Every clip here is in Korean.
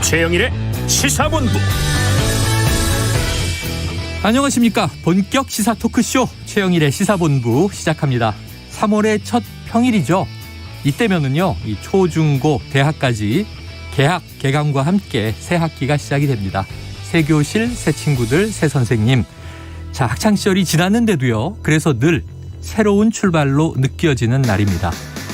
최영일의 시사본부. 안녕하십니까. 본격 시사 토크쇼 최영일의 시사본부 시작합니다. 3월의 첫 평일이죠. 이때면은요, 이 초, 중, 고, 대학까지 개학, 개강과 함께 새 학기가 시작이 됩니다. 새 교실, 새 친구들, 새 선생님. 자, 학창시절이 지났는데도요, 그래서 늘 새로운 출발로 느껴지는 날입니다.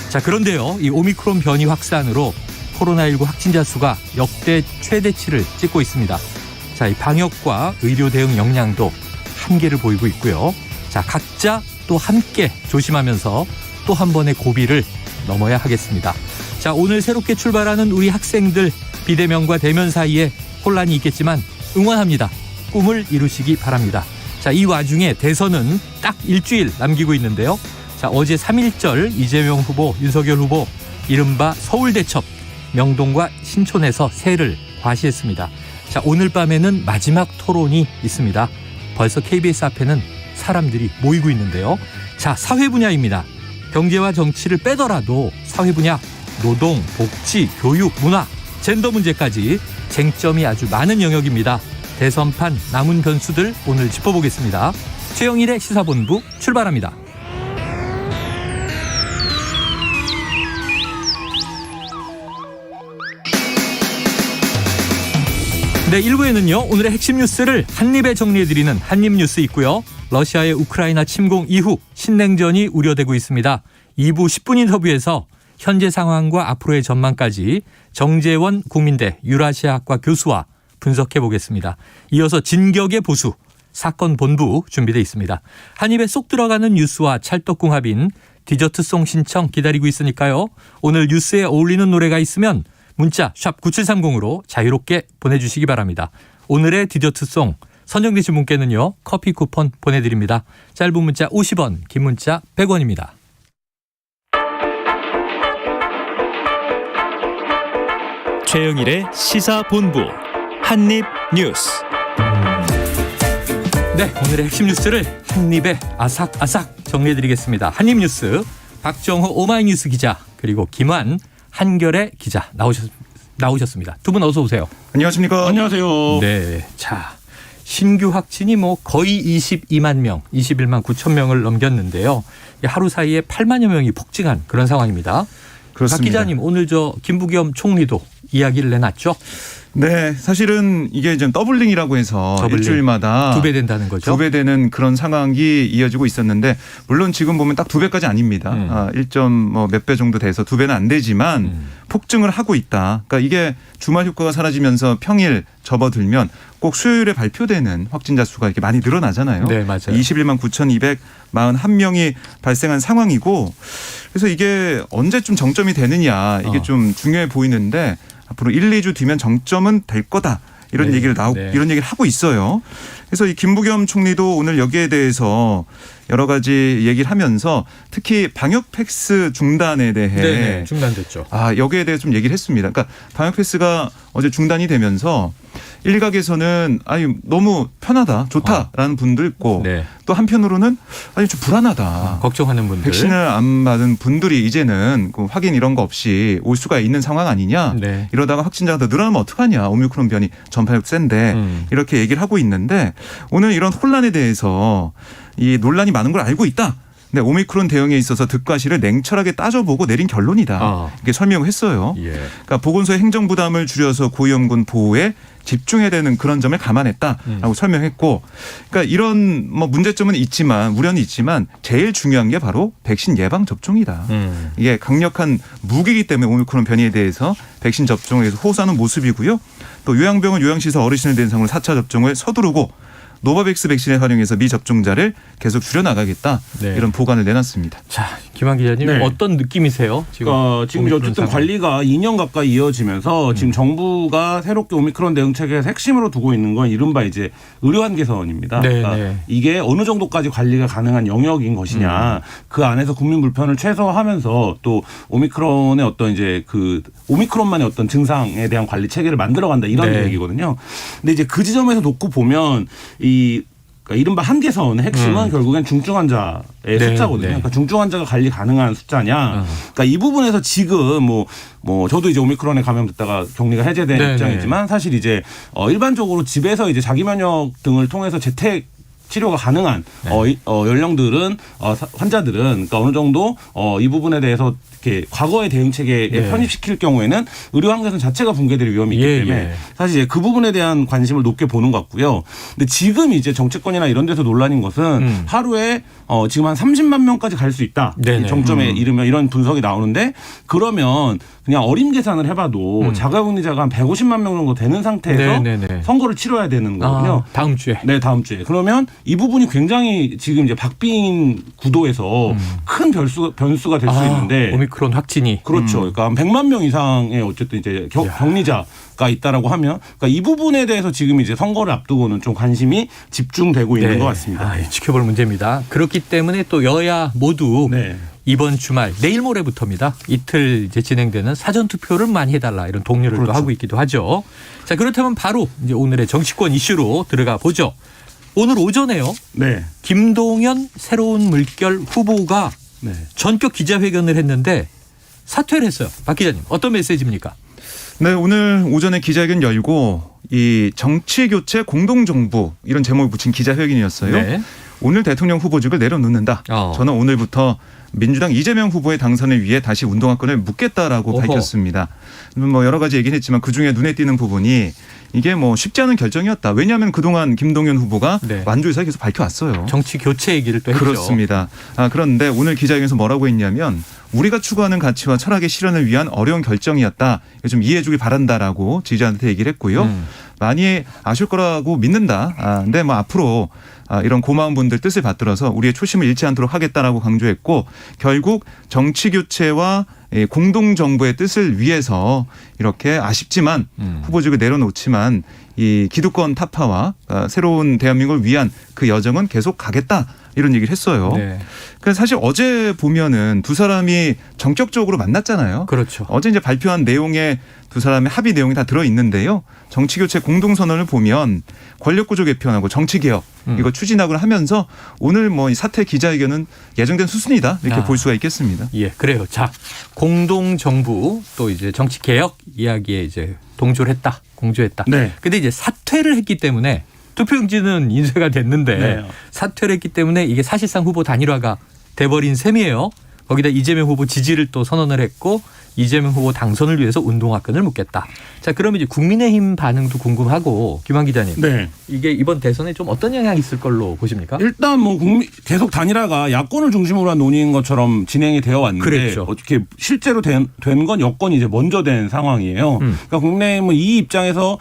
자, 그런데요, 이 오미크론 변이 확산으로 코로나19 확진자 수가 역대 최대치를 찍고 있습니다. 자, 이 방역과 의료 대응 역량도 한계를 보이고 있고요. 자, 각자 또 함께 조심하면서 또 한 번의 고비를 넘어야 하겠습니다. 자, 오늘 새롭게 출발하는 우리 학생들, 비대면과 대면 사이에 혼란이 있겠지만 응원합니다. 꿈을 이루시기 바랍니다. 자, 이 와중에 대선은 딱 일주일 남기고 있는데요. 자, 어제 3.1절 이재명 후보, 윤석열 후보 이른바 서울대첩 명동과 신촌에서 새를 과시했습니다. 자, 오늘 밤에는 마지막 토론이 있습니다. 벌써 KBS 앞에는 사람들이 모이고 있는데요. 자, 사회 분야입니다. 경제와 정치를 빼더라도 사회 분야, 노동, 복지, 교육, 문화, 젠더 문제까지 쟁점이 아주 많은 영역입니다. 대선판 남은 변수들 오늘 짚어보겠습니다. 최영일의 시사본부 출발합니다. 네, 1부에는요. 오늘의 핵심 뉴스를 한입에 정리해드리는 한입뉴스 있고요. 러시아의 우크라이나 침공 이후 신냉전이 우려되고 있습니다. 2부 10분 인터뷰에서 현재 상황과 앞으로의 전망까지 정재원 국민대 유라시아학과 교수와 분석해보겠습니다. 이어서 진격의 보수 사건 본부 준비되어 있습니다. 한입에 쏙 들어가는 뉴스와 찰떡궁합인 디저트송 신청 기다리고 있으니까요. 오늘 뉴스에 어울리는 노래가 있으면 문자 샵 9730으로 자유롭게 보내주시기 바랍니다. 오늘의 디저트송 선정되신 분께는요, 커피 쿠폰 보내드립니다. 짧은 문자 50원, 긴 문자 100원입니다. 최영일의 시사본부 한입뉴스. 네, 오늘의 핵심 뉴스를 한입에 아삭아삭 정리해드리겠습니다. 한입뉴스 박정호 오마이뉴스 기자 그리고 김환 한결의 기자 나오셨습니다. 두 분 어서 오세요. 안녕하십니까? 안녕하세요. 네, 자, 신규 확진이 거의 22만 명, 21만 9천 명을 넘겼는데요. 하루 사이에 8만여 명이 폭증한 그런 상황입니다. 그렇습니다. 박 기자님, 오늘 김부겸 총리도 이야기를 내놨죠? 네, 사실은 이게 좀 더블링이라고 해서 일주일마다 2배 된다는 거죠. 2배 되는 그런 상황이 이어지고 있었는데, 물론 지금 보면 딱 2배까지 아닙니다. 1점 몇 배 정도 돼서 2배는 안 되지만 폭증을 하고 있다. 그러니까 이게 주말 효과가 사라지면서 평일 접어들면 꼭 수요일에 발표되는 확진자 수가 이렇게 많이 늘어나잖아요. 네, 맞아요. 21만 9,241명이 발생한 상황이고, 그래서 이게 언제쯤 정점이 되느냐 이게 좀 중요해 보이는데, 앞으로 1, 2주 뒤면 정점은 될 거다. 이런 네, 얘기를 이런 얘기를 하고 있어요. 그래서 이 김부겸 총리도 오늘 여기에 대해서 여러 가지 얘기를 하면서 특히 방역 패스 중단에 대해 네, 중단됐죠. 여기에 대해 좀 얘기를 했습니다. 그러니까 방역 패스가 어제 중단이 되면서 일각에서는 너무 편하다, 좋다라는 분도 있고, 네. 또 한편으로는 좀 불안하다. 걱정하는 분들. 백신을 안 받은 분들이 이제는 확인 이런 거 없이 올 수가 있는 상황 아니냐. 네. 이러다가 확진자가 더 늘어나면 어떡하냐. 오미크론 변이 전파력 센데 이렇게 얘기를 하고 있는데, 오늘 이런 혼란에 대해서 이 논란이 많은 걸 알고 있다. 네, 오미크론 대응에 있어서 득과 실을 냉철하게 따져보고 내린 결론이다. 이렇게 설명을 했어요. 예. 그러니까 보건소의 행정 부담을 줄여서 고위험군 보호에 집중해야 되는 그런 점을 감안했다라고 설명했고, 그러니까 이런 문제점은 있지만, 우려는 있지만 제일 중요한 게 바로 백신 예방 접종이다. 이게 강력한 무기이기 때문에 오미크론 변이에 대해서 백신 접종에 대해서 호소하는 모습이고요. 또 요양병원, 요양시설 어르신을 대상으로 4차 접종을 서두르고 노바백스 백신을 활용해서 미접종자를 계속 줄여나가겠다. 네. 이런 보관을 내놨습니다. 자, 김한 기자님, 네. 어떤 느낌이세요? 지금 어쨌든 상황. 관리가 2년 가까이 이어지면서 지금 정부가 새롭게 오미크론 대응책에서 핵심으로 두고 있는 건 이른바 이제 의료한 개선입니다. 네, 그러니까 네. 이게 어느 정도까지 관리가 가능한 영역인 것이냐, 그 안에서 국민 불편을 최소화하면서 또 오미크론의 어떤 이제 오미크론만의 어떤 증상에 대한 관리 체계를 만들어간다, 이런 네. 얘기거든요. 근데 이제 그 지점에서 놓고 보면 이 그러니까 이른바 한계선의 핵심은 결국엔 중증 환자의 네, 숫자거든요. 네. 그러니까 중증 환자가 관리 가능한 숫자냐. 그러니까 이 부분에서 지금 뭐 저도 이제 오미크론에 감염됐다가 격리가 해제된 네, 입장이지만 사실 이제 일반적으로 집에서 이제 자기 면역 등을 통해서 재택 치료가 가능한 연령들은 환자들은 그러니까 어느 정도 이 부분에 대해서 이렇게 과거의 대응 체계에 네. 편입시킬 경우에는 의료 한계선 자체가 붕괴될 위험이 있기 예, 때문에 예. 사실 이제 그 부분에 대한 관심을 높게 보는 것 같고요. 근데 지금 이제 정치권이나 이런 데서 논란인 것은 하루에 지금 한 30만 명까지 갈 수 있다. 네네. 이 정점에 이르면 이런 분석이 나오는데 그러면 그냥 어림 계산을 해봐도 자가격리자가 한 150만 명 정도 되는 상태에서 네네네. 선거를 치러야 되는 거거든요. 다음 주에. 네, 다음 주에. 그러면 이 부분이 굉장히 지금 이제 박빙 구도에서 큰 변수가 될 수 있는데. 오미크론 확진이. 그렇죠. 그러니까 한 100만 명 이상의 어쨌든 이제 격리자가 있다라고 하면 그러니까 이 부분에 대해서 지금 이제 선거를 앞두고는 좀 관심이 집중되고 있는 것 같습니다. 지켜볼 문제입니다. 그렇기 때문에 또 여야 모두 네. 이번 주말 내일 모레부터입니다. 이틀 이제 진행되는 사전 투표를 많이 해달라 이런 독려를 또 그렇죠. 하고 있기도 하죠. 자, 그렇다면 바로 이제 오늘의 정치권 이슈로 들어가 보죠. 오늘 오전에요. 네. 김동연 새로운 물결 후보가 네. 전격 기자회견을 했는데 사퇴를 했어요. 박 기자님, 어떤 메시지입니까? 네, 오늘 오전에 기자회견 열고 이 정치교체 공동정부 이런 제목을 붙인 기자회견이었어요. 네. 오늘 대통령 후보직을 내려놓는다. 저는 오늘부터 민주당 이재명 후보의 당선을 위해 다시 운동화끈을 묶겠다라고 어허. 밝혔습니다. 뭐 여러 가지 얘기는 했지만 그중에 눈에 띄는 부분이 이게 뭐 쉽지 않은 결정이었다. 왜냐하면 그동안 김동연 후보가 네. 완주에서 계속 밝혀왔어요. 정치 교체 얘기를 또 했죠. 그렇습니다. 그런데 오늘 기자회견에서 뭐라고 했냐면 우리가 추구하는 가치와 철학의 실현을 위한 어려운 결정이었다. 이거 좀 이해해 주길 바란다라고 지지자한테 얘기를 했고요. 많이 아쉬울 거라고 믿는다. 근데 뭐 앞으로 이런 고마운 분들 뜻을 받들어서 우리의 초심을 잃지 않도록 하겠다라고 강조했고 결국 정치 교체와 공동정부의 뜻을 위해서 이렇게 아쉽지만 후보직을 내려놓지만 이 기득권 타파와 새로운 대한민국을 위한 그 여정은 계속 가겠다 이런 얘기를 했어요. 네. 그래서 사실 어제 보면은 두 사람이 전격적으로 만났잖아요. 그렇죠. 어제 이제 발표한 내용에 두 사람의 합의 내용이 다 들어 있는데요. 정치교체 공동선언을 보면 권력구조 개편하고 정치개혁 이거 추진하고 하면서 오늘 뭐 이 사퇴 기자회견은 예정된 수순이다 이렇게 볼 수가 있겠습니다. 예, 그래요. 자, 공동정부 또 이제 정치개혁 이야기에 이제 동조했다, 공조했다. 네. 근데 이제 사퇴를 했기 때문에 투표용지는 인쇄가 됐는데 네. 사퇴를 했기 때문에 이게 사실상 후보 단일화가 돼버린 셈이에요. 거기다 이재명 후보 지지를 또 선언을 했고 이재명 후보 당선을 위해서 운동화끈을 묶겠다. 자, 그러면 이제 국민의힘 반응도 궁금하고 김한 기자님. 네. 이게 이번 대선에 좀 어떤 영향이 있을 걸로 보십니까? 일단 뭐 계속 단일화가 야권을 중심으로 한 논의인 것처럼 진행이 되어 왔는데 그랬죠. 어떻게 실제로 된 건 여권이 이제 먼저 된 상황이에요. 그러니까 국내의힘은 이 입장에서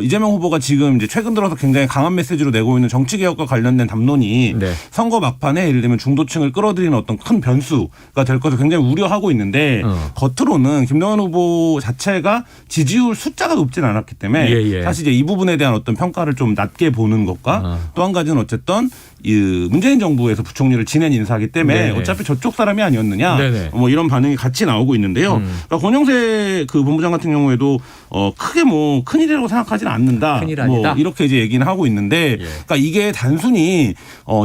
이재명 후보가 지금 이제 최근 들어서 굉장히 강한 메시지로 내고 있는 정치 개혁과 관련된 담론이 네. 선거 막판에 예를 들면 중도층을 끌어들이는 어떤 큰 변수가 될 것을 굉장히 우려하고 있는데 겉으로는 김동연 후보 자체가 지지율 숫자가 높진 않았기 때문에 예. 사실 이제 이 부분에 대한 어떤 평가를 좀 낮게 보는 것과 또 한 가지는 어쨌든 이 문재인 정부에서 부총리를 지낸 인사하기 때문에 네네. 어차피 저쪽 사람이 아니었느냐 네네. 뭐 이런 반응이 같이 나오고 있는데요. 그러니까 권영세 그 본부장 같은 경우에도 크게 뭐 큰일이라고 생각하지는 않는다. 큰일 뭐 아니다. 이렇게 이제 얘기는 하고 있는데 그러니까 이게 단순히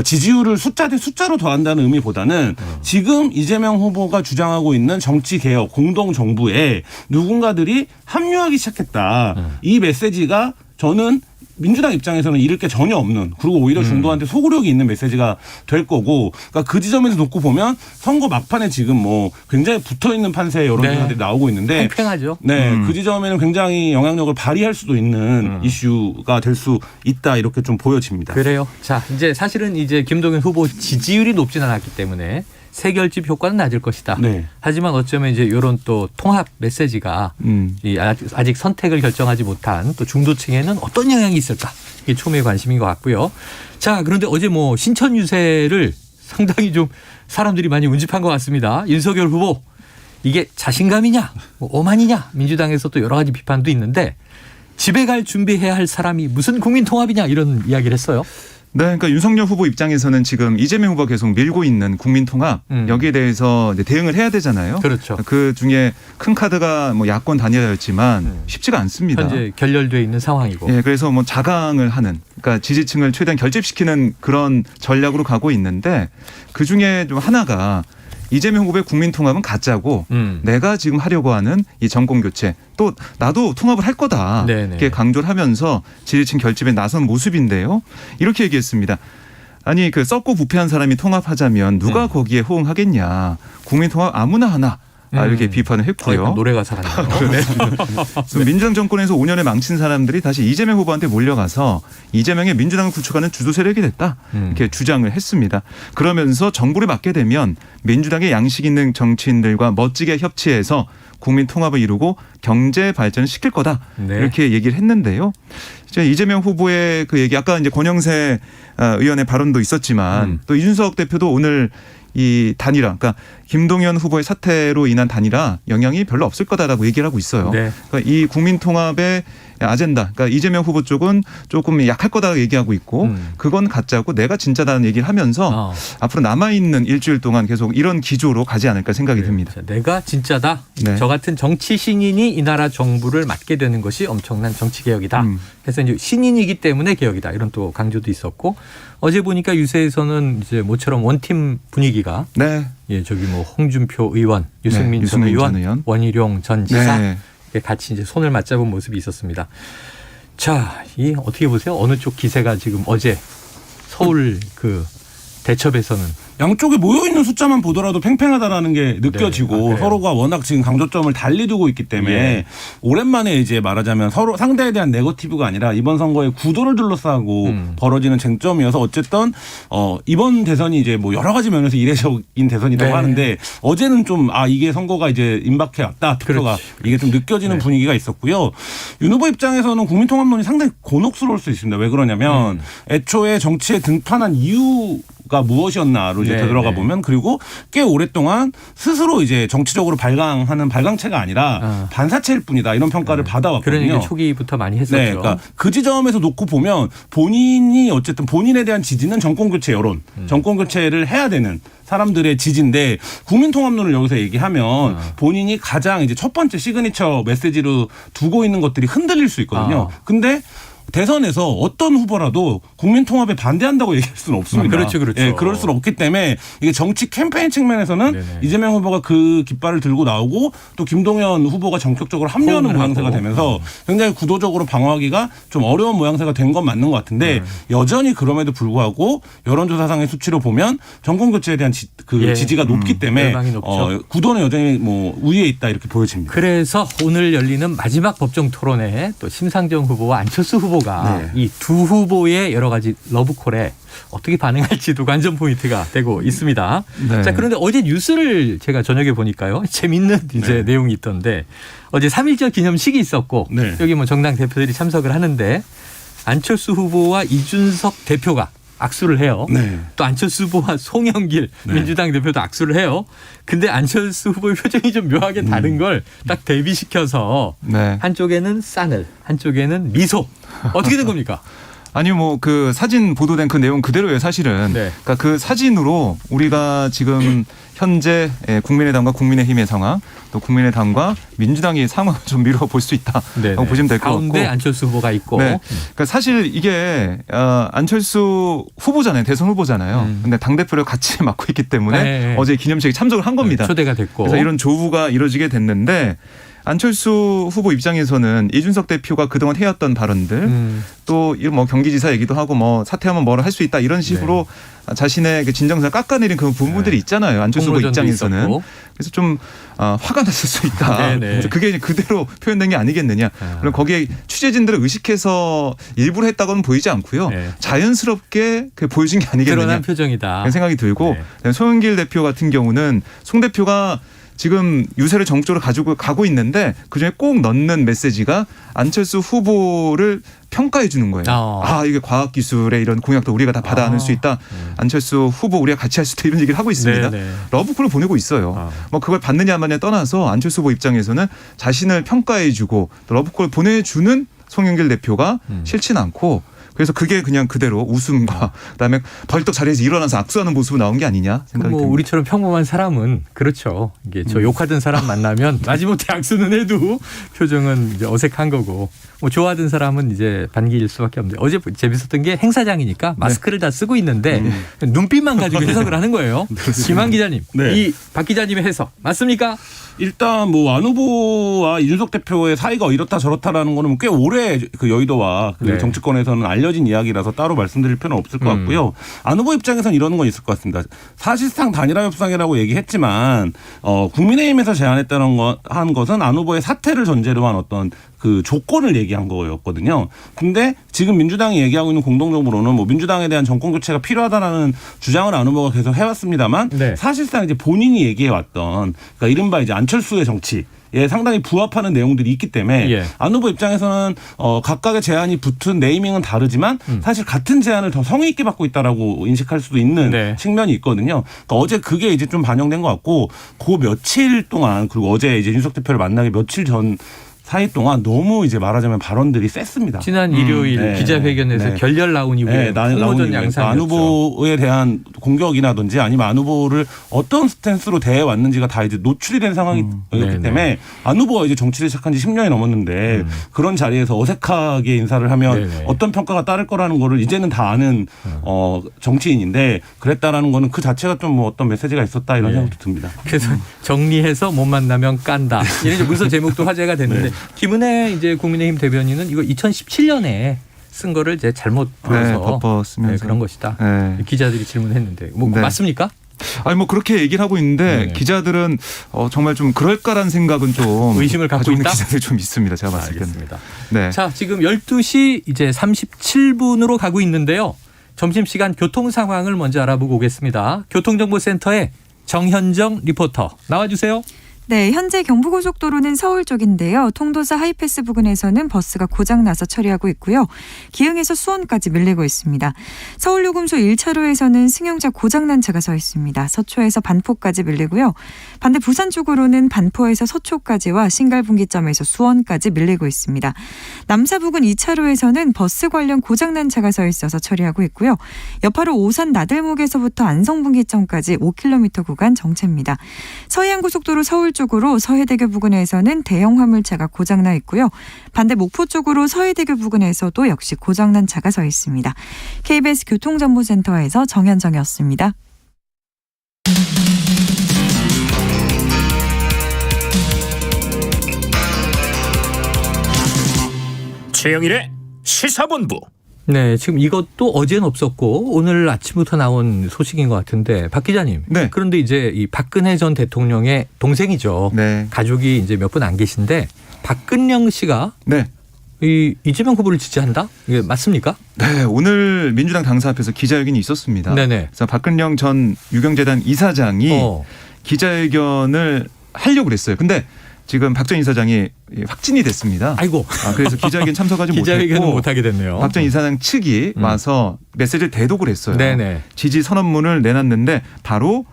지지율을 숫자 대 숫자로 더한다는 의미보다는 지금 이재명 후보가 주장하고 있는 정치 개혁 공동 정부에 누군가들이 합류하기 시작했다. 이 메시지가 저는 민주당 입장에서는 잃을 게 전혀 없는 그리고 오히려 중도한테 소구력이 있는 메시지가 될 거고 그러니까 그 지점에서 놓고 보면 선거 막판에 지금 뭐 굉장히 붙어있는 판세의 여론조사들이 나오고 있는데 팽팽하죠. 네, 그 지점에는 굉장히 영향력을 발휘할 수도 있는 이슈가 될 수 있다 이렇게 좀 보여집니다. 그래요. 자, 이제 사실은 이제 김동연 후보 지지율이 높진 않았기 때문에 세결집 효과는 낮을 것이다. 네. 하지만 어쩌면 이제 이런 또 통합 메시지가 이 아직 선택을 결정하지 못한 또 중도층에는 어떤 영향이 있을까? 이게 초미의 관심인 것 같고요. 자, 그런데 어제 뭐 신천 유세를 상당히 좀 사람들이 많이 운집한 것 같습니다. 윤석열 후보 이게 자신감이냐, 뭐 오만이냐, 민주당에서 또 여러 가지 비판도 있는데 집에 갈 준비해야 할 사람이 무슨 국민 통합이냐 이런 이야기를 했어요. 네, 그러니까 윤석열 후보 입장에서는 지금 이재명 후보가 계속 밀고 있는 국민통합 여기에 대해서 이제 대응을 해야 되잖아요. 그렇죠. 그 중에 큰 카드가 뭐 야권 단일화였지만 쉽지가 않습니다. 현재 결렬돼 있는 상황이고. 예, 그래서 뭐 자강을 하는, 그러니까 지지층을 최대한 결집시키는 그런 전략으로 가고 있는데 그 중에 좀 하나가 이재명 후보의 국민통합은 가짜고 내가 지금 하려고 하는 이 정권교체 또 나도 통합을 할 거다 네네. 이렇게 강조를 하면서 지지층 결집에 나선 모습인데요. 이렇게 얘기했습니다. 아니 그 썩고 부패한 사람이 통합하자면 누가 거기에 호응하겠냐. 국민통합 아무나 하나. 이렇게 비판을 했고요. 노래 가사 같네요. 민주당 정권에서 5년에 망친 사람들이 다시 이재명 후보한테 몰려가서 이재명의 민주당을 구축하는 주도 세력이 됐다. 이렇게 주장을 했습니다. 그러면서 정부를 맡게 되면 민주당의 양식 있는 정치인들과 멋지게 협치해서 국민 통합을 이루고 경제 발전을 시킬 거다. 네. 이렇게 얘기를 했는데요. 이제 이재명 후보의 그 얘기 아까 이제 권영세 의원의 발언도 있었지만 또 이준석 대표도 오늘 이 단일화, 그러니까 김동연 후보의 사퇴로 인한 단일화 영향이 별로 없을 거다라고 얘기를 하고 있어요. 네. 그러니까 이 국민통합의 아젠다, 그러니까 이재명 후보 쪽은 조금 약할 거다 얘기하고 있고 그건 가짜고 내가 진짜다는 얘기를 하면서 앞으로 남아있는 일주일 동안 계속 이런 기조로 가지 않을까 생각이 듭니다. 내가 진짜다. 네. 저 같은 정치 신인이 이 나라 정부를 맡게 되는 것이 엄청난 정치 개혁이다. 그래서 이제 신인이기 때문에 개혁이다. 이런 또 강조도 있었고 어제 보니까 유세에서는 이제 모처럼 원팀 분위기가 네. 예, 저기 뭐 홍준표 의원, 유승민 전 유승민 의원, 전 의원. 원희룡 전 지사 네. 같이 이제 손을 맞잡은 모습이 있었습니다. 자, 이 어떻게 보세요? 어느 쪽 기세가 지금 어제 서울 그 대첩에서는 양쪽에 모여있는 숫자만 보더라도 팽팽하다라는 게 느껴지고 네. 서로가 워낙 지금 강조점을 달리 두고 있기 때문에 예. 오랜만에 이제 말하자면 서로 상대에 대한 네거티브가 아니라 이번 선거의 구도를 둘러싸고 벌어지는 쟁점이어서 어쨌든 이번 대선이 이제 뭐 여러 가지 면에서 이례적인 대선이라고 네. 하는데 어제는 좀 이게 선거가 이제 임박해 왔다. 투표가 이게 좀 느껴지는 네. 분위기가 있었고요. 윤 후보 입장에서는 국민통합론이 상당히 곤혹스러울 수 있습니다. 왜 그러냐면 애초에 정치에 등판한 이유가 무엇이었나로 이제 네, 되돌아가 네. 보면 그리고 꽤 오랫동안 스스로 이제 정치적으로 발광하는 발광체가 아니라 반사체일 뿐이다 이런 평가를 받아왔거든요. 그러니까 초기부터 많이 했었죠. 네, 그러니까 그 지점에서 놓고 보면 본인이 어쨌든 본인에 대한 지지는 정권교체 여론, 정권교체를 해야 되는 사람들의 지지인데 국민통합론을 여기서 얘기하면 본인이 가장 이제 첫 번째 시그니처 메시지로 두고 있는 것들이 흔들릴 수 있거든요. 근데 대선에서 어떤 후보라도 국민통합에 반대한다고 얘기할 수는 없습니다. 그렇죠, 그렇죠. 예, 그럴 수는 없기 때문에 이게 정치 캠페인 측면에서는 네네. 이재명 후보가 그 깃발을 들고 나오고 또 김동연 후보가 전격적으로 합류하는 호응을 모양새가 하고. 되면서 굉장히 구도적으로 방어하기가 좀 어려운 모양새가 된 건 맞는 것 같은데 여전히 그럼에도 불구하고 여론조사상의 수치로 보면 정권교체에 대한 예. 지지가 높기 때문에 열망이 높죠. 구도는 여전히 뭐 우위에 있다 이렇게 보여집니다. 그래서 오늘 열리는 마지막 법정 토론에 또 심상정 후보와 안철수 후보가 네. 이 두 후보의 여러 가지 러브콜에 어떻게 반응할지도 관전 포인트가 되고 있습니다. 네. 자, 그런데 어제 뉴스를 제가 저녁에 보니까요. 재밌는 이제 내용이 있던데 어제 3.1절 기념식이 있었고 네. 여기 뭐 정당 대표들이 참석을 하는데 안철수 후보와 이준석 대표가 악수를 해요. 네. 또 안철수 후보와 송영길 민주당 대표도 악수를 해요. 근데 안철수 후보의 표정이 좀 묘하게 다른 걸 딱 대비시켜서 네. 한쪽에는 싸늘, 한쪽에는 미소. 어떻게 된 겁니까? 아니 뭐 그 사진 보도된 그 내용 그대로예요 사실은. 네. 그러니까 그 사진으로 우리가 지금 현재 국민의당과 국민의힘의 상황 또 국민의당과 민주당의 상황을 좀 미뤄볼 수 있다라고 보시면 될 것 같고. 가운데 안철수 후보가 있고. 네. 그러니까 사실 이게 안철수 후보잖아요. 대선 후보잖아요. 근데 당대표를 같이 맡고 있기 때문에 네. 어제 기념식에 참석을 한 겁니다. 초대가 됐고. 그래서 이런 조우가 이루어지게 됐는데 안철수 후보 입장에서는 이준석 대표가 그동안 해왔던 발언들 또 이런 뭐 경기지사 얘기도 하고 뭐 사퇴하면 뭐를 할 수 있다 이런 식으로 자신의 그 진정성을 깎아내린 그런 부분들이 있잖아요. 안철수 후보 홍로전도 입장에서는. 있었고. 그래서 좀 화가 났을 수 있다. 네네. 그래서 그게 그대로 표현된 게 아니겠느냐. 그럼 거기에 취재진들을 의식해서 일부러 했다고는 보이지 않고요. 네. 자연스럽게 그 보여준 게 아니겠느냐. 드러난 표정이다. 그런 생각이 들고 네. 송영길 대표 같은 경우는 송 대표가 지금 유세를 전국적으로 가지고 가고 있는데 그중에 꼭 넣는 메시지가 안철수 후보를 평가해 주는 거예요. 이게 과학기술의 이런 공약도 우리가 다 받아 안을 수 있다. 안철수 후보 우리가 같이 할 수 있다 이런 얘기를 하고 있습니다. 네네. 러브콜을 보내고 있어요. 뭐 그걸 받느냐 마느냐 떠나서 안철수 후보 입장에서는 자신을 평가해 주고 또 러브콜을 보내주는 송영길 대표가 싫진 않고 그래서 그게 그냥 그대로 웃음과 그다음에 벌떡 자리에서 일어나서 악수하는 모습이 나온 게 아니냐 생각이 뭐 듭니다. 우리처럼 평범한 사람은 그렇죠. 이게 저 욕하던 사람 만나면 마지못해 악수는 해도 표정은 이제 어색한 거고 뭐 좋아하던 사람은 이제 반기일 수밖에 없는데 어제 재밌었던 게 행사장이니까 마스크를 다 쓰고 있는데 눈빛만 가지고 해석을 하는 거예요. 김한 기자님, 네. 이 박 기자님의 해석 맞습니까? 일단 뭐 안 후보와 이준석 대표의 사이가 이렇다 저렇다라는 거는 꽤 오래 그 여의도와 그 네. 정치권에서는 알려진 이야기라서 따로 말씀드릴 필요는 없을 것 같고요. 안 후보 입장에서는 이러는 건 있을 것 같습니다. 사실상 단일화 협상이라고 얘기했지만 국민의힘에서 제안했다는 한 것은 안 후보의 사퇴를 전제로 한 어떤 그 조건을 얘기한 거였거든요. 근데 지금 민주당이 얘기하고 있는 공동정부로는 뭐 민주당에 대한 정권 교체가 필요하다라는 주장을 안 후보가 계속 해왔습니다만 네. 사실상 이제 본인이 얘기해왔던 그러니까 이른바 이제 안철수의 정치 예, 상당히 부합하는 내용들이 있기 때문에 예. 안 후보 입장에서는 각각의 제안이 붙은 네이밍은 다르지만 사실 같은 제안을 더 성의 있게 받고 있다라고 인식할 수도 있는 네. 측면이 있거든요. 그러니까 어제 그게 이제 좀 반영된 것 같고 그 며칠 동안 그리고 어제 이제 윤석 대표를 만나기 며칠 전 사이 동안 너무 이제 말하자면 발언들이 셌습니다. 지난 일요일 네. 기자회견에서 네. 결렬 나온 이후에 풍모전 양상이었죠. 안 후보에 대한 공격이라든지 아니면 안 후보를 어떤 스탠스로 대해 왔는지가 다 이제 노출이 된 상황이기 네네. 때문에 안 후보가 이제 정치를 시작한 지 10년이 넘었는데 그런 자리에서 어색하게 인사를 하면 네네. 어떤 평가가 따를 거라는 거를 이제는 다 아는 정치인인데 그랬다라는 거는 그 자체가 좀 뭐 어떤 메시지가 있었다 이런 네. 생각도 듭니다. 그래서 정리해서 못 만나면 깐다. 이런 이제 문서 제목도 화제가 됐는데 네. 김은혜 이제 국민의힘 대변인은 이거 2017년에 쓴 거를 이제 잘못 네, 보여서 덮어쓰면서 그런 것이다. 네. 기자들이 질문했는데 뭐 네. 맞습니까? 아니 뭐 그렇게 얘기를 하고 있는데 네. 기자들은 정말 좀 그럴까라는 생각은 좀 의심을 갖고 가지고 있는 있다? 기자들이 좀 있습니다. 제가 봤을 때는. 알겠습니다. 네. 자, 지금 12시 이제 37분으로 가고 있는데요. 점심시간 교통 상황을 먼저 알아보고 오겠습니다. 교통정보센터의 정현정 리포터 나와주세요. 네, 현재 경부고속도로는 서울 쪽인데요. 통도사 하이패스 부근에서는 버스가 고장나서 처리하고 있고요. 기흥에서 수원까지 밀리고 있습니다. 서울요금소 1차로에서는 승용차 고장난 차가 서 있습니다. 서초에서 반포까지 밀리고요. 반대 부산 쪽으로는 반포에서 서초까지와 신갈분기점에서 수원까지 밀리고 있습니다. 남사 부근 2차로에서는 버스 관련 고장난 차가 서 있어서 처리하고 있고요. 여파로 오산 나들목에서부터 안성분기점까지 5km 구간 정체입니다. 서해안고속도로 서울 쪽으로 서해대교 부근에서는 대형 화물차가 고장나 있고요. 반대 목포 쪽으로 서해대교 부근에서도 역시 고장난 차가 서 있습니다. KBS 교통정보센터에서 정현정이었습니다. 최영일의 시사본부. 네, 지금 이것도 어제는 없었고 오늘 아침부터 나온 소식인 것 같은데 박 기자님. 네. 그런데 이제 이 박근혜 전 대통령의 동생이죠. 네. 가족이 이제 몇 분 안 계신데 박근영 씨가 네. 이 이재명 후보를 지지한다? 이게 맞습니까? 네, 오늘 민주당 당사 앞에서 기자회견이 있었습니다. 네네. 그래서 박근영 전 유경재단 이사장이 기자회견을 하려고 그랬어요. 근데 지금 박 전 이사장이 확진이 됐습니다. 아이고. 그래서 기자회견 참석하지 기자회견은 못했고 못하게 됐네요. 박 전 이사장 측이 와서 메시지를 대독을 했어요. 네네. 지지 선언문을 내놨는데 바로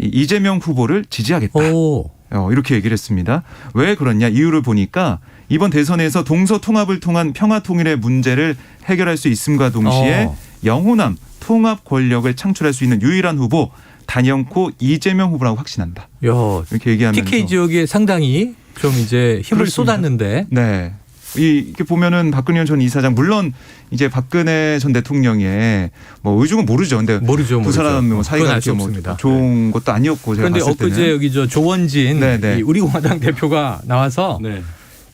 이재명 후보를 지지하겠다. 오. 이렇게 얘기를 했습니다. 왜 그러냐 이유를 보니까 이번 대선에서 동서통합을 통한 평화통일의 문제를 해결할 수 있음과 동시에 영호남 통합 권력을 창출할 수 있는 유일한 후보 단연코 이재명 후보라고 확신한다. 야, 이렇게 얘기하면서 TK 지역에 상당히 좀 이제 힘을 그렇습니다. 쏟았는데. 네. 이렇게 보면은 박근혜 전 이사장 물론 이제 박근혜 전 대통령의 뭐 의중은 모르죠. 근데 모르죠. 두 사람 뭐 그건 사이가 알 수 뭐 없습니다. 좋은 것도 아니었고 제가 그런데 봤을 때는. 엊그제 여기 저 조원진 네네. 이 우리공화당 대표가 나와서 네.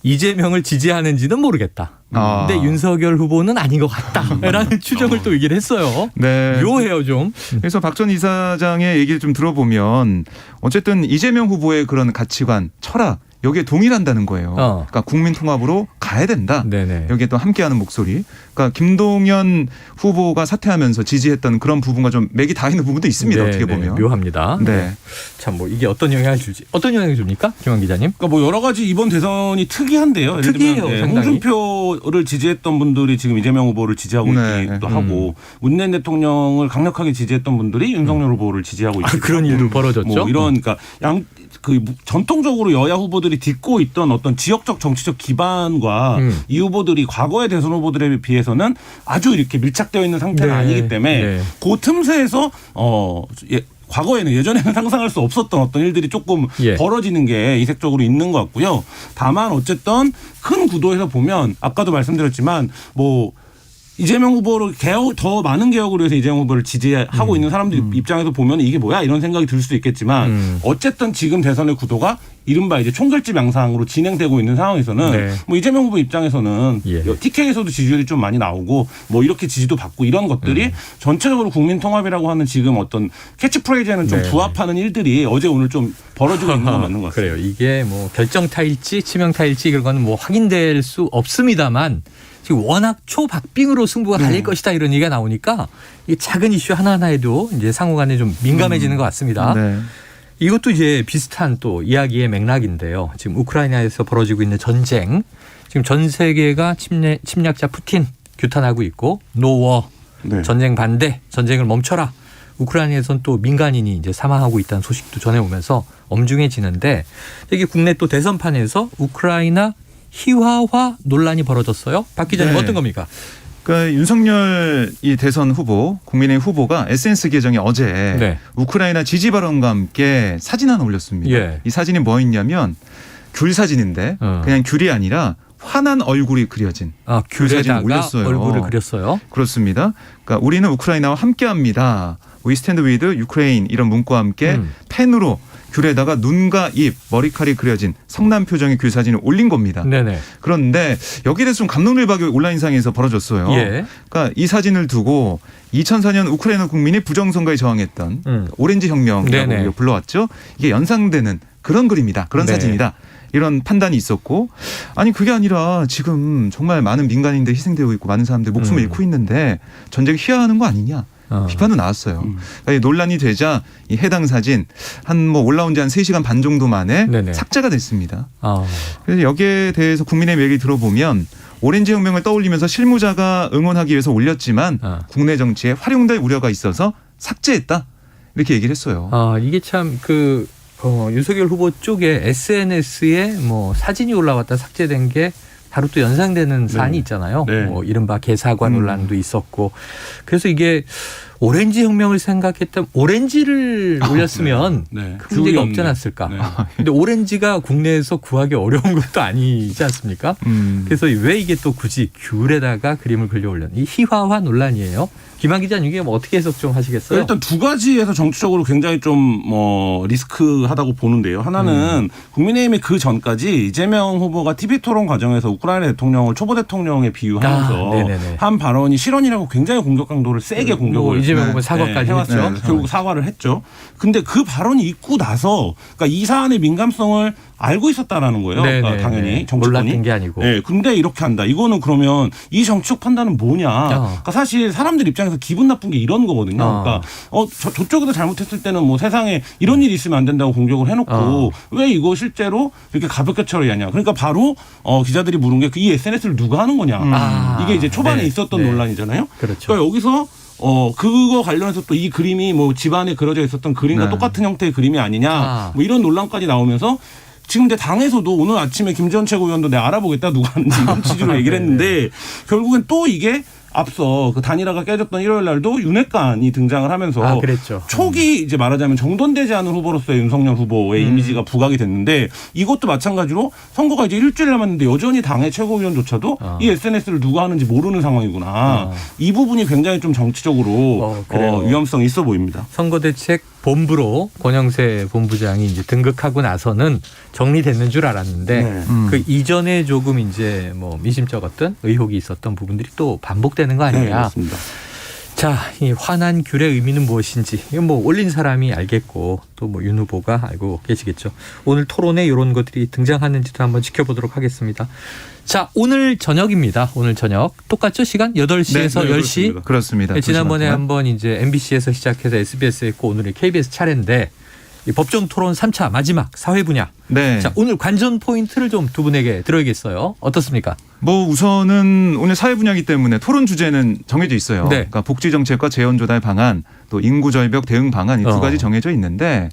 이재명을 지지하는지는 모르겠다. 근데 윤석열 후보는 아닌 것 같다라는 추정을 또 얘기를 했어요. 네. 묘해요 좀. 그래서 박 전 이사장의 얘기를 좀 들어보면 어쨌든 이재명 후보의 그런 가치관, 철학 여기에 동일한다는 거예요. 그러니까 국민 통합으로 가야 된다. 네네. 여기에 또 함께하는 목소리. 그러니까 김동연 후보가 사퇴하면서 지지했던 그런 부분과 좀 맥이 닿는 부분도 있습니다. 네, 어떻게 네, 보면. 묘합니다. 네. 참 뭐 이게 어떤 영향을 줄지 어떤 영향을 줍니까, 김한 기자님? 그러니까 뭐 여러 가지 이번 대선이 특이한데요. 예를 특이해요, 들면 상당히. 홍준표를 지지했던 분들이 지금 이재명 후보를 지지하고 네. 있기도 하고 문재인 대통령을 강력하게 지지했던 분들이 윤석열 후보를 지지하고 있기도 그런 하고 일도 벌어졌죠. 뭐 이런 그러니까 그 전통적으로 여야 후보들이 딛고 있던 어떤 지역적 정치적 기반과 이 후보들이 과거의 대선 후보들에 비해서는 아주 이렇게 밀착되어 있는 상태는 네. 아니기 때문에 네. 그 틈새에서 과거에는 예전에는 상상할 수 없었던 어떤 일들이 조금 예. 벌어지는 게 이색적으로 있는 것 같고요. 다만 어쨌든 큰 구도에서 보면 아까도 말씀드렸지만 뭐 이재명 후보를 더 많은 개혁을 위해서 이재명 후보를 지지하고 있는 사람들 입장에서 보면 이게 뭐야 이런 생각이 들 수도 있겠지만 어쨌든 지금 대선의 구도가 이른바 이제 총결집 양상으로 진행되고 있는 상황에서는 네. 뭐 이재명 후보 입장에서는 예. TK에서도 지지율이 좀 많이 나오고 뭐 이렇게 지지도 받고 이런 것들이 전체적으로 국민 통합이라고 하는 지금 어떤 캐치프레이즈에는 좀 네. 부합하는 일들이 어제 오늘 좀 벌어지고 있는 건 맞는 것 같습니다. 그래요. 이게 뭐 결정타일지 치명타일지 그런 건 뭐 확인될 수 없습니다만 지금 워낙 초박빙으로 승부가 갈릴 것이다 이런 얘기가 나오니까 이 작은 이슈 하나하나에도 이제 상호간에 좀 민감해지는 것 같습니다. 네. 이것도 이제 비슷한 또 이야기의 맥락인데요. 지금 우크라이나에서 벌어지고 있는 전쟁, 지금 전 세계가 침략자 푸틴 규탄하고 있고 노워 네. 전쟁 반대, 전쟁을 멈춰라. 우크라이나에서는 또 민간인이 이제 사망하고 있다는 소식도 전해오면서 엄중해지는데 여기 국내 또 대선판에서 우크라이나 희화화 논란이 벌어졌어요. 박 기자님 네. 어떤 겁니까? 그러니까 윤석열 이 대선 후보, 국민의힘 후보가 SNS 계정에 어제 네. 우크라이나 지지 발언과 함께 사진 하나 올렸습니다. 예. 이 사진이 뭐였냐면 귤 사진인데 그냥 귤이 아니라 화난 얼굴이 그려진 귤 사진을 귤에다가 올렸어요. 얼굴을 그렸어요. 그렇습니다. 그러니까 우리는 우크라이나와 함께합니다. We stand with Ukraine 이런 문구와 함께 펜으로 귤에다가 눈과 입, 머리칼이 그려진 성남 표정의 귤 사진을 올린 겁니다. 네네. 그런데 여기에 대해서 좀 감론을박이 온라인상에서 벌어졌어요. 예. 그러니까 이 사진을 두고 2004년 우크라이나 국민이 부정선거에 저항했던 오렌지 혁명이라고 네네. 우리가 불러왔죠. 이게 연상되는 그런 그림이다. 그런 네. 사진이다. 이런 판단이 있었고 아니 그게 아니라 지금 정말 많은 민간인들 희생되고 있고 많은 사람들 목숨을 잃고 있는데 전쟁 희화하는 거 아니냐. 비판도 나왔어요. 그러니까 논란이 되자 이 해당 사진 한 뭐 올라온 지 한 3시간 반 정도 만에 네네. 삭제가 됐습니다. 아. 그래서 여기에 대해서 국민의 얘기 들어보면 오렌지 혁명을 떠올리면서 실무자가 응원하기 위해서 올렸지만 국내 정치에 활용될 우려가 있어서 삭제했다. 이렇게 얘기를 했어요. 이게 참 윤석열 후보 쪽에 SNS에 뭐 사진이 올라왔다 삭제된 게 바로 또 연상되는 사안이 있잖아요. 네. 뭐 이른바 개사과 논란도 있었고 그래서 이게 오렌지 혁명을 생각했다면 오렌지를 올렸으면 네. 큰 문제가 없지 않았을까. 네. 근데 오렌지가 국내에서 구하기 어려운 것도 아니지 않습니까? 그래서 왜 이게 또 굳이 귤에다가 그림을 그려 올렸나. 이 희화화 논란이에요. 김한 기자님 이게 뭐 어떻게 해석 좀 하시겠어요? 일단 두 가지에서 정치적으로 굉장히 좀 리스크하다고 보는데요. 하나는 국민의힘이 그 전까지 이재명 후보가 TV 토론 과정에서 우크라이나 대통령을 초보 대통령에 비유하면서 네네네. 한 발언이 실언이라고 굉장히 공격 강도를 세게 공격을 이재명 후보 사과까지 해왔죠. 했죠. 결국 사과를 했죠. 근데 그 발언이 있고 나서 그러니까 이 사안의 민감성을 알고 있었다라는 거예요. 그러니까 당연히 정치권이. 몰랐던 게 아니고. 네, 근데 이렇게 한다. 이거는 그러면 이 정치적 판단은 뭐냐? 그러니까 사실 사람들 입장에서 기분 나쁜 게 이런 거거든요. 그러니까 저쪽에도 잘못했을 때는 뭐 세상에 이런 일이 있으면 안 된다고 공격을 해놓고 왜 이거 실제로 이렇게 가볍게 처리하냐? 그러니까 바로 기자들이 물은 게 이 SNS를 누가 하는 거냐? 이게 이제 초반에 있었던 논란이잖아요. 그렇죠. 그러니까 여기서 그거 관련해서 또 이 그림이 뭐 집안에 그려져 있었던 그림과 똑같은 형태의 그림이 아니냐? 뭐 이런 논란까지 나오면서. 지금 이제 당에서도 오늘 아침에 김지원 최고위원도 내가 알아보겠다 누가 하는지 이런 취지로 얘기를 했는데 결국엔 또 이게 앞서 그 단일화가 깨졌던 일요일 날도 윤핵관이 등장을 하면서 그랬죠. 초기 이제 말하자면 정돈되지 않은 후보로서의 윤석열 후보의 이미지가 부각이 됐는데 이것도 마찬가지로 선거가 이제 일주일 남았는데 여전히 당의 최고위원조차도 이 SNS를 누가 하는지 모르는 상황이구나. 이 부분이 굉장히 좀 정치적으로 위험성이 있어 보입니다. 선거대책 본부로 권영세 본부장이 이제 등극하고 나서는 정리됐는 줄 알았는데 그 이전에 조금 이제 뭐 미심쩍 어떤 의혹이 있었던 부분들이 또 반복되는 거 아니냐. 네, 맞습니다. 자, 이 화난 귤의 의미는 무엇인지 이건 뭐 올린 사람이 알겠고 또 뭐 윤 후보가 알고 계시겠죠. 오늘 토론에 이런 것들이 등장하는지도 한번 지켜보도록 하겠습니다. 자, 오늘 저녁입니다. 오늘 저녁 똑같죠? 시간 8시에서 네, 10시. 그렇습니다. 네, 지난번에 2시간 동안. 한번 이제 MBC에서 시작해서 SBS 했고 오늘은 KBS 차례인데 이 법정 토론 3차 마지막 사회 분야. 네. 자, 오늘 관전 포인트를 좀 두 분에게 들어야겠어요. 어떻습니까? 뭐 우선은 오늘 사회 분야이기 때문에 토론 주제는 정해져 있어요. 네. 그러니까 복지 정책과 재원 조달 방안, 또 인구 절벽 대응 방안 이 두 가지 정해져 있는데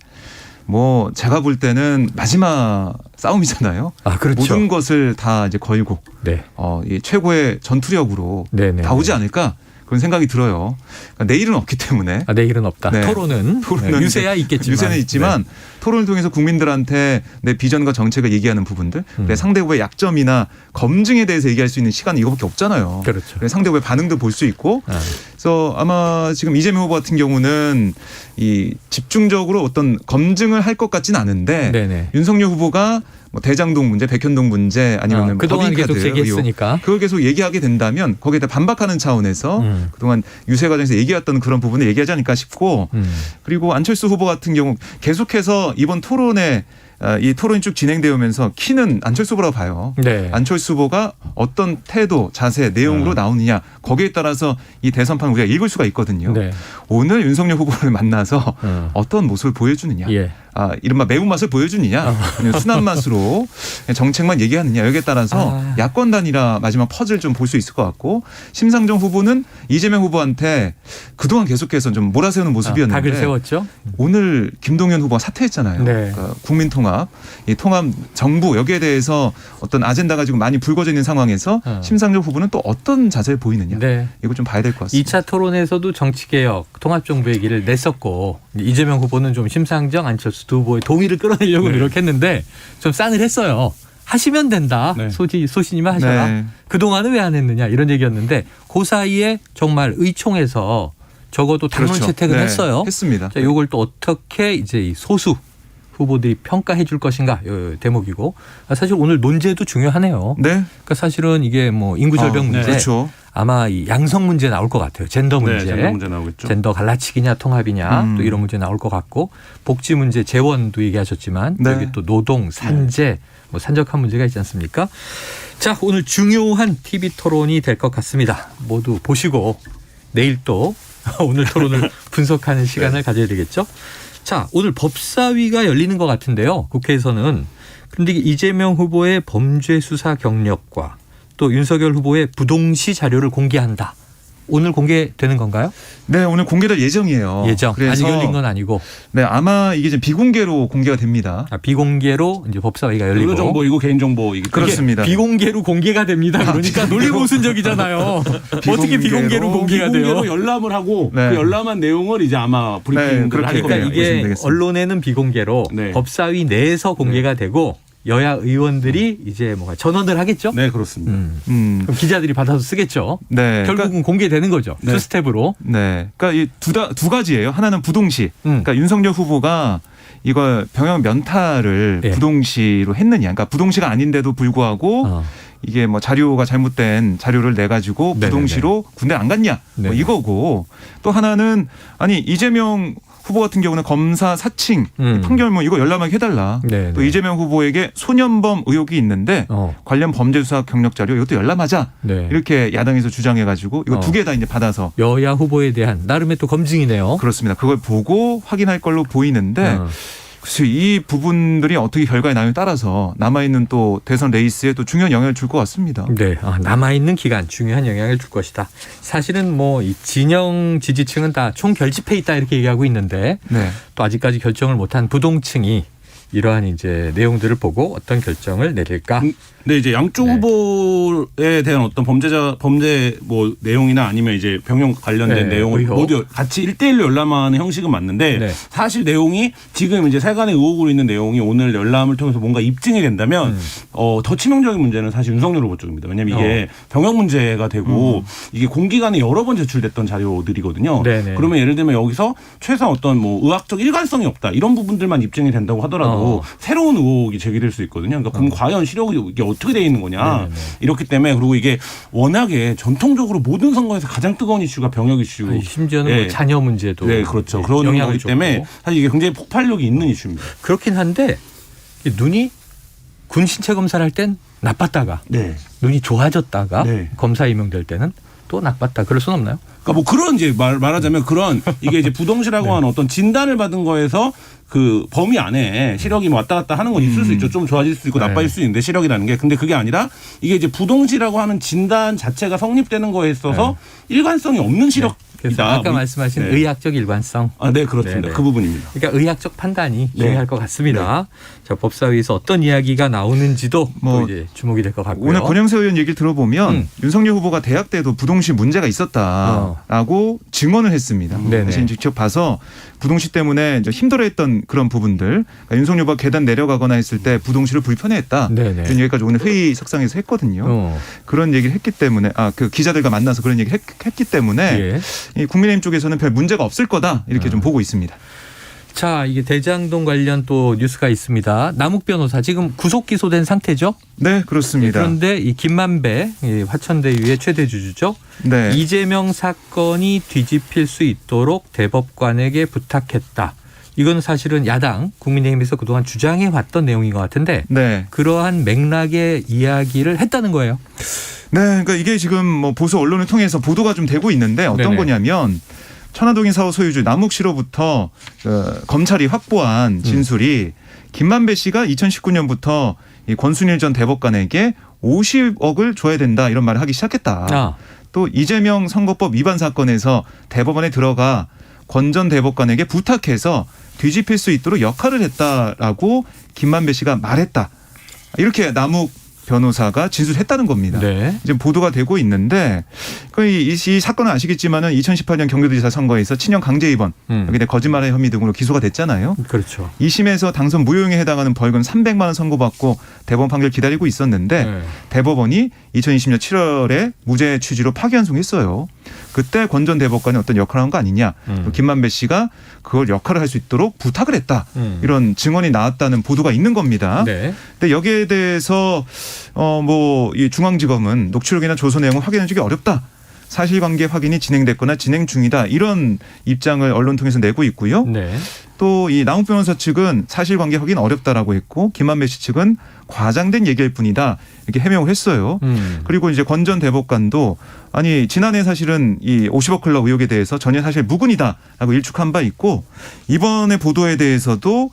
뭐 제가 볼 때는 마지막 싸움이잖아요. 아, 그렇죠. 모든 것을 다 이제 걸고 네. 이 최고의 전투력으로 네네. 나오지 않을까 그런 생각이 들어요. 그러니까 내일은 없기 때문에. 아, 내일은 없다. 네. 토론은 유세야 있겠지만. 유세는 있지만 네. 토론을 통해서 국민들한테 내 비전과 정책을 얘기하는 부분들, 내 상대 후보의 약점이나 검증에 대해서 얘기할 수 있는 시간은 이거밖에 없잖아요. 그렇죠. 그래서 상대 후보의 반응도 볼 수 있고. 아. 그래서 아마 지금 이재명 후보 같은 경우는 이 집중적으로 어떤 검증을 할 것 같지는 않은데 네네. 윤석열 후보가 뭐 대장동 문제, 백현동 문제 아니면 그동안 계속 제기했으니까. 그걸 계속 얘기하게 된다면 거기에다 반박하는 차원에서 그동안 유세 과정에서 얘기했던 그런 부분을 얘기하지 않을까 싶고 그리고 안철수 후보 같은 경우 계속해서 이번 토론에 이 토론이 쭉 진행되어 오면서 키는 안철수 후보라고 봐요. 네. 안철수 후보가 어떤 태도, 자세, 내용으로 나오느냐 거기에 따라서 이 대선판 우리가 읽을 수가 있거든요. 네. 오늘 윤석열 후보를 만나서 어떤 모습을 보여주느냐. 예. 이른바 매운맛을 보여주느냐 아니면 순한 맛으로 정책만 얘기하느냐 여기에 따라서 야권 단일화 마지막 퍼즐 좀 볼 수 있을 것 같고 심상정 후보는 이재명 후보한테 그동안 계속해서 좀 몰아세우는 모습이었는데 각을 세웠죠. 오늘 김동연 후보가 사퇴했잖아요. 네. 그러니까 국민통합, 이 통합 정부 여기에 대해서 어떤 아젠다가 지금 많이 불거져 있는 상황에서 심상정 후보는 또 어떤 자세를 보이느냐 네. 이거 좀 봐야 될 것 같습니다. 2차 토론에서도 정치개혁, 통합정부 얘기를 냈었고 이재명 후보는 좀 심상정, 안철수 두 후보의 동의를 끌어내려고 노력했는데 좀 싸늘했어요. 하시면 된다. 네. 소신이면 하셔라. 네. 그동안은 왜 안 했느냐 이런 얘기였는데 그 사이에 정말 의총에서 적어도 당론 그렇죠. 채택을 네, 했어요. 했습니다. 자, 이걸 또 어떻게 이제 이 소수 후보들이 평가해 줄 것인가 요 대목이고 사실 오늘 논제도 중요하네요. 네. 그러니까 사실은 이게 뭐 인구 절벽 문제, 그렇죠. 아마 이 양성 문제 나올 것 같아요. 젠더 문제, 젠더 문제 나오겠죠. 젠더 갈라치기냐 통합이냐 또 이런 문제 나올 것 같고 복지 문제 재원도 얘기하셨지만 네. 여기 또 노동, 산재, 뭐 산적한 문제가 있지 않습니까? 자, 오늘 중요한 TV 토론이 될 것 같습니다. 모두 보시고 내일 또 오늘 토론을 분석하는 시간을 가져야 되겠죠. 자, 오늘 법사위가 열리는 것 같은데요. 국회에서는. 그런데 이재명 후보의 범죄 수사 경력과 또 윤석열 후보의 부동시 자료를 공개한다. 오늘 공개되는 건가요? 네, 오늘 공개될 예정이에요. 예정. 그래서 아직 열린 건 아니고. 네, 아마 이게 지금 비공개로 공개가 됩니다. 비공개로 이제 법사위가 열리고. 의료정보이고 개인정보이기 때문에. 그렇습니다. 비공개로 공개가 됩니다. 그러니까 논리모순적이잖아요. 어떻게 비공개로 공개가 돼요? 비공개로 열람을 하고 네. 그 열람한 내용을 이제 아마 브리핑을 그렇게 할 그러니까 거예요. 보시면 이게 되겠습니다. 언론에는 비공개로 네. 법사위 내에서 공개가 되고 여야 의원들이 이제 뭔가 전원을 하겠죠? 네, 그렇습니다. 그럼 기자들이 받아서 쓰겠죠? 네. 결국은 공개되는 거죠. 네. 투스텝으로. 네. 그러니까 이 두 가지예요. 하나는 부동시. 음. 그러니까 윤석열 후보가 이걸 병역 면탈을 예. 부동시로 했느냐. 그러니까 부동시가 아닌데도 불구하고 이게 뭐 자료가 잘못된 자료를 내 가지고 네네네. 부동시로 군대 안 갔냐. 뭐 네네. 이거고 또 하나는 아니 이재명 후보 같은 경우는 검사 사칭 판결문 이거 열람하게 해달라. 네네. 또 이재명 후보에게 소년범 의혹이 있는데 관련 범죄 수사 경력 자료 이것도 열람하자. 네. 이렇게 야당에서 주장해가지고 이거 두 개 다 이제 받아서 여야 후보에 대한 나름의 또 검증이네요. 그렇습니다. 그걸 보고 확인할 걸로 보이는데 글쎄요, 이 부분들이 어떻게 결과에 나오냐에 따라서 남아있는 또 대선 레이스에 또 중요한 영향을 줄 것 같습니다. 네, 남아있는 기간 중요한 영향을 줄 것이다. 사실은 뭐 이 진영 지지층은 다 총결집해 있다 이렇게 얘기하고 있는데 네. 또 아직까지 결정을 못한 부동층이 이러한 이제 내용들을 보고 어떤 결정을 내릴까? 네, 이제 양쪽 네. 후보에 대한 어떤 범죄 뭐 내용이나 아니면 이제 병역 관련된 네, 내용을 의혹. 모두 같이 1대1로 열람하는 형식은 맞는데 네. 사실 내용이 지금 이제 세간의 의혹으로 있는 내용이 오늘 열람을 통해서 뭔가 입증이 된다면 더 치명적인 문제는 사실 윤석열 후보 쪽입니다. 왜냐하면 이게 병역 문제가 되고 이게 공기관에 여러 번 제출됐던 자료들이거든요. 네네. 그러면 예를 들면 여기서 최소한 어떤 뭐 의학적 일관성이 없다 이런 부분들만 입증이 된다고 하더라도 새로운 의혹이 제기될 수 있거든요. 그러니까 그럼 과연 시력이 이게 어떻게 돼 있는 거냐. 네네. 이렇기 때문에 그리고 이게 워낙에 전통적으로 모든 선거에서 가장 뜨거운 이슈가 병역 이슈. 아니, 심지어는 네. 뭐 자녀 문제도 네, 그렇죠. 네, 그런 영향을 거기 때문에 줬고. 사실 이게 굉장히 폭발력이 있는 이슈입니다. 그렇긴 한데 이 눈이 군 신체 검사를 할 땐 나빴다가 네. 눈이 좋아졌다가 네. 검사 임명될 때는 또 나빴다. 그럴 수는 없나요? 그러니까 뭐 그런 이제 말하자면 그런 이게 이제 부동시라고 하는 어떤 진단을 받은 거에서 그 범위 안에 시력이 뭐 왔다 갔다 하는 건 있을 수 있죠. 좀 좋아질 수 있고 네. 나빠질 수 있는데 시력이라는 게. 근데 그게 아니라 이게 이제 부동시라고 하는 진단 자체가 성립되는 거에 있어서 일관성이 없는 시력 그래서 아까 말씀하신 네. 의학적 일관성. 네, 그렇습니다. 네네. 그 부분입니다. 그러니까 의학적 판단이 중요할 네. 것 같습니다. 자, 법사위에서 어떤 이야기가 나오는지도 또 이제 주목이 될 것 같고요. 오늘 권영세 의원 얘기를 들어보면 윤석열 후보가 대학 때도 부동시 문제가 있었다라고 증언을 했습니다. 네네. 사실 직접 봐서 부동시 때문에 이제 힘들어했던 그런 부분들, 그러니까 윤석열 후보가 계단 내려가거나 했을 때 부동시를 불편해했다. 네네. 이런 얘기까지 오늘 회의 석상에서 했거든요. 그런 얘기를 했기 때문에 그 기자들과 만나서 그런 얘기를 했기 때문에 예. 이 국민의힘 쪽에서는 별 문제가 없을 거다 이렇게 좀 보고 있습니다. 자, 이게 대장동 관련 또 뉴스가 있습니다. 남욱 변호사 지금 구속 기소된 상태죠? 네, 그렇습니다. 그런데 이 김만배 화천대유의 최대 주주죠. 네. 이재명 사건이 뒤집힐 수 있도록 대법관에게 부탁했다. 이건 사실은 야당 국민의힘에서 그동안 주장해왔던 내용인 것 같은데 네. 그러한 맥락의 이야기를 했다는 거예요. 네, 그러니까 이게 지금 뭐 보수 언론을 통해서 보도가 좀 되고 있는데 어떤 네네. 거냐면 천화동인 사업 소유주 남욱 씨로부터 검찰이 확보한 진술이 김만배 씨가 2019년부터 이 권순일 전 대법관에게 50억을 줘야 된다 이런 말을 하기 시작했다. 또 이재명 선거법 위반 사건에서 대법원에 들어가 권 전 대법관에게 부탁해서 뒤집힐 수 있도록 역할을 했다라고 김만배 씨가 말했다. 이렇게 남욱 변호사가 진술했다는 겁니다. 네. 지금 보도가 되고 있는데 이 사건은 아시겠지만은 2018년 경기도지사 선거에서 친형 강제 입원 여기에 거짓말의 혐의 등으로 기소가 됐잖아요. 그렇죠. 2심에서 당선 무효용에 해당하는 벌금 300만 원 선고받고 대법원 판결 기다리고 있었는데 네. 대법원이 2020년 7월에 무죄 취지로 파기환송했어요. 그때 권 전 대법관이 어떤 역할을 한 거 아니냐. 김만배 씨가 그걸 역할을 할 수 있도록 부탁을 했다. 이런 증언이 나왔다는 보도가 있는 겁니다. 네. 근데 여기에 대해서 이 중앙지검은 녹취록이나 조서 내용을 확인해주기 어렵다. 사실관계 확인이 진행됐거나 진행 중이다. 이런 입장을 언론 통해서 내고 있고요. 네. 또 이 남욱 변호사 측은 사실관계 확인 어렵다라고 했고 김만배 씨 측은 과장된 얘기일 뿐이다. 이렇게 해명을 했어요. 그리고 이제 권 전 대법관도 아니 지난해 사실은 이 50억 클럽 의혹에 대해서 전혀 사실 무근이다라고 일축한 바 있고 이번에 보도에 대해서도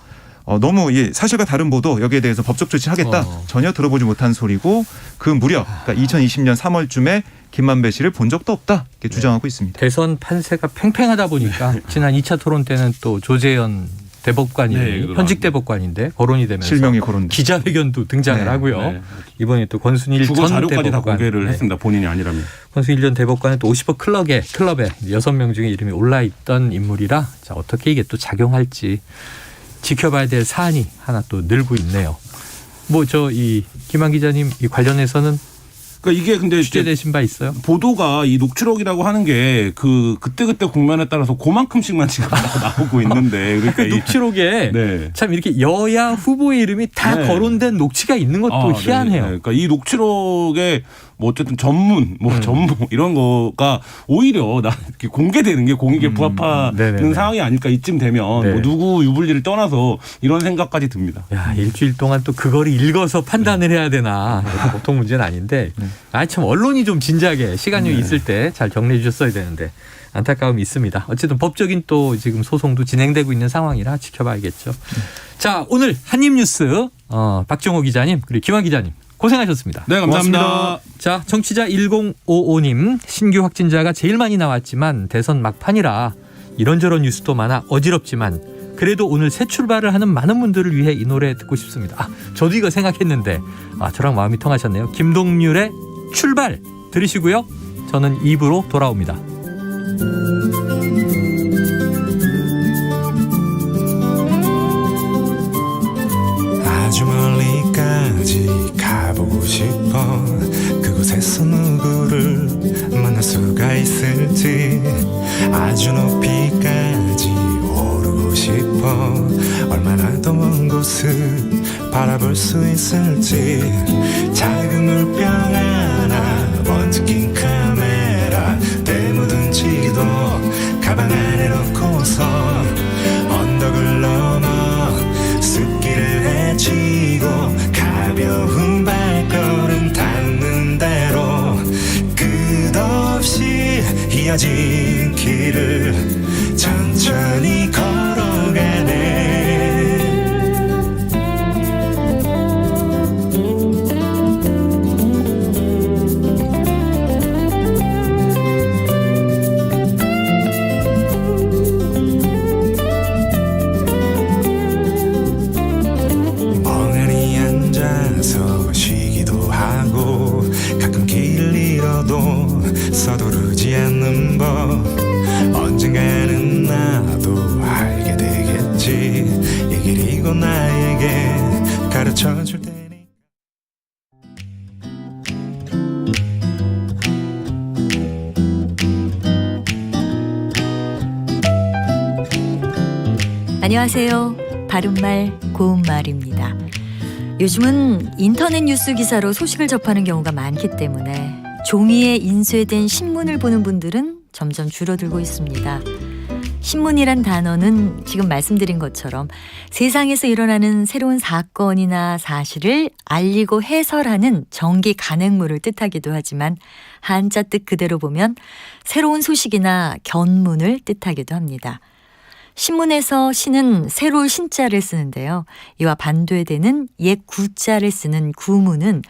너무 사실과 다른 보도 여기에 대해서 법적 조치하겠다. 전혀 들어보지 못한 소리고 그 무렵 그러니까 2020년 3월쯤에 김만배 씨를 본 적도 없다. 이렇게 주장하고 있습니다. 대선 판세가 팽팽하다 보니까 지난 2차 토론 때는 또 조재현 대법관이 현직 대법관인데 거론이 되면서 실명이 거론돼. 기자회견도 등장을 하고요. 네. 이번에 또 권순일 주거 전 자료까지 대법관 다 공개를 했습니다. 본인이 아니라면. 권순일 전 대법관은 또 50억 클럽에 6명 중에 이름이 올라있던 인물이라 자, 어떻게 이게 또 작용할지 지켜봐야 될 사안이 하나 또 늘고 있네요. 이 김한 기자님 이 관련해서는 그러니까 이게 근데 취재되신 바 있어요? 보도가 이 녹취록이라고 하는 게 그때 국면에 따라서 그만큼씩만 지금 나오고 있는데 그러니까 녹취록에 네. 참 이렇게 여야 후보의 이름이 다 네. 거론된 녹취가 있는 것도 희한해요. 네. 그러니까 이 녹취록에 뭐 어쨌든 전문, 전무 이런 거가 오히려 이렇게 공개되는 게 공익에 부합하는 상황이 아닐까 이쯤 되면 뭐 누구 유불리를 떠나서 이런 생각까지 듭니다. 야, 일주일 동안 또 그거를 읽어서 판단을 해야 되나 보통 문제는 아닌데 참 언론이 좀 진작에 시간이 있을 때 잘 정리해 주셨어야 되는데 안타까움이 있습니다. 어쨌든 법적인 또 지금 소송도 진행되고 있는 상황이라 지켜봐야겠죠. 자, 오늘 한입뉴스 박정호 기자님 그리고 김한 기자님 고생하셨습니다. 네, 감사합니다. 고맙습니다. 자, 청취자 1055님 신규 확진자가 제일 많이 나왔지만 대선 막판이라 이런저런 뉴스도 많아 어지럽지만 그래도 오늘 새 출발을 하는 많은 분들을 위해 이 노래 듣고 싶습니다. 저도 이거 생각했는데 저랑 마음이 통하셨네요. 김동률의 출발 들으시고요. 저는 2부로 돌아옵니다. 아주 멀리까지 가보고 싶어 그곳에서 누구를 만날 수가 있을지 아주 높이까지 오르고 싶어 얼마나 더 먼 곳을 바라볼 수 있을지 작은 물병 하나 먼지 낀 카메라 때 묻은 지도 가방 안에 넣고서 언덕을 넘어 숲길을 헤치고 가벼운 발걸음 닿는 대로 끝없이 이어진 길을 천천히 걸어가네 서두르지 않는 법 언젠가는 나도 알게 되겠지. 이 길이 곧 나에게 가르쳐줄 테니. 안녕하세요. 바른말 고운말입니다. 요즘은 인터넷 뉴스 기사로 소식을 접하는 경우가 많기 때문에 종이에 인쇄된 신문을 보는 분들은 점점 줄어들고 있습니다. 신문이란 단어는 지금 말씀드린 것처럼 세상에서 일어나는 새로운 사건이나 사실을 알리고 해설하는 정기 간행물을 뜻하기도 하지만 한자 뜻 그대로 보면 새로운 소식이나 견문을 뜻하기도 합니다. 신문에서 신은 새로운 신자를 쓰는데요. 이와 반대되는 옛 구자를 쓰는 구문은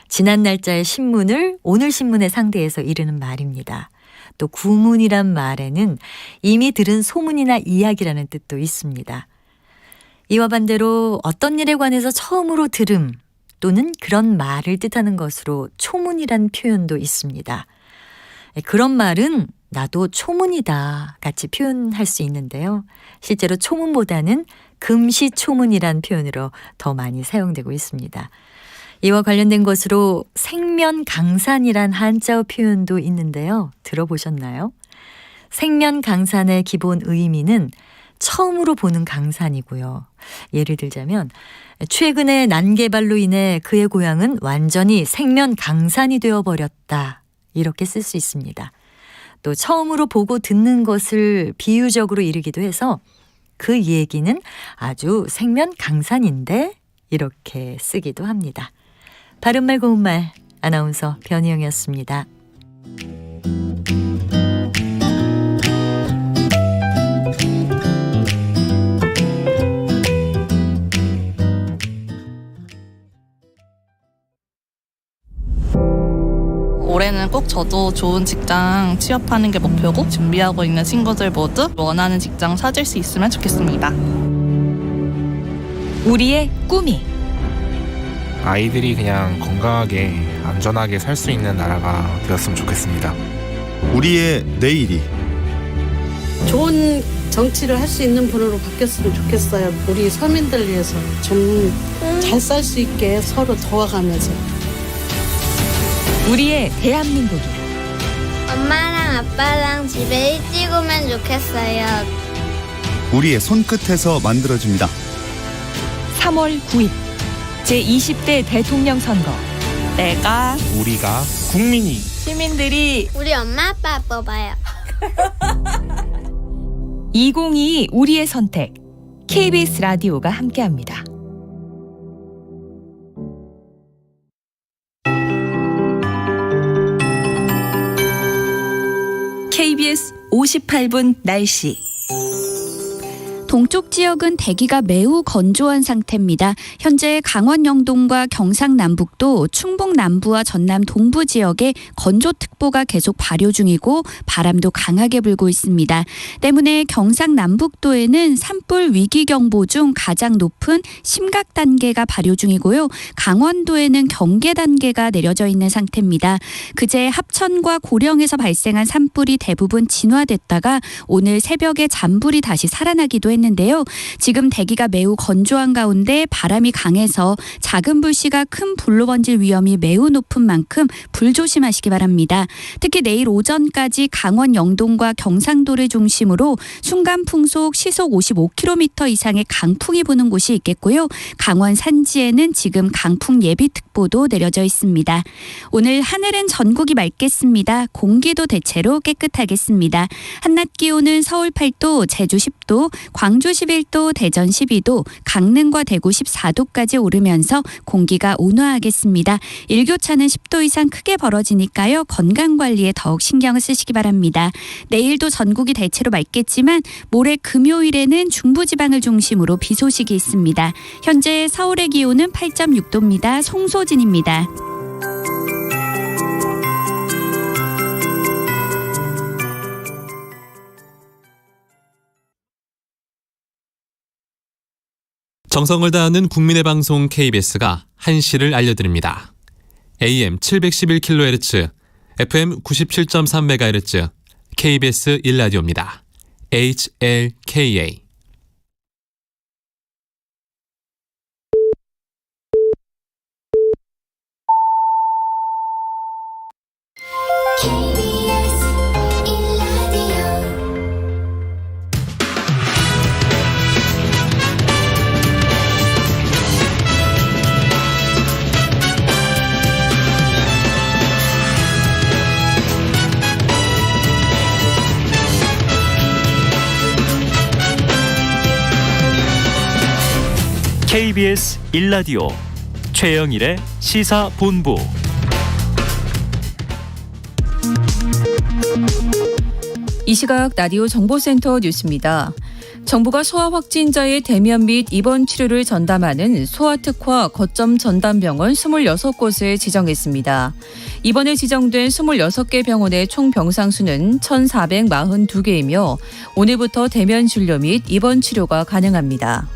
지난 날짜의 신문을 오늘 신문에 상대해서 이르는 말입니다. 또 구문이란 말에는 이미 들은 소문이나 이야기라는 뜻도 있습니다. 이와 반대로 어떤 일에 관해서 처음으로 들음 또는 그런 말을 뜻하는 것으로 초문이란 표현도 있습니다. 그런 말은 나도 초문이다 같이 표현할 수 있는데요. 실제로 초문보다는 금시초문이란 표현으로 더 많이 사용되고 있습니다. 이와 관련된 것으로 생면강산이란 한자어 표현도 있는데요. 들어보셨나요? 생면강산의 기본 의미는 처음으로 보는 강산이고요. 예를 들자면 최근에 난개발로 인해 그의 고향은 완전히 생면강산이 되어버렸다. 이렇게 쓸 수 있습니다. 또 처음으로 보고 듣는 것을 비유적으로 이르기도 해서 그 얘기는 아주 생면강산인데 이렇게 쓰기도 합니다. 바른말 고운말 아나운서 변희영이었습니다. 올해는 꼭 저도 좋은 직장 취업하는 게 목표고 준비하고 있는 친구들 모두 원하는 직장 찾을 수 있으면 좋겠습니다. 우리의 꿈이 아이들이 그냥 건강하게 안전하게 살 수 있는 나라가 되었으면 좋겠습니다. 우리의 내일이 좋은 정치를 할 수 있는 분으로 바뀌었으면 좋겠어요. 우리 서민들 위해서 좀 잘 살 수 있게 서로 도와가면서. 우리의 대한민국이 엄마랑 아빠랑 집에 일찍 오면 좋겠어요. 우리의 손끝에서 만들어집니다. 3월 9일 제20대 대통령 선거 우리가 국민이 시민들이 우리 엄마 아빠 뽑아요. 2022 우리의 선택 KBS 라디오가 함께합니다. KBS 58분 날씨. 동쪽 지역은 대기가 매우 건조한 상태입니다. 현재 강원 영동과 경상 남북도, 충북 남부와 전남 동부 지역에 건조특보가 계속 발효 중이고 바람도 강하게 불고 있습니다. 때문에 경상 남북도에는 산불 위기경보 중 가장 높은 심각 단계가 발효 중이고요. 강원도에는 경계 단계가 내려져 있는 상태입니다. 그제 합천과 고령에서 발생한 산불이 대부분 진화됐다가 오늘 새벽에 잔불이 다시 살아나기도 했는데요. 지금 대기가 매우 건조한 가운데 바람이 강해서 작은 불씨가 큰 불로 번질 위험이 매우 높은 만큼 불조심하시기 바랍니다. 특히 내일 오전까지 강원 영동과 경상도를 중심으로 순간 풍속 시속 55km 이상의 강풍이 부는 곳이 있겠고요. 강원 산지에는 지금 강풍 예비특보도 내려져 있습니다. 오늘 하늘은 전국이 맑겠습니다. 공기도 대체로 깨끗하겠습니다. 한낮 기온은 서울 8도, 제주 10도, 광주 11도, 대전 12도, 강릉과 대구 14도까지 오르면서 공기가 온화하겠습니다. 일교차는 10도 이상 크게 벌어지니까요. 건강관리에 더욱 신경을 쓰시기 바랍니다. 내일도 전국이 대체로 맑겠지만 모레 금요일에는 중부지방을 중심으로 비 소식이 있습니다. 현재 서울의 기온은 8.6도입니다. 송소진입니다. 정성을 다하는 국민의 방송 KBS가 한시를 알려드립니다. AM 711kHz, FM 97.3MHz KBS 1라디오입니다. HLKA. KBS 1라디오 최영일의 시사본부. 이 시각 라디오 정보센터 뉴스입니다. 정부가 소아 확진자의 대면 및 입원 치료를 전담하는 소아특화 거점 전담병원 26곳을 지정했습니다. 이번에 지정된 26개 병원의 총 병상 수는 1,442개이며 오늘부터 대면 진료 및 입원 치료가 가능합니다.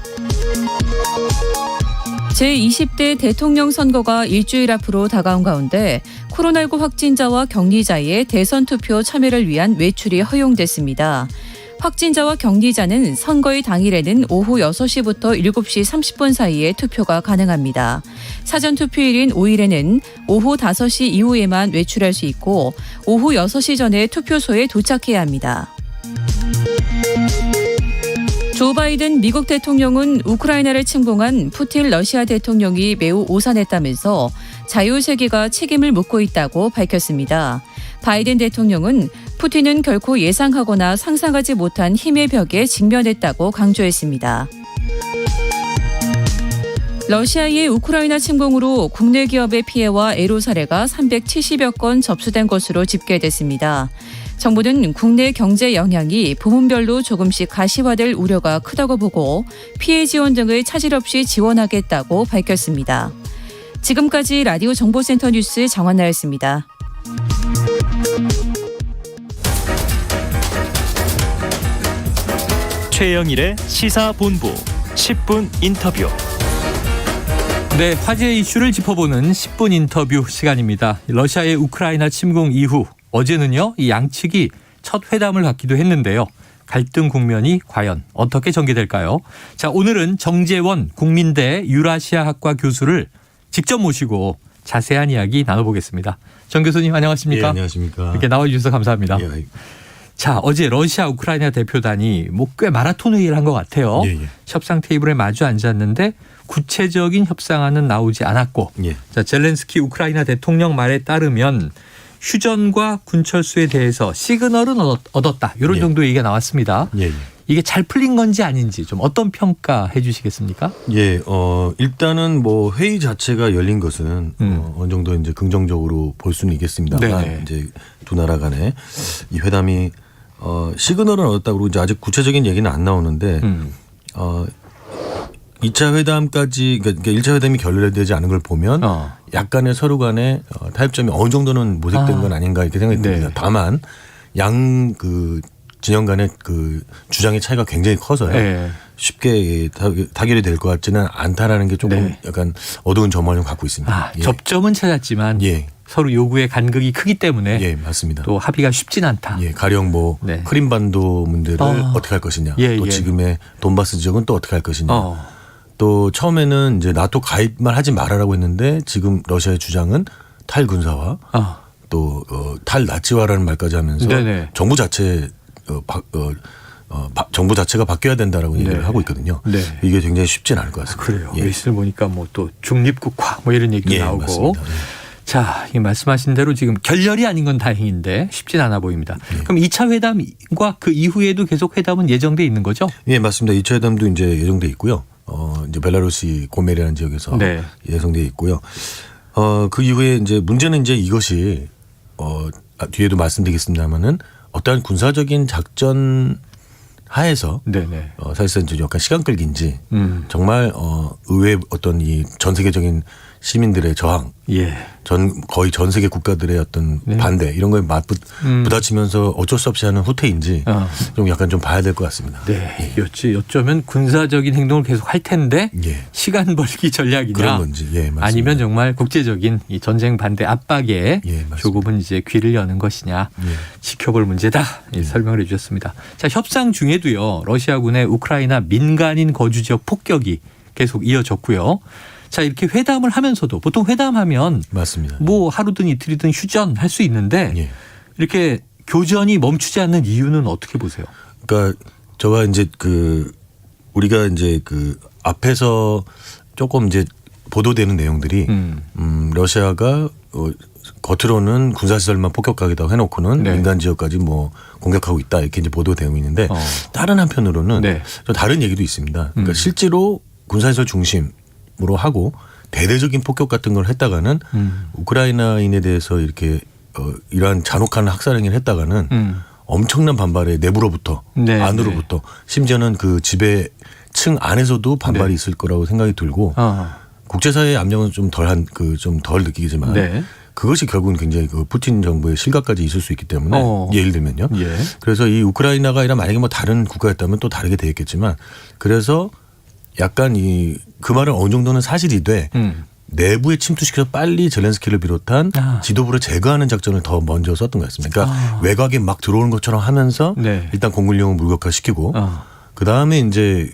제20대 대통령 선거가 일주일 앞으로 다가온 가운데 코로나19 확진자와 격리자의 대선 투표 참여를 위한 외출이 허용됐습니다. 확진자와 격리자는 선거의 당일에는 오후 6시부터 7시 30분 사이에 투표가 가능합니다. 사전투표일인 5일에는 오후 5시 이후에만 외출할 수 있고 오후 6시 전에 투표소에 도착해야 합니다. 조 바이든 미국 대통령은 우크라이나를 침공한 푸틴 러시아 대통령이 매우 오산했다면서 자유세계가 책임을 묻고 있다고 밝혔습니다. 바이든 대통령은 푸틴은 결코 예상하거나 상상하지 못한 힘의 벽에 직면했다고 강조했습니다. 러시아의 우크라이나 침공으로 국내 기업의 피해와 애로 사례가 370여 건 접수된 것으로 집계됐습니다. 정부는 국내 경제 영향이 부문별로 조금씩 가시화될 우려가 크다고 보고 피해 지원 등을 차질 없이 지원하겠다고 밝혔습니다. 지금까지 라디오 정보센터 뉴스 정한나였습니다. 최영일의 시사본부 10분 인터뷰. 네, 화제 이슈를 짚어보는 10분 인터뷰 시간입니다. 러시아의 우크라이나 침공 이후 어제는요, 이 양측이 첫 회담을 갖기도 했는데요. 갈등 국면이 과연 어떻게 전개될까요? 자, 오늘은 정재원 국민대 유라시아학과 교수를 직접 모시고 자세한 이야기 나눠보겠습니다. 정 교수님 안녕하십니까? 예, 안녕하십니까? 이렇게 나와주셔서 감사합니다. 예. 자, 어제 러시아 우크라이나 대표단이 꽤 마라톤 회의를 한 것 같아요. 예. 협상 테이블에 마주 앉았는데 구체적인 협상안은 나오지 않았고, 예. 자, 젤렌스키 우크라이나 대통령 말에 따르면 휴전과 군철수에 대해서 시그널은 얻었다. 이런 정도 얘기가 나왔습니다. 예. 이게 잘 풀린 건지 아닌지 좀 어떤 평가해 주시겠습니까? 예, 일단은 뭐 회의 자체가 열린 것은 어느 정도 이제 긍정적으로 볼 수는 있겠습니다만 네네. 이제 두 나라 간에 이 회담이 시그널은 얻었다고 이제 아직 구체적인 얘기는 안 나오는데 2차 회담까지 그러니까 1차 회담이 결렬되지 않은 걸 보면 약간의 서로 간의 타협점이 어느 정도는 모색된 건 아닌가 이렇게 생각이 듭니다. 네. 다만 양 진영 간의 주장의 차이가 굉장히 커서요. 네. 쉽게 타결이 될 것 같지는 않다라는 게 조금 네. 약간 어두운 점을 좀 갖고 있습니다. 예. 접점은 찾았지만 서로 요구의 간극이 크기 때문에 예, 맞습니다. 또 합의가 쉽진 않다. 예, 가령 뭐 크림반도 문제를 어떻게 할 것이냐, 또 지금의 돈바스 지역은 또 어떻게 할 것이냐. 또 처음에는 이제 나토 가입만 하지 말아라고 했는데 지금 러시아의 주장은 탈군사화, 또 탈나치화라는 말까지 하면서 정부 자체 정부 자체가 바뀌어야 된다라고 얘기를 하고 있거든요. 이게 굉장히 쉽진 않을 것 같습니다. 그래요. 뉴스를 보니까 뭐 또 중립국화 뭐 이런 얘기도 나오고. 맞습니다. 자, 이 말씀하신 대로 지금 결렬이 아닌 건 다행인데 쉽진 않아 보입니다. 그럼 2차 회담과 그 이후에도 계속 회담은 예정돼 있는 거죠? 예, 맞습니다. 2차 회담도 이제 예정돼 있고요. 이제 벨라루시 고메리라는 지역에서 예정돼 있고요. 그 이후에 이제 문제는 이제 이것이 뒤에도 말씀드리겠습니다만은 어떠한 군사적인 작전 하에서 사실상 좀 약간 시간 끌기인지 정말 의회 어떤 이 전 세계적인 시민들의 저항, 거의 전 세계 국가들의 어떤 반대 이런 거에 부딪히면서 어쩔 수 없이 하는 후퇴인지 좀 약간 좀 봐야 될 것 같습니다. 네, 어쩌면 군사적인 행동을 계속 할 텐데 시간 벌기 전략이냐, 그런 건지, 아니면 정말 국제적인 이 전쟁 반대 압박에 조금은 이제 귀를 여는 것이냐 지켜볼 문제다 설명을 해주셨습니다. 자, 협상 중에도요 러시아군의 우크라이나 민간인 거주 지역 폭격이 계속 이어졌고요. 자, 이렇게 회담을 하면서도 보통 회담하면 맞습니다. 뭐 하루든 이틀이든 휴전할 수 있는데 이렇게 교전이 멈추지 않는 이유는 어떻게 보세요? 그러니까 저가 이제 우리가 이제 앞에서 조금 이제 보도되는 내용들이 러시아가 겉으로는 군사시설만 폭격하기도 해놓고는 민간 지역까지 뭐 공격하고 있다 이렇게 이제 보도되고 있는데 다른 한편으로는 좀 다른 얘기도 있습니다. 그러니까 실제로 군사시설 중심으로 하고 대대적인 폭격 같은 걸 했다가는 우크라이나인에 대해서 이렇게 이러한 잔혹한 학살 행위를 했다가는 엄청난 반발에 내부로부터 안으로부터 심지어는 그 지배층 안에서도 반발이 있을 거라고 생각이 들고 국제사회의 압력은 좀 덜 느끼지만 그것이 결국은 굉장히 푸틴 정부의 실각까지 있을 수 있기 때문에 예를 들면요. 그래서 이 우크라이나가 아니라 만약에 뭐 다른 국가였다면 또 다르게 되겠지만 그래서 약간 그 말은 어느 정도는 사실이 돼 내부에 침투시켜서 빨리 젤렌스키를 비롯한 지도부를 제거하는 작전을 더 먼저 썼던 것 같습니다. 그러니까 외곽에 막 들어오는 것처럼 하면서 일단 공군력을 무력화시키고 그다음에 이제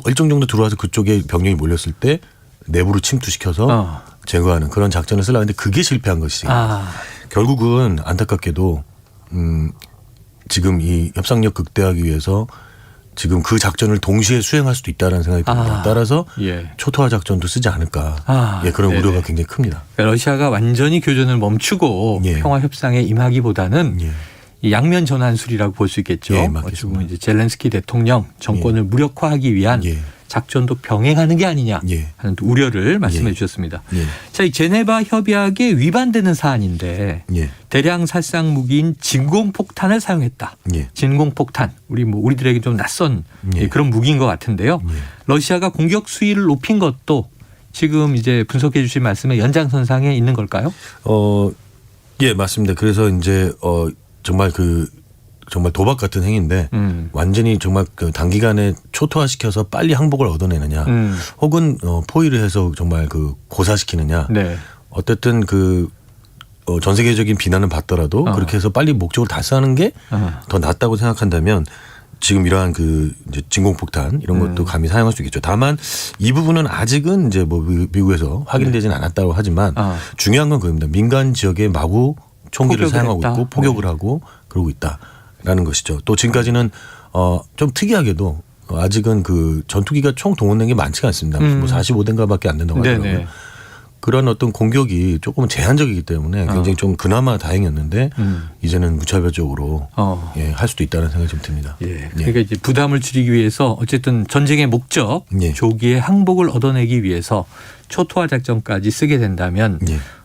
일정 정도 들어와서 그쪽에 병력이 몰렸을 때 내부로 침투시켜서 제거하는 그런 작전을 쓰려고 했는데 그게 실패한 것이 결국은 안타깝게도 지금 이 협상력 극대화하기 위해서 지금 그 작전을 동시에 수행할 수도 있다는 생각이 듭니다. 따라서 초토화 작전도 쓰지 않을까 그런 우려가 굉장히 큽니다. 그러니까 러시아가 완전히 교전을 멈추고 평화 협상에 임하기보다는 이 양면 전환술이라고 볼 수 있겠죠. 지금 이제 젤렌스키 대통령 정권을 무력화하기 위한 작전도 병행하는 게 아니냐 하는 우려를 말씀해 주셨습니다. 자, 이 제네바 협약에 위반되는 사안인데 대량 살상 무기인 진공폭탄을 사용했다. 진공폭탄 우리들에게 좀 낯선 그런 무기인 것 같은데요. 러시아가 공격 수위를 높인 것도 지금 이제 분석해 주신 말씀의 연장선상에 있는 걸까요? 예, 맞습니다. 그래서 이제 정말 정말 도박 같은 행위인데 완전히 정말 단기간에 초토화시켜서 빨리 항복을 얻어내느냐 혹은 포위를 해서 정말 고사시키느냐 어쨌든 전 세계적인 비난을 받더라도 그렇게 해서 빨리 목적을 달성하는 게 더 낫다고 생각한다면 지금 이러한 이제 진공폭탄 이런 것도 감히 사용할 수 있겠죠. 다만 이 부분은 아직은 이제 뭐 미국에서 확인되지는 않았다고 하지만 중요한 건 그겁니다. 민간 지역에 마구 총기를 사용하고 있고 포격을 하고 그러고 있다라는 것이죠. 또 지금까지는 좀 특이하게도 아직은 전투기가 총 동원된 게 많지가 않습니다. 뭐 45대인가밖에 안 된다고 하더라고요. 그런 어떤 공격이 조금 제한적이기 때문에 굉장히 좀 그나마 다행이었는데 이제는 무차별적으로 할 수도 있다는 생각이 좀 듭니다. 그러니까 이제 부담을 줄이기 위해서 어쨌든 전쟁의 목적 조기에 항복을 얻어내기 위해서 초토화 작전까지 쓰게 된다면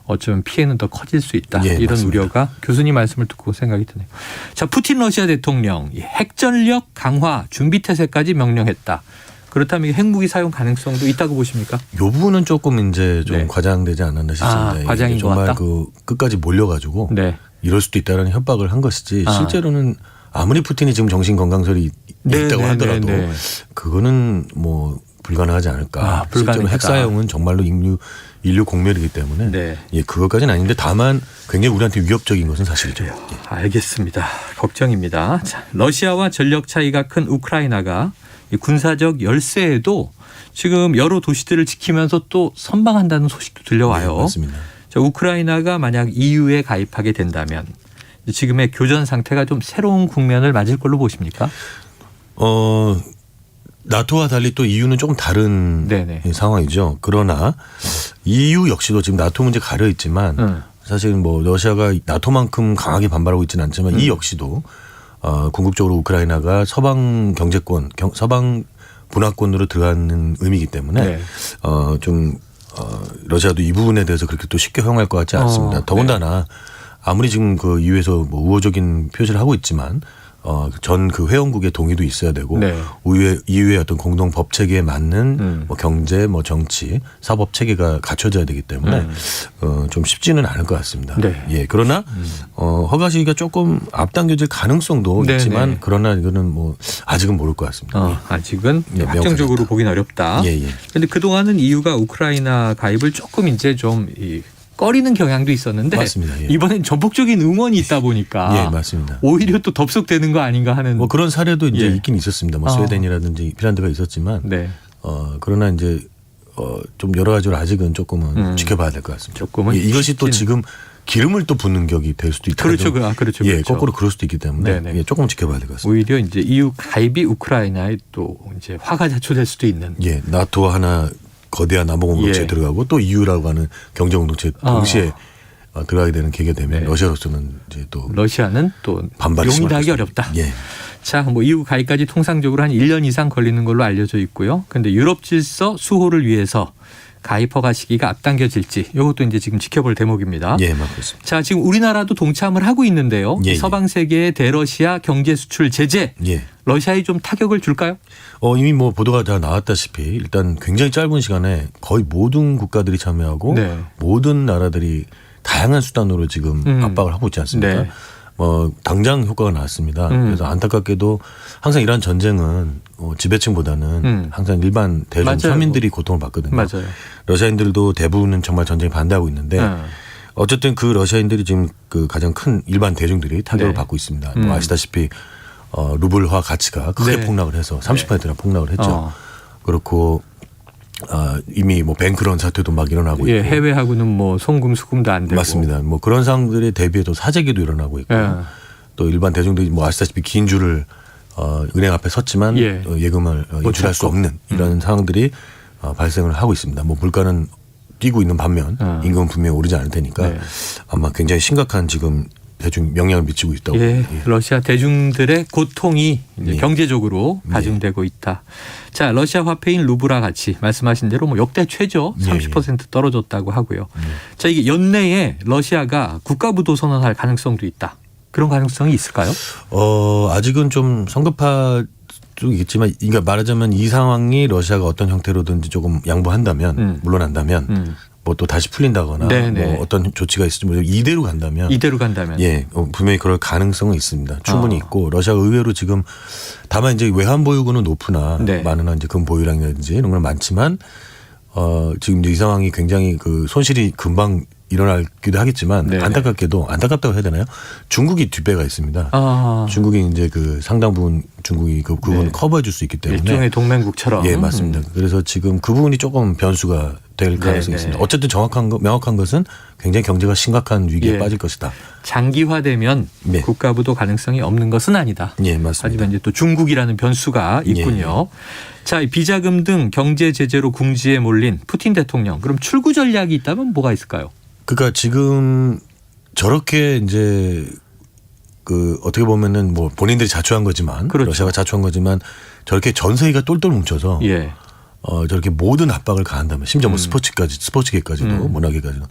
어쩌면 피해는 더 커질 수 있다. 이런 맞습니다. 우려가 교수님 말씀을 듣고 생각이 드네요. 자, 푸틴 러시아 대통령 핵전력 강화 준비 태세까지 명령했다. 그렇다면 핵무기 사용 가능성도 있다고 보십니까? 이 부분은 조금 이제 좀 과장되지 않았나 싶습니다. 과장인 것 같다. 정말 끝까지 몰려가지고 이럴 수도 있다라는 협박을 한 것이지 실제로는 아무리 푸틴이 지금 정신건강설이 있다고 하더라도 그거는 뭐 불가능하지 않을까. 실제로 핵 사용은 정말로 인류 공멸이기 때문에 그것까지는 아닌데 다만 굉장히 우리한테 위협적인 것은 사실이죠. 알겠습니다. 걱정입니다. 자, 러시아와 전력 차이가 큰 우크라이나가 군사적 열세에도 지금 여러 도시들을 지키면서 또 선방한다는 소식도 들려와요. 맞습니다. 자, 우크라이나가 만약 EU에 가입하게 된다면 지금의 교전 상태가 좀 새로운 국면을 맞을 걸로 보십니까? 나토와 달리 또 EU는 조금 다른 상황이죠. 그러나 EU 역시도 지금 나토 문제 가려 있지만 사실 뭐 러시아가 나토만큼 강하게 반발하고 있지는 않지만 이 역시도 궁극적으로 우크라이나가 서방 경제권, 서방 분화권으로 들어가는 의미이기 때문에 러시아도 이 부분에 대해서 그렇게 또 쉽게 허용할 것 같지 않습니다. 더군다나 아무리 지금 EU에서 뭐 우호적인 표시를 하고 있지만 전 그 회원국의 동의도 있어야 되고 네. 이후에 어떤 공동 법 체계에 맞는 뭐 경제, 뭐 정치, 사법 체계가 갖춰져야 되기 때문에 좀 쉽지는 않을 것 같습니다. 네. 예. 그러나 허가 시기가 조금 앞당겨질 가능성도 네, 있지만 네. 그러나 이거는 뭐 아직은 모를 것 같습니다. 아직은 예, 확정적으로 보긴 어렵다. 예, 예. 그런데 그동안은 EU가 우크라이나 가입을 조금 이제 좀 꺼리는 경향도 있었는데 맞습니다. 예. 이번엔 전폭적인 응원이 있다 보니까 예, 맞습니다. 오히려 또 덥석되는 거 아닌가 하는 뭐 그런 사례도 이제 예. 있긴 있었습니다. 뭐 스웨덴이라든지 핀란드가 있었지만 네. 그러나 이제 좀 여러 가지로 아직은 조금은 지켜봐야 될 것 같습니다. 조금은 예, 이것이 또 지금 기름을 또 붓는 격이 될 수도 있다. 그렇죠, 그렇죠. 예, 그렇죠. 거꾸로 그럴 수도 있기 때문에 예, 조금 지켜봐야 될 것 같습니다. 오히려 이제 EU 가입이 우크라이나에 또 이제 화가 자초될 수도 있는. 예, 나토 하나 거대한 남북공동체에 예. 들어가고 또 EU라고 하는 경제공동체에 동시에 들어가게 되는 계기가 되면 러시아로서는 이제 또 러시아는 또 반발이 용인하기 어렵다. 예. 자, 뭐 EU 가입까지 통상적으로 한 1년 이상 걸리는 걸로 알려져 있고요. 그런데 유럽 질서 수호를 위해서 가입 허가 시기가 앞당겨질지 이것도 이제 지금 지켜볼 대목입니다. 예, 맞습니다. 자, 지금 우리나라도 동참을 하고 있는데요. 예, 예. 서방 세계의 대러시아 경제 수출 제재 예. 러시아에 좀 타격을 줄까요? 이미 뭐 보도가 다 나왔다시피 일단 굉장히 짧은 시간에 거의 모든 국가들이 참여하고 네. 모든 나라들이 다양한 수단으로 지금 압박을 하고 있지 않습니까? 네. 당장 효과가 나왔습니다. 그래서 안타깝게도 항상 이러한 전쟁은 지배층보다는 항상 일반 대중 맞아요. 서민들이 고통을 받거든요. 맞아요. 러시아인들도 대부분은 정말 전쟁에 반대하고 있는데 어쨌든 그 러시아인들이 지금 그 가장 큰 일반 대중들이 타격을 네. 받고 있습니다. 뭐 아시다시피 루블화 가치가 크게 네. 폭락을 해서 30%나 폭락을 했죠. 그렇고 이미 뭐 뱅크런 사태도 막 일어나고 예, 있고 해외하고는 뭐 송금 수금도 안 되고 맞습니다. 뭐 그런 상황들에 대비해도 사재기도 일어나고 있고 예. 또 일반 대중들이 뭐 아시다시피 긴 줄을 은행 앞에 섰지만 예. 예금을 인출할 수 찾고. 없는 이런 상황들이 발생을 하고 있습니다. 뭐 물가는 뛰고 있는 반면 임금은 분명히 오르지 않을 테니까 네. 아마 굉장히 심각한 지금 대중 영향을 미치고 있다고. 예, 러시아 대중들의 고통이 이제 예. 경제적으로 가중되고 있다. 자, 러시아 화폐인 루블화 가치 말씀하신 대로 뭐 역대 최저 30% 떨어졌다고 하고요. 자, 이게 연내에 러시아가 국가부도 선언할 가능성도 있다. 그런 가능성이 있을까요? 아직은 좀 성급할 수 있겠지만, 그러니까 말하자면 이 상황이 러시아가 어떤 형태로든지 조금 양보한다면, 물러난다면, 뭐 또 다시 풀린다거나, 뭐 어떤 조치가 있을지 모르겠고 이대로 간다면, 예, 분명히 그럴 가능성은 있습니다. 충분히 있고 러시아 의외로 지금 다만 이제 외환 보유고는 높으나 많으나 이제 금 보유량이라든지 이런 건 많지만, 지금 이제 이 상황이 굉장히 그 손실이 금방 일어나기도 하겠지만 안타깝게도 안타깝다고 해야 되나요? 중국이 뒷배가 있습니다. 중국이 이제 그 상당 부분 중국이 그 부분을 커버해 줄 수 있기 때문에 일종의 동맹국처럼. 예, 맞습니다. 그래서 지금 그 부분이 조금 변수가 될 가능성이 있습니다. 어쨌든 명확한 것은 굉장히 경제가 심각한 위기에 빠질 것이다. 장기화되면 국가부도 가능성이 없는 것은 아니다. 예, 맞습니다. 하지만 이제 또 중국이라는 변수가 있군요. 자, 비자금 등 경제 제재로 궁지에 몰린 푸틴 대통령. 그럼 출구 전략이 있다면 뭐가 있을까요? 그러니까 지금 저렇게 이제 그 어떻게 보면은 뭐 본인들이 자초한 거지만 러시아가 자초한 거지만 저렇게 전 세계가 똘똘 뭉쳐서 저렇게 모든 압박을 가한다면 심지어 뭐 스포츠계까지도 문화계까지도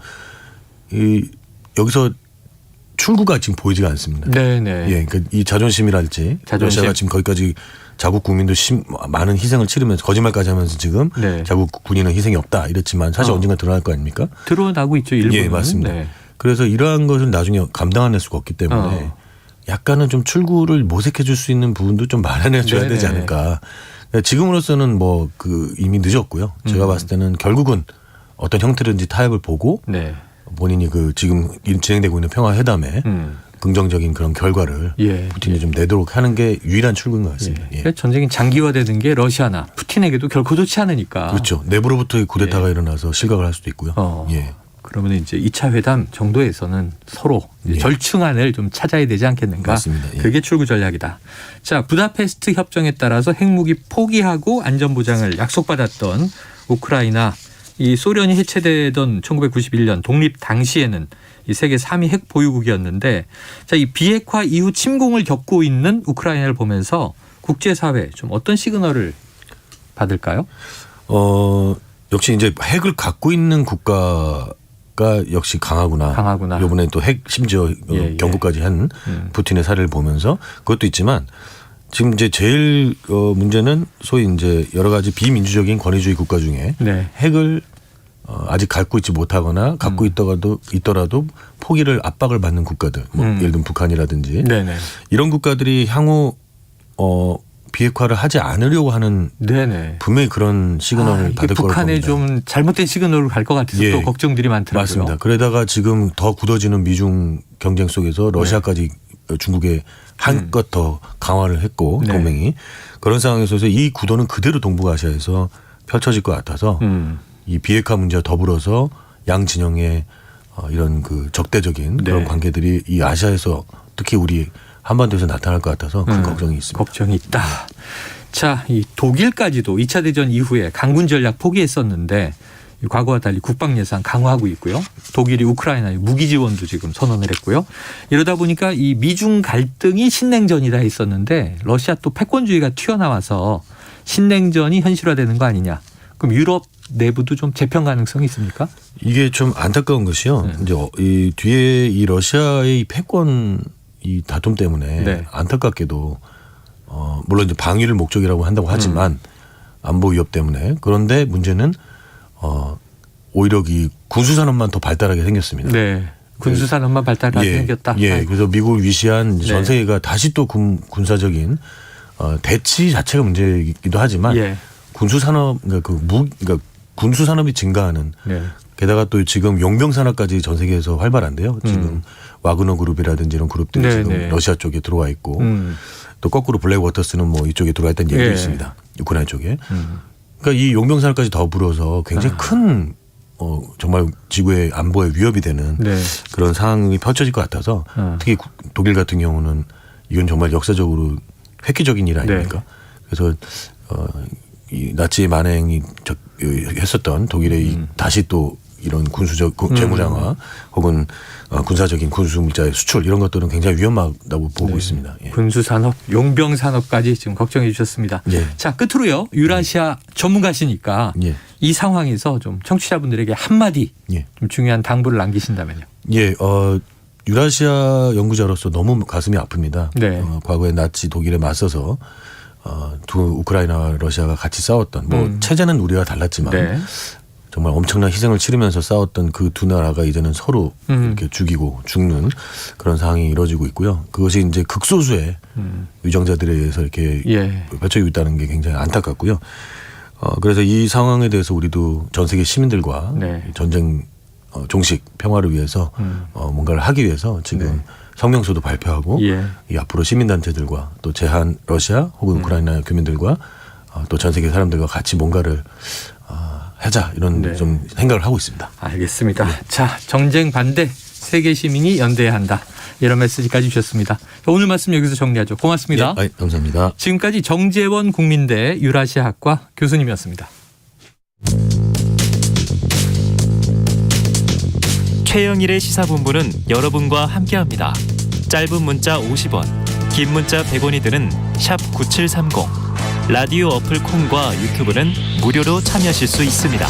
여기서 출구가 지금 보이지가 않습니다. 네네. 예, 그러니까 이 자존심이랄지 러시아가 지금 거기까지 자국 국민도 많은 희생을 치르면서 거짓말까지 하면서 지금 자국 군인은 희생이 없다 이랬지만 사실 언젠가 드러날 거 아닙니까? 드러나고 있죠. 일부는. 예, 맞습니다. 그래서 이러한 것을 나중에 감당해낼 수가 없기 때문에 약간은 좀 출구를 모색해 줄 수 있는 부분도 좀 마련해 줘야 되지 않을까. 지금으로서는 뭐 그 이미 늦었고요. 제가 봤을 때는 결국은 어떤 형태든지 타협을 보고 본인이 그 지금 진행되고 있는 평화회담에 긍정적인 그런 결과를 푸틴이 좀 내도록 하는 게 유일한 출구인 것 같습니다. 그러니까 전쟁이 장기화되는 게 러시아나 푸틴에게도 결코 좋지 않으니까. 그렇죠. 내부로부터의 쿠데타가 일어나서 실각을 할 수도 있고요. 그러면 이제 2차 회담 정도에서는 서로 절충안을 좀 찾아야 되지 않겠는가. 맞습니다. 그게 출구 전략이다. 자, 부다페스트 협정에 따라서 핵무기 포기하고 안전보장을 약속받았던 우크라이나. 이 소련이 해체되던 1991년 독립 당시에는 이 세계 3위 핵 보유국이었는데, 자, 이 비핵화 이후 침공을 겪고 있는 우크라이나를 보면서 국제사회 좀 어떤 시그널을 받을까요? 역시 이제 핵을 갖고 있는 국가가 러시아가 역시 강하구나. 이번에 또 핵 심지어 경고까지 한 푸틴의 사례를 보면서 그것도 있지만 지금 이제 제일 문제는 소위 이제 여러 가지 비민주적인 권위주의 국가 중에 핵을 아직 갖고 있지 못하거나 갖고 있더라도 포기를 압박을 받는 국가들, 뭐 예를 들면 북한이라든지 이런 국가들이 향후 비핵화를 하지 않으려고 하는 분명히 그런 시그널을 받을 거라고 봅니다. 북한에 좀 잘못된 시그널을 갈 것 같아서 또 걱정들이 많더라고요. 맞습니다. 그러다가 지금 더 굳어지는 미중 경쟁 속에서 러시아까지 중국에 한껏 더 강화를 했고 동맹이 그런 상황에서 이 구도는 그대로 동북아시아에서 펼쳐질 것 같아서 이 비핵화 문제와 더불어서 양 진영의 이런 그 적대적인 그런 관계들이 이 아시아에서 특히 우리 한반도에서 나타날 것 같아서 큰 걱정이 있습니다. 걱정이 있다. 자, 이 독일까지도 2차 대전 이후에 강군 전략 포기했었는데 과거와 달리 국방 예산 강화하고 있고요. 독일이 우크라이나에 무기 지원도 지금 선언을 했고요. 이러다 보니까 이 미중 갈등이 신냉전이다 했었는데 러시아 또 패권주의가 튀어나와서 신냉전이 현실화되는 거 아니냐. 그럼 유럽 내부도 좀 재편 가능성이 있습니까? 이게 좀 안타까운 것이요. 이제 이 뒤에 이 러시아의 패권 이 다툼 때문에 안타깝게도 물론 이제 방위를 목적이라고 한다고 하지만 안보 위협 때문에 그런데 문제는 오히려 이 군수산업만 더 발달하게 생겼습니다. 군수산업만 발달하게 생겼다. 그래서 미국을 위시한 전 세계가 다시 또 군사적인 대치 자체가 문제이기도 하지만 군수산업 그러니까 군수산업이 증가하는 게다가 또 지금 용병산업까지 전 세계에서 활발한데요. 지금 와그너 그룹이라든지 이런 그룹들이 지금 러시아 쪽에 들어와 있고 또 거꾸로 블랙워터스는 뭐 이쪽에 들어와 있다는 얘기도 있습니다. 우크라이나 쪽에. 그러니까 이 용병산업까지 더불어서 굉장히 큰 정말 지구의 안보에 위협이 되는 그런 상황이 펼쳐질 것 같아서 특히 독일 같은 경우는 이건 정말 역사적으로 획기적인 일 아닙니까? 그래서 이 나치의 만행이 했었던 독일의 다시 또 이런 군수적 재무장화 혹은 군사적인 군수물자의 수출 이런 것들은 굉장히 위험하다고 보고 있습니다. 군수산업, 용병산업까지 지금 걱정해 주셨습니다. 자, 끝으로요. 유라시아 전문가시니까 이 상황에서 좀 청취자분들에게 한마디 좀 중요한 당부를 남기신다면요. 유라시아 연구자로서 너무 가슴이 아픕니다. 과거에 나치 독일에 맞서서 두 우크라이나와 러시아가 같이 싸웠던 뭐 체제는 우리와 달랐지만 정말 엄청난 희생을 치르면서 싸웠던 그 두 나라가 이제는 서로 이렇게 죽이고 죽는 그런 상황이 이루어지고 있고요. 그것이 이제 극소수의 위정자들에 의해서 이렇게 펼쳐지고 있다는 게 굉장히 안타깝고요. 그래서 이 상황에 대해서 우리도 전 세계 시민들과 전쟁 종식 평화를 위해서 뭔가를 하기 위해서 지금 성명서도 발표하고 이 앞으로 시민단체들과 또 제한 러시아 혹은 우크라이나 교민들과 또 전 세계 사람들과 같이 뭔가를 하자 이런 좀 생각을 하고 있습니다. 알겠습니다. 자, 정쟁 반대 세계 시민이 연대해야 한다. 이런 메시지까지 주셨습니다. 오늘 말씀 여기서 정리하죠. 고맙습니다. 감사합니다. 지금까지 정재원 국민대 유라시아학과 교수님이었습니다. 최영일의 시사본부는 여러분과 함께합니다. 짧은 문자 50원, 긴 문자 100원이 드는 샵 9730. 라디오 어플 콩과 유튜브는 무료로 참여하실 수 있습니다.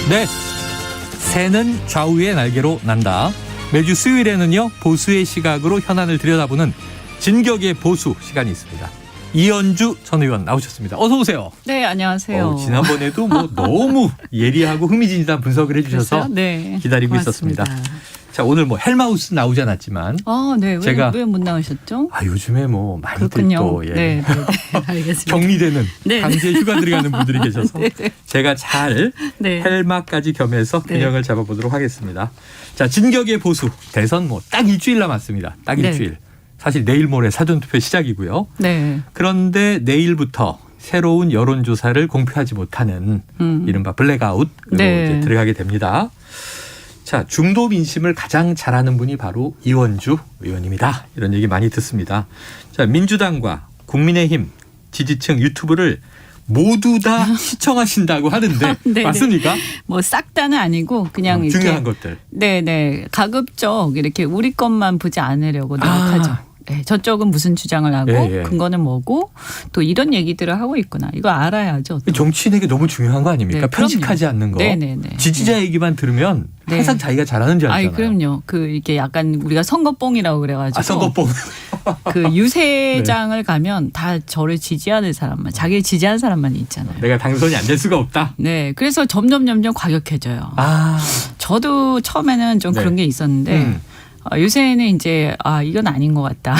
네. 새는 좌우의 날개로 난다. 매주 수요일에는요. 보수의 시각으로 현안을 들여다보는 진격의 보수 시간이 있습니다. 이현주 전 의원 나오셨습니다. 어서 오세요. 네, 안녕하세요. 지난번에도 뭐 너무 예리하고 흥미진진한 분석을 해주셔서 기다리고 고맙습니다. 있었습니다. 자, 오늘 뭐 헬마우스 나오지 않았지만 네. 제가 왜 못 나오셨죠? 요즘에 뭐 많이들 그렇군요. 또 네, 알겠습니다. 격리되는 네. 강제 휴가 들어가는 분들이 계셔서 제가 잘 헬마까지 겸해서 균형을 잡아보도록 하겠습니다. 자, 진격의 보수 대선 뭐 딱 일주일 남았습니다. 딱 일주일. 사실 내일 모레 사전투표 시작이고요. 그런데 내일부터 새로운 여론조사를 공표하지 못하는 이른바 블랙아웃으로 이제 들어가게 됩니다. 자, 중도 민심을 가장 잘하는 분이 바로 이원주 의원님이다. 이런 얘기 많이 듣습니다. 자, 민주당과 국민의힘 지지층 유튜브를 모두 다 시청하신다고 하는데 맞습니까? 뭐 싹 다는 아니고 그냥 이렇게 중요한 것들. 네네 가급적 이렇게 우리 것만 보지 않으려고 노력하죠. 네, 저쪽은 무슨 주장을 하고 근거는 뭐고 또 이런 얘기들을 하고 있구나. 이거 알아야죠. 또. 정치인에게 너무 중요한 거 아닙니까? 네, 편식하지 않는 거. 네네네. 지지자 얘기만 들으면 항상 자기가 잘하는 줄 알잖아요. 그럼요. 그 이게 약간 우리가 선거뽕이라고 그래가지고. 선거뽕. 그 유세장을 가면 다 저를 지지하는 사람만, 자기를 지지하는 사람만 있잖아요. 내가 당선이 안 될 수가 없다. 네, 그래서 점점 과격해져요. 저도 처음에는 좀 그런 게 있었는데. 요새는 이제 이건 아닌 것 같다.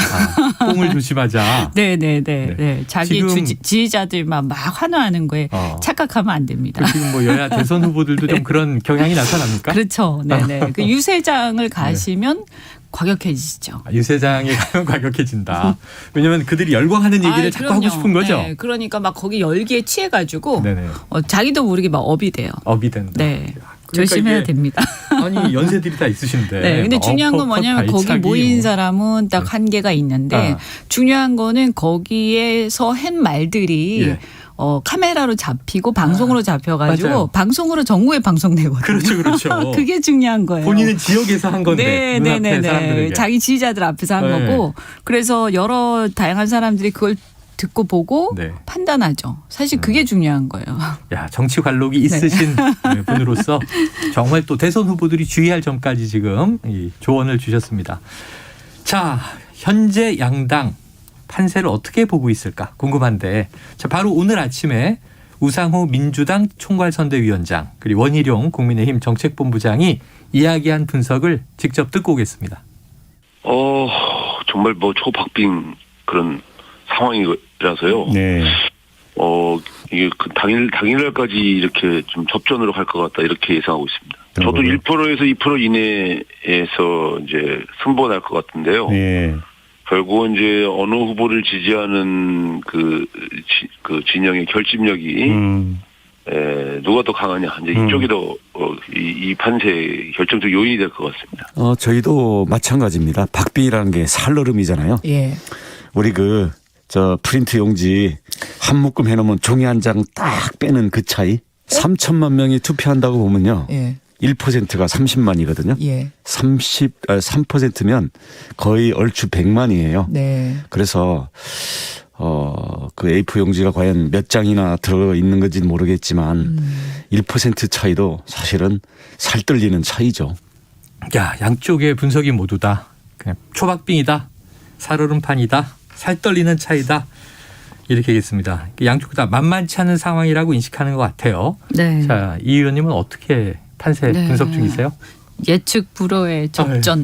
뽕을 조심하자. 네네네. 자기 지지자들만 막 환호하는 거에 착각하면 안 됩니다. 지금 뭐 여야 대선 후보들도 좀 그런 경향이 나타납니까? 그렇죠. 네네. 그 유세장을 가시면 과격해지죠. 유세장에 가면 과격해진다. 왜냐하면 그들이 열광하는 얘기를 자꾸 하고 싶은 거죠. 네, 그러니까 막 거기 열기에 취해가지고 자기도 모르게 막 업이 돼요. 업이 된다. 네. 조심해야 됩니다. 아니 연세들이 다 있으신데. 네, 근데 중요한 건 뭐냐면 거기 모인 사람은 딱 한계가 있는데 중요한 거는 거기에서 한 말들이 카메라로 잡히고 방송으로 잡혀가지고 맞아요. 방송으로 전국에 방송되거든요. 그렇죠. 그게 중요한 거예요. 본인은 지역에서 한 건데 눈앞에 사람들에게. 자기 지지자들 앞에서 한 거고 그래서 여러 다양한 사람들이 그걸 듣고 보고 판단하죠. 사실 그게 중요한 거예요. 야, 정치 관록이 있으신 분으로서 정말 또 대선 후보들이 주의할 점까지 지금 이 조언을 주셨습니다. 자, 현재 양당 판세를 어떻게 보고 있을까 궁금한데 자, 바로 오늘 아침에 우상호 민주당 총괄선대위원장 그리고 원희룡 국민의힘 정책본부장이 이야기한 분석을 직접 듣고 오겠습니다. 정말 뭐 초박빙 그런 상황이라서요. 네. 이게 그 당일날까지 이렇게 좀 접전으로 갈 것 같다 이렇게 예상하고 있습니다. 저도 1%에서 2% 이내에서 이제 승부가 날 것 같은데요. 네. 결국은 이제 어느 후보를 지지하는 그 진영의 결집력이 누가 더 강하냐 이제 이쪽이 더 이 판세의 결정적 요인이 될 것 같습니다. 저희도 마찬가지입니다. 박빙이라는 게 살얼음이잖아요. 우리 프린트 용지 한 묶음 해놓으면 종이 한 장 딱 빼는 그 차이. 3천만 명이 투표한다고 보면요. 1%가 30만이거든요. 3%면 거의 얼추 100만이에요. 그래서 그 A4 용지가 과연 몇 장이나 들어 있는 건지는 모르겠지만 1% 차이도 사실은 살떨리는 차이죠. 야, 양쪽의 분석이 모두 다 그냥 초박빙이다. 살얼음판이다. 살떨리는 차이다. 이렇게 하겠습니다. 양쪽 다 만만치 않은 상황이라고 인식하는 것 같아요. 네. 자, 이 의원님은 어떻게 판세 분석 중이세요? 예측 불허의 접전.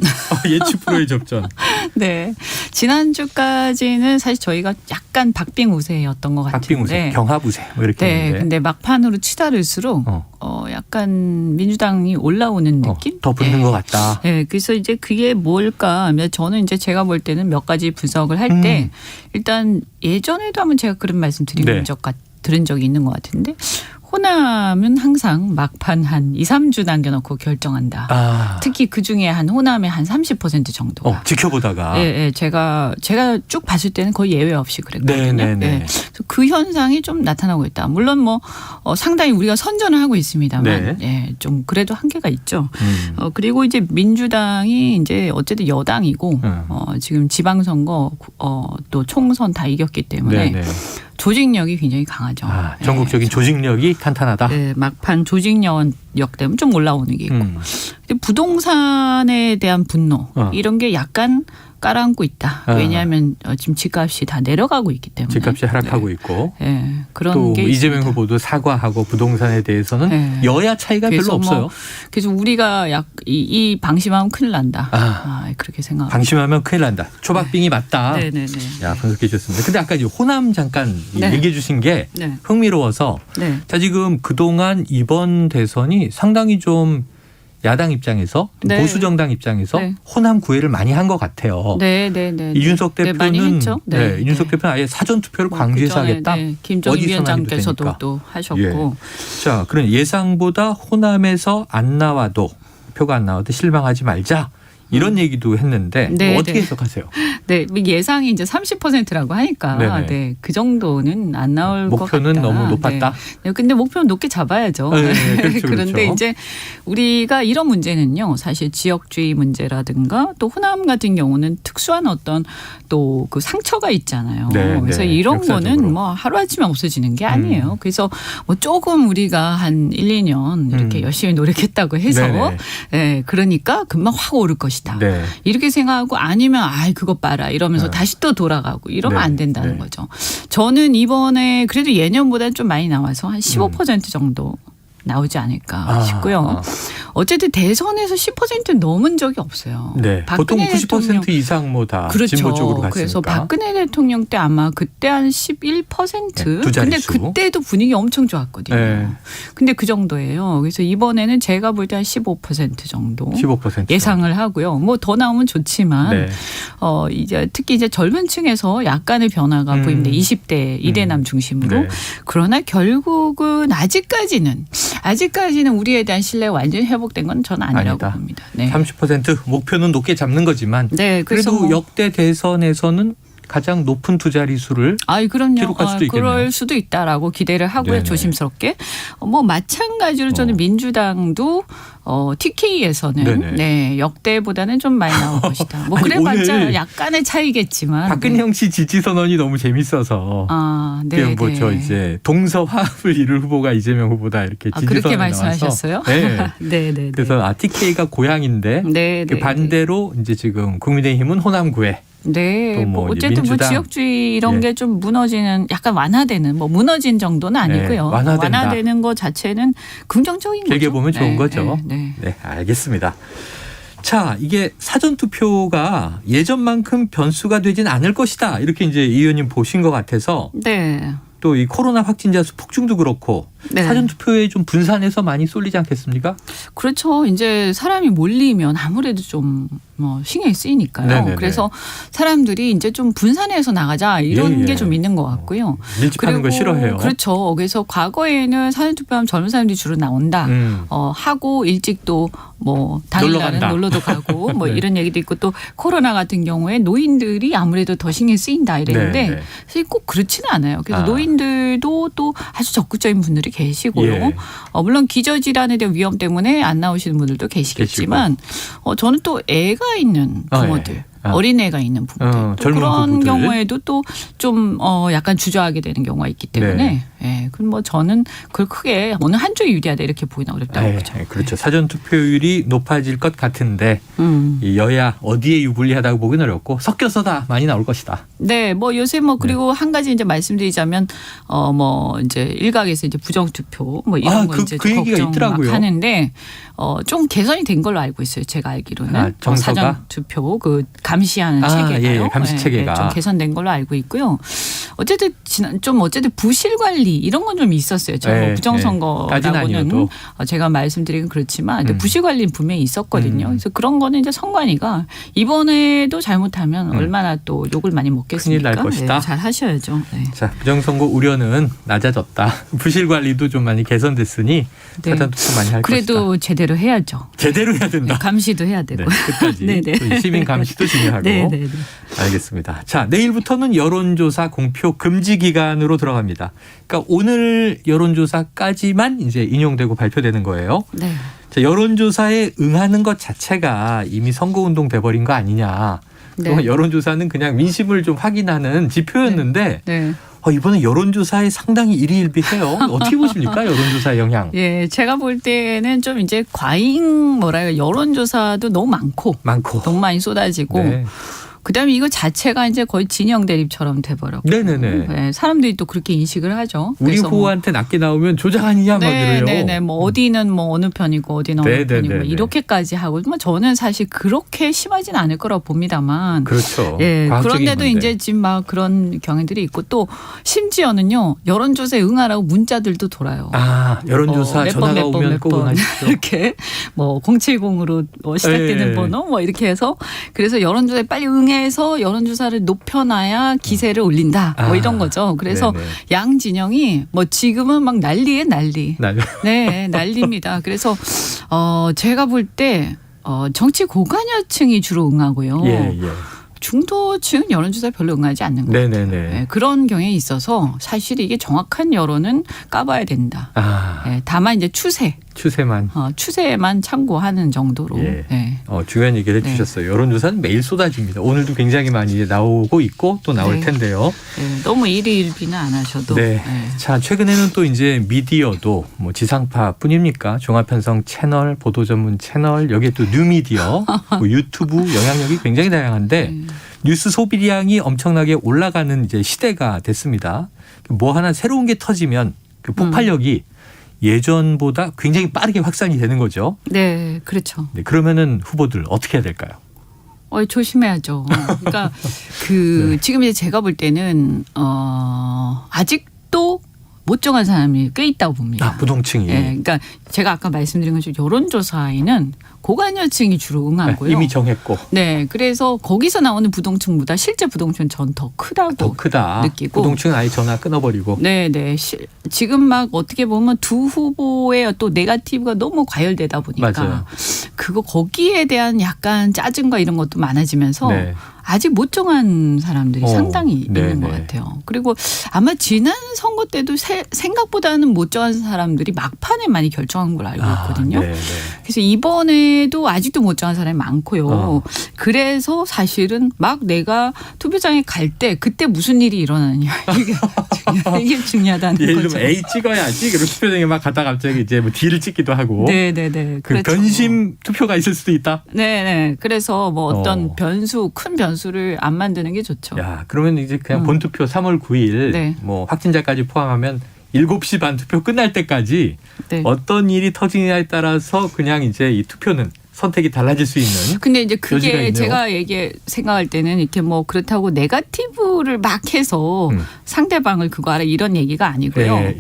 예측 불허의 접전. 네. 지난주까지는 사실 저희가 약간 박빙 우세였던 것 같은데. 박빙 우세, 경합 우세 뭐 이렇게 했는데. 근데 막판으로 치달을수록 약간 민주당이 올라오는 느낌? 더 붙는 것 같다. 네. 그래서 이제 그게 뭘까 하면 저는 이제 제가 볼 때는 몇 가지 분석을 할 때 일단 예전에도 한번 제가 그런 말씀 들은 적이 있는 것 같은데 호남은 항상 막판 한 2, 3주 남겨놓고 결정한다. 특히 그중에 호남의 한 30% 정도가. 지켜보다가. 제가 쭉 봤을 때는 거의 예외 없이 그랬거든요. 그래서 그 현상이 좀 나타나고 있다. 물론 뭐 상당히 우리가 선전을 하고 있습니다만 좀 그래도 한계가 있죠. 그리고 이제 민주당이 이제 어쨌든 여당이고 지금 지방선거 또 총선 다 이겼기 때문에 조직력이 굉장히 강하죠. 전국적인 조직력이 탄탄하다. 네, 막판 조직력 때문에 좀 올라오는 게 있고. 근데 부동산에 대한 분노 이런 게 약간 깔아앉고 있다. 왜냐하면 지금 집값이 다 내려가고 있기 때문에. 집값이 하락하고 있고. 그런 또 게 이재명 있습니다. 후보도 사과하고 부동산에 대해서는 여야 차이가 별로 없어요. 그래서 우리가 이 방심하면 큰일 난다. 그렇게 생각합니다. 방심하면 큰일 난다. 초박빙이 맞다. 네네네. 야, 분석해 주셨습니다. 근데 아까 호남 잠깐 얘기해 주신 게 흥미로워서 자, 지금 그동안 이번 대선이 상당히 좀 야당 입장에서 보수 정당 입장에서 호남 구애를 많이 한 것 같아요. 이준석 대표는 많이 했죠. 이준석 대표는 아예 사전 투표를 광주에서 하겠다. 김종인 위원장께서도 또 하셨고. 자, 그럼 예상보다 호남에서 안 나와도 표가 안 나와도 실망하지 말자. 이런 얘기도 했는데 네, 어떻게 네. 해석하세요? 네, 예상이 이제 30%라고 하니까 네네. 네, 그 정도는 안 나올 것 같다. 목표는 너무 높았다. 네, 근데 목표는 높게 잡아야죠. 네, 그렇죠, 그런데 그렇죠. 이제 우리가 이런 문제는요, 사실 지역주의 문제라든가 또 호남 같은 경우는 특수한 어떤 또 그 상처가 있잖아요. 네, 그래서 네, 이런 역사적으로. 거는 뭐 하루아침에 없어지는 게 아니에요. 그래서 뭐 조금 우리가 한 1, 2년 이렇게 열심히 노력했다고 해서 네네. 네, 그러니까 금방 확 오를 것이다. 네. 이렇게 생각하고 아니면 아이 그거 봐라 이러면서 다시 또 돌아가고 이러면 네. 안 된다는 네. 거죠. 저는 이번에 그래도 예년보다는 좀 많이 나와서 한 15% 정도 나오지 않을까 싶고요. 어쨌든 대선에서 10% 넘은 적이 없어요. 네. 보통 박근혜 90% 대통령. 이상 뭐 다 그렇죠. 진보 쪽으로 갔으니까. 그래서 박근혜 대통령 때 아마 그때 한 11%. 두 근데 자릿수. 그때도 분위기 엄청 좋았거든요. 네. 근데 그 정도예요. 그래서 이번에는 제가 볼 때 한 15% 정도 15% 예상을 하고요. 뭐 더 나오면 좋지만 네. 이제 특히 이제 젊은 층에서 약간의 변화가 보입니다. 20대 이대남 중심으로. 네. 그러나 결국은 아직까지는 우리에 대한 신뢰가 완전히 회복된 건 저는 아니라고 아니다. 봅니다. 네. 30% 목표는 높게 잡는 거지만 네, 그래서 그래도 뭐 역대 대선에서는 가장 높은 두 자릿수를 그럼요. 기록할 수도 있겠네요. 그럴 수도 있다라고 기대를 하고요. 네네. 조심스럽게. 뭐 마찬가지로 저는 민주당도 TK에서는 네네. 네, 역대보다는 좀 많이 나올 것이다. 뭐 아니, 그래봤자 오늘 약간의 차이겠지만. 박근형 씨 지지 선언이 너무 재밌어서 네, 네. 저 이제 동서화합을 이룰 후보가 이재명 후보다 이렇게 지지 그렇게 선언이 말씀하셨어요? 나와서 네. 네, 네. 그래서 TK가 고향인데 네, 네, 반대로 이제 지금 국민의힘은 호남구에 네, 또 뭐 뭐 이제 어쨌든 뭐 민주당. 지역주의 이런 예. 게 좀 무너지는 약간 완화되는 뭐 무너진 정도는 아니고요. 네, 완화된다. 완화되는 것 자체는 긍정적인 길게 거죠. 보면 좋은 네, 거죠. 네, 네. 네, 알겠습니다. 자, 이게 사전투표가 예전만큼 변수가 되진 않을 것이다. 이렇게 이제 이 의원님 보신 것 같아서 네. 또 이 코로나 확진자 수 폭증도 그렇고 네. 사전투표에 좀 분산해서 많이 쏠리지 않겠습니까? 그렇죠. 이제 사람이 몰리면 아무래도 좀 뭐 신경이 쓰이니까요. 네네네. 그래서 사람들이 이제 좀 분산해서 나가자 이런 예, 게 예. 좀 있는 것 같고요. 밀집하는 거 싫어해요. 그렇죠. 그래서 과거에는 사전투표하면 젊은 사람들이 주로 나온다. 하고 일찍 또 뭐 당일날은 놀러도 가고 뭐 네. 이런 얘기도 있고 또 코로나 같은 경우에 노인들이 아무래도 더 신경 쓰인다 이랬는데 네, 네. 사실 꼭 그렇지는 않아요. 그래서 노인들도 또 아주 적극적인 분들이 계시고요. 예. 물론 기저질환에 대한 위험 때문에 안 나오시는 분들도 계시겠지만 저는 또 애가 있는 부모들. 예. 어린애가 있는 부부들 또 젊은 그런 부부들. 경우에도 또 좀 약간 주저하게 되는 경우가 있기 때문에 그럼 뭐 저는 그걸 크게 어느 한쪽이 유리하다 이렇게 보기는 어렵다고 보죠. 그렇죠. 사전투표율이 높아질 것 같은데 이 여야 어디에 유불리하다고 보기는 어렵고 섞여서 다 많이 나올 것이다. 네, 뭐 요새 뭐 그리고 한 가지 이제 말씀드리자면 뭐 이제 일각에서 이제 부정투표 뭐 이런 거 이제 그 얘기가 걱정 있더라고요. 막 하는데 좀 개선이 된 걸로 알고 있어요. 제가 알기로는 정서가? 사전투표 그 감시하는 체계가요. 예, 감시 체계가 좀 개선된 걸로 알고 있고요. 어쨌든 어쨌든 부실 관리 이런 건 좀 있었어요. 저 네, 부정선거라고는 아니어도. 제가 말씀드리긴 그렇지만 부실 관리는 분명히 있었거든요. 그래서 그런 거는 이제 선관위가 이번에도 잘못하면 얼마나 또 욕을 많이 먹겠습니까? 큰일 날 것이다. 잘 하셔야죠. 네. 자, 부정선거 우려는 낮아졌다. 부실 관리도 좀 많이 개선됐으니 네. 사전투표 많이 할 것이다. 그래도 제대로 해야죠. 제대로 해야 된다. 감시도 해야 되고. 끝까지. 네네. 또 시민 감시도 중요하고. 네네. 알겠습니다. 자, 내일부터는 여론조사 공표 금지 기간으로 들어갑니다. 그러니까 오늘 여론조사까지만 이제 인용되고 발표되는 거예요. 네. 자, 여론조사에 응하는 것 자체가 이미 선거운동 돼버린 거 아니냐. 또 네. 여론조사는 그냥 민심을 좀 확인하는 지표였는데 네. 이번에 여론조사에 상당히 일희일비해요. 어떻게 보십니까? 여론조사의 영향. 예, 제가 볼 때는 좀 이제 과잉 여론조사도 너무 많고 너무 많이 쏟아지고 네. 그다음에 이거 자체가 이제 거의 진영 대립처럼 돼버렸고 네네네. 네, 사람들이 또 그렇게 인식을 하죠. 우리 그래서 후보한테 낮게 나오면 조작 아니냐 막 이래요. 네네. 뭐 어디는 뭐 어느 편이고 어디는 어느 편이고 뭐 이렇게까지 하고 뭐 저는 사실 그렇게 심하진 않을 거라고 봅니다만. 그렇죠. 예. 과학적인 그런데도 문제. 이제 지금 막 그런 경향들이 있고 또 심지어는요 여론조사에 응하라고 문자들도 돌아요. 여론조사 전화가 오면 꼭 응하십시오. 이렇게 뭐 070으로 시작되는 네. 번호 뭐 이렇게 해서 그래서 여론조사에 빨리 응해서 여론조사를 높여놔야 기세를 올린다 뭐 이런 거죠. 그래서 네네. 양 진영이 뭐 지금은 막 난리에 난리. 네, 난리입니다. 그래서 제가 볼 때 정치 고관여층이 주로 응하고요. 예. 중도층은 여론조사에 별로 응하지 않는 것 같아요. 네, 그런 경향이 있어서 사실 이게 정확한 여론은 까봐야 된다. 네, 다만 이제 추세만 참고하는 정도로. 중요한 얘기를 해주셨어요. 여론조사는 매일 쏟아집니다. 오늘도 굉장히 많이 이제 나오고 있고 또 나올 텐데요. 너무 일희일비는 안 하셔도. 자, 최근에는 또 이제 미디어도 뭐 지상파뿐입니까? 종합편성 채널, 보도 전문 채널, 여기에 또 뉴미디어, 뭐 유튜브 영향력이 굉장히 다양한데 뉴스 소비량이 엄청나게 올라가는 이제 시대가 됐습니다. 뭐 하나 새로운 게 터지면 그 폭발력이 예전보다 굉장히 빠르게 확산이 되는 거죠. 네, 그렇죠. 그러면은 후보들 어떻게 해야 될까요? 조심해야죠. 그러니까 지금 이제 제가 볼 때는 아직도 못 정한 사람이 꽤 있다고 봅니다. 부동층이. 그러니까 제가 아까 말씀드린 것처럼 여론조사에는 고관여층이 주로 응하고요. 이미 정했고. 네, 그래서 거기서 나오는 부동층보다 실제 부동층은 전 더 크다고 느끼고. 부동층은 아예 전화 끊어버리고. 네. 지금 막 어떻게 보면 두 후보의 또 네거티브가 너무 과열되다 보니까 맞아요. 거기에 대한 약간 짜증과 이런 것도 많아지면서 아직 못 정한 사람들이 상당히 있는 것 같아요. 그리고 아마 지난 선거 때도 생각보다는 못 정한 사람들이 막판에 많이 결정한 걸 알고 있거든요. 그래서 이번에도 아직도 못 정한 사람이 많고요. 그래서 사실은 막 내가 투표장에 갈 때 그때 무슨 일이 일어나냐 이게 중요하다는 거죠. 예를 들면 A 찍어야지. 그리고 투표장에 막 가다가 갑자기 이제 뭐 D를 찍기도 하고. 네네네. 그 변심 투표가 있을 수도 있다. 네네. 그래서 뭐 어떤 큰 변수를 안 만드는 게 좋죠. 그러면 이제 그냥 본투표 3월 9일 뭐 확진자까지 포함하면 7시 반 투표 끝날 때까지 어떤 일이 터지냐에 따라서 그냥 이제 이 투표는 선택이 달라질 수 있는. 근데 이제 그게 제가 생각할 때는 이렇게 뭐 그렇다고 네거티브를 막 해서 상대방을 그거 알아 이런 얘기가 아니고요.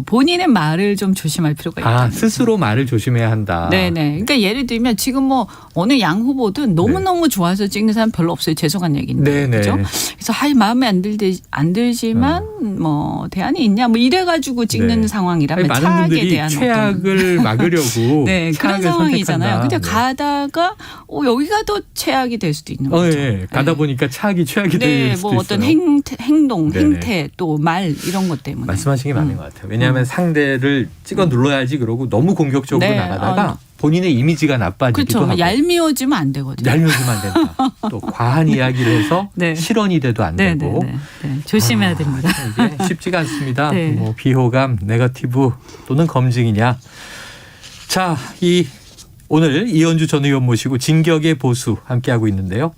본인의 말을 좀 조심할 필요가 있다. 스스로 말을 조심해야 한다. 네네. 그러니까 예를 들면 지금 뭐 어느 양 후보든 너무너무 좋아서 찍는 사람 별로 없어요. 죄송한 얘기인데. 그렇죠? 그래서 마음에 안 들지만 뭐 대안이 있냐 뭐 이래가지고 찍는 상황이라면 차악에 대한 최악을 막으려고 그런 상황이잖아요. 근데 가다가 여기가 더 최악이 될 수도 있는 거죠. 가다 보니까 최악이 될 수도 뭐 어떤 있어요. 행동, 행태, 또 말 이런 것 때문에. 말씀하신 게 맞는 것 같아요. 왜냐하면 상대를 찍어 눌러야지 그러고 너무 공격적으로 나가다가 본인의 이미지가 나빠지기도 하고. 얄미워지면 안 되거든요. 얄미워지면 안 된다. 또 과한 이야기를 해서 실언이 돼도 안 되고. 조심해야 됩니다. 이게 쉽지가 않습니다. 뭐 비호감, 네거티브 또는 검증이냐. 자, 오늘 이현주 전 의원 모시고 진격의 보수 함께하고 있는데요.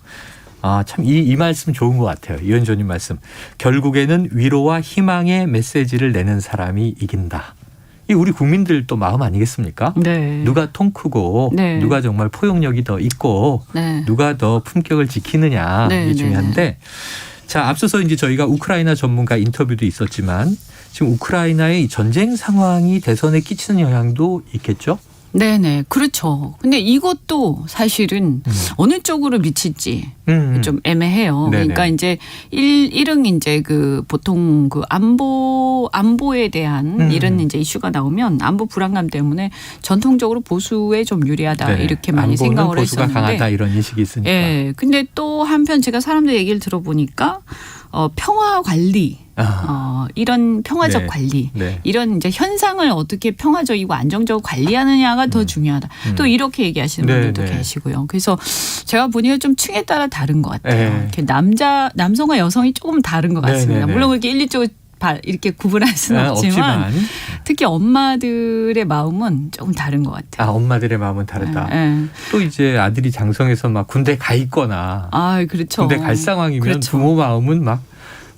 참 이 말씀 좋은 것 같아요. 이현주님 말씀. 결국에는 위로와 희망의 메시지를 내는 사람이 이긴다. 이 우리 국민들 또 마음 아니겠습니까? 누가 통 크고 누가 정말 포용력이 더 있고 누가 더 품격을 지키느냐 이게 중요한데 자, 앞서서 이제 저희가 우크라이나 전문가 인터뷰도 있었지만 지금 우크라이나의 전쟁 상황이 대선에 끼치는 영향도 있겠죠? 네네, 그렇죠. 근데 이것도 사실은 어느 쪽으로 미칠지 좀 애매해요. 그러니까 이제 일흥 이제 보통 안보에 대한 이런 이제 이슈가 나오면 안보 불안감 때문에 전통적으로 보수에 좀 유리하다 이렇게 많이 생각을 했었는데. 보수가 강하다 이런 인식이 있으니까. 근데 또 한편 제가 사람들 얘기를 들어보니까 평화 관리. 이런 평화적 관리, 이런 이제 현상을 어떻게 평화적이고 안정적으로 관리하느냐가 더 중요하다. 또 이렇게 얘기하시는 분들도 계시고요. 그래서 제가 보니까 좀 층에 따라 다른 것 같아요. 이렇게 남성과 여성이 조금 다른 것 같습니다. 물론 그렇게 일리적으로 이렇게 구분할 수는 없지만 특히 엄마들의 마음은 조금 다른 것 같아요. 엄마들의 마음은 다르다. 또 이제 아들이 장성해서 막 군대 가 있거나 그렇죠. 군대 갈 상황이면 부모 마음은 막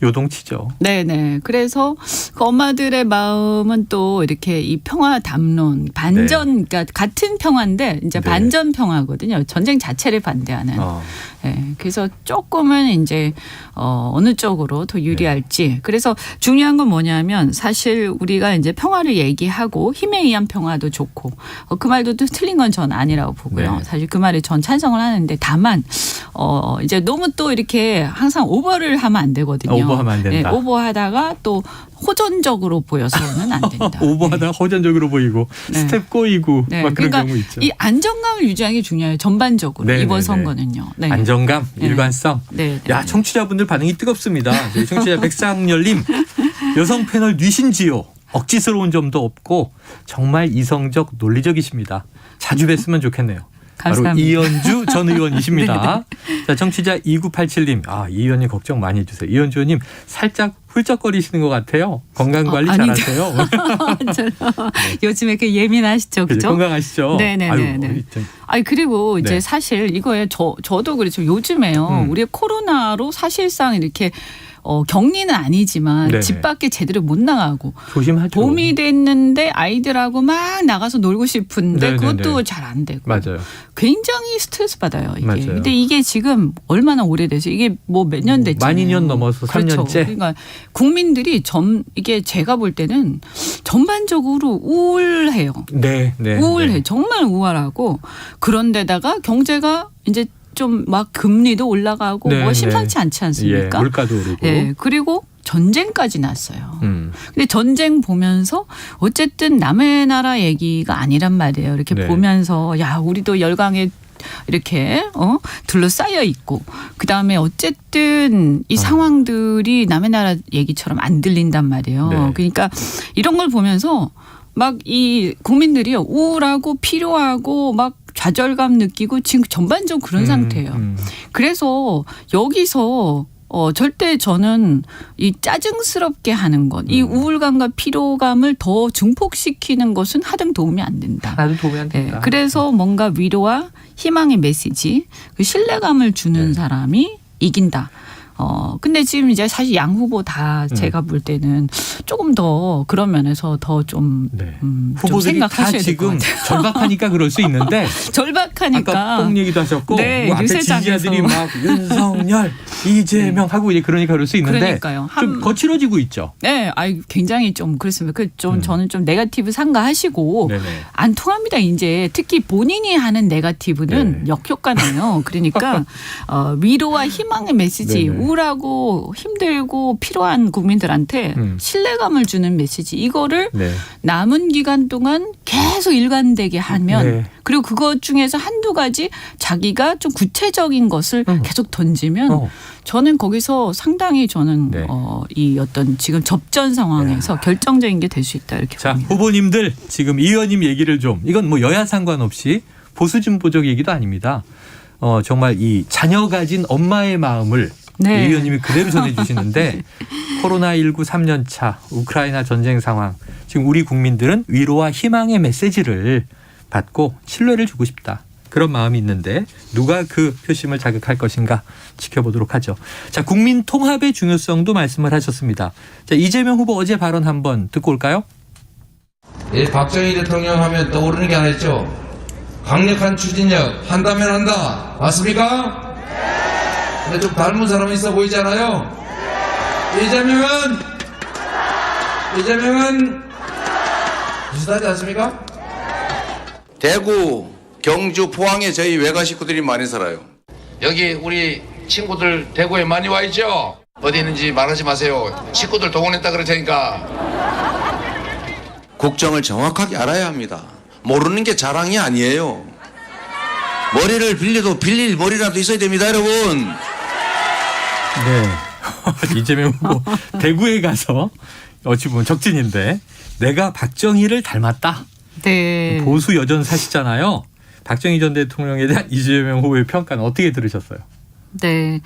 요동치죠. 네네. 그래서 그 엄마들의 마음은 또 이렇게 이 평화 담론, 그러니까 같은 평화인데 이제 반전 평화거든요. 전쟁 자체를 반대하는. 그래서 조금은 이제 어느 쪽으로 더 유리할지. 그래서 중요한 건 뭐냐면 사실 우리가 이제 평화를 얘기하고 힘에 의한 평화도 좋고 그 말도 또 틀린 건 전 아니라고 보고요. 사실 그 말에 전 찬성을 하는데 다만 이제 너무 또 이렇게 항상 오버를 하면 안 되거든요. 오버하면 안 된다. 네, 오버하다가 또 호전적으로 보여서는 안 된다. 오버하다가 호전적으로 보이고 스텝 꼬이고 막 그런 그러니까 경우 있죠. 이 안정감을 유지하는 게 중요해요. 전반적으로 이번 선거는요. 네. 안정감, 일관성. 네. 야, 청취자분들 반응이 뜨겁습니다. 저희 청취자 백상열님 여성 패널 뉘신지요. 억지스러운 점도 없고 정말 이성적 논리적이십니다. 자주 뵀으면 좋겠네요. 감사합니다. 바로 이현주 전 의원이십니다. 자, 청취자 2987님. 이 의원님 걱정 많이 해주세요. 이현주 의원님 살짝 훌쩍거리시는 것 같아요. 건강관리 잘하세요. 요즘에 그 예민하시죠. 그죠? 건강하시죠? 네네네. 아니 그리고 이제 사실 이거에 저도 그렇죠. 요즘에요. 우리 코로나로 사실상 이렇게 격리는 아니지만 네네. 집 밖에 제대로 못 나가고 조심하죠. 봄이 됐는데 아이들하고 막 나가서 놀고 싶은데 네네네. 그것도 잘 안 되고 맞아요. 굉장히 스트레스 받아요. 이게. 맞아요. 근데 이게 지금 얼마나 오래돼서 이게 뭐 몇 년 됐잖아요. 만 2년 넘어서 그렇죠. 3년째. 그러니까 국민들이 이게 제가 볼 때는 전반적으로 우울해요. 네. 우울해. 정말 우울하고 그런데다가 경제가 이제 좀 막 금리도 올라가고 뭐 심상치 않지 않습니까? 예, 물가도 오르고. 예, 그리고 전쟁까지 났어요. 근데 전쟁 보면서 어쨌든 남의 나라 얘기가 아니란 말이에요. 이렇게 보면서 야, 우리도 열강에 이렇게 둘러싸여 있고 그다음에 어쨌든 이 상황들이 남의 나라 얘기처럼 안 들린단 말이에요. 그러니까 이런 걸 보면서 막 이 국민들이 우울하고 필요하고 막 좌절감 느끼고 지금 전반적으로 그런 상태예요. 그래서 여기서 절대 저는 이 짜증스럽게 하는 것, 이 우울감과 피로감을 더 증폭시키는 것은 하등 도움이 안 된다. 하등 도움이 안 된다. 그래서 뭔가 위로와 희망의 메시지, 그 신뢰감을 주는 사람이 이긴다. 근데 지금 이제 사실 양 후보 다 제가 볼 때는 조금 더 그런 면에서 더 좀 후보들이 다 지금 절박하니까 그럴 수 있는데 절박하니까 아까 뽕 얘기도 하셨고 네, 뭐 앞에 유세장에서. 지지자들이 막 윤석열, 이재명 하고 이제 그러니까 그럴 수 있는데 그러니까요. 좀 거칠어지고 있죠. 네, 굉장히 좀 그렇습니다. 저는 좀 네거티브 삼가하시고 안 통합니다. 이제 특히 본인이 하는 네거티브는 역효과네요. 그러니까 위로와 희망의 메시지, 우울하고 힘들고 필요한 국민들한테 신뢰감을 주는 메시지 이거를 남은 기간 동안 계속 일관되게 하면 그리고 그것 중에서 한두 가지 자기가 좀 구체적인 것을 계속 던지면 저는 거기서 상당히 저는 이 어떤 지금 접전 상황에서 결정적인 게 될 수 있다 이렇게 봅니다. 후보님들 지금 이 의원님 얘기를 좀 이건 뭐 여야 상관없이 보수 진보적 얘기도 아닙니다. 정말 이 자녀 가진 엄마의 마음을 이 의원님이 그대로 전해주시는데 코로나19 3년차 우크라이나 전쟁 상황 지금 우리 국민들은 위로와 희망의 메시지를 받고 신뢰를 주고 싶다. 그런 마음이 있는데 누가 그 표심을 자극할 것인가 지켜보도록 하죠. 자, 국민 통합의 중요성도 말씀을 하셨습니다. 자, 이재명 후보 어제 발언 한번 듣고 올까요? 박정희 대통령 하면 떠오르는 게 하나 있죠. 강력한 추진력, 한다면 한다. 맞습니까? 근데 좀 닮은 사람이 있어 보이지 않아요? 이재명은 비슷하지 않습니까? 대구, 경주, 포항에 저희 외가 식구들이 많이 살아요. 여기 우리 친구들 대구에 많이 와 있죠? 어디 있는지 말하지 마세요. 식구들 동원했다 그럴 테니까. 국정을 정확하게 알아야 합니다. 모르는 게 자랑이 아니에요. 머리를 빌려도 빌릴 머리라도 있어야 됩니다, 여러분. 네. 이재명 후보 대구에 가서 어찌 보면 적진인데 내가 박정희를 닮았다. 네. 보수 여전 사시잖아요. 박정희 전 대통령에 대한 이재명 후보의 평가는 어떻게 들으셨어요? 네.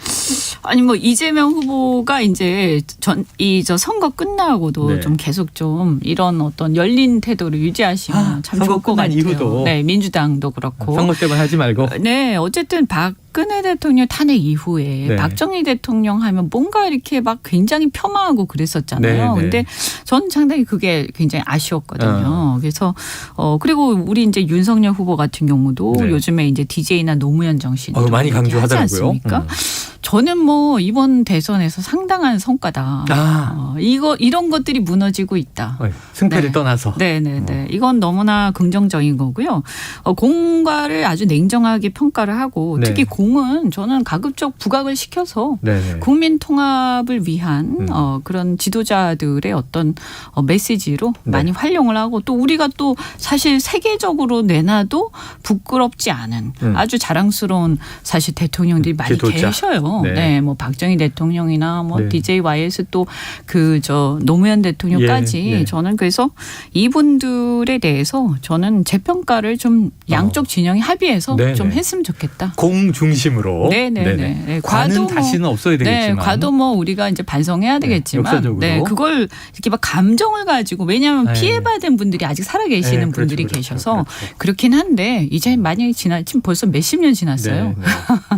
아니 뭐 이재명 후보가 이제 저 선거 끝나고도 좀 계속 좀 이런 어떤 열린 태도를 유지하시면 참 좋을 것 같아요. 이후도. 네, 민주당도 그렇고. 선거 때만 하지 말고. 네, 어쨌든 박근혜 대통령 탄핵 이후에 박정희 대통령 하면 뭔가 이렇게 막 굉장히 폄하하고 그랬었잖아요. 근데 전 상당히 그게 굉장히 아쉬웠거든요. 그래서 그리고 우리 이제 윤석열 후보 같은 경우도 요즘에 이제 DJ나 노무현 정신으로 많이 강조하더라고요. 않습니까? 저는 뭐 이번 대선에서 상당한 성과다. 이런 것들이 무너지고 있다. 승패를 네. 떠나서. 네네네. 이건 너무나 긍정적인 거고요. 공과를 아주 냉정하게 평가를 하고 네. 특히 공은 저는 가급적 부각을 시켜서 네네. 국민 통합을 위한 그런 지도자들의 어떤 메시지로 많이 활용을 하고 또 우리가 또 사실 세계적으로 내놔도 부끄럽지 않은 아주 자랑스러운 사실 대통령들이 많이 지도자. 계셔요. 네. 네, 뭐 박정희 대통령이나 뭐 네. DJYS 또 노무현 대통령까지 예, 예. 저는 그래서 이분들에 대해서 저는 재평가를 좀 양쪽 진영이 합의해서 네네. 좀 했으면 좋겠다. 공 중심으로. 네네네. 네, 과는 다시는 없어야 되겠지만. 네, 과도 뭐 우리가 이제 반성해야 되겠지만, 역사적으로. 네, 그걸 이렇게 막 감정을 가지고 왜냐하면 네. 피해받은 분들이 아직 살아계시는 네, 분들이 그렇죠, 계셔서 그렇긴 한데 이제 많이 지금 벌써 몇십 년 지났어요. 네,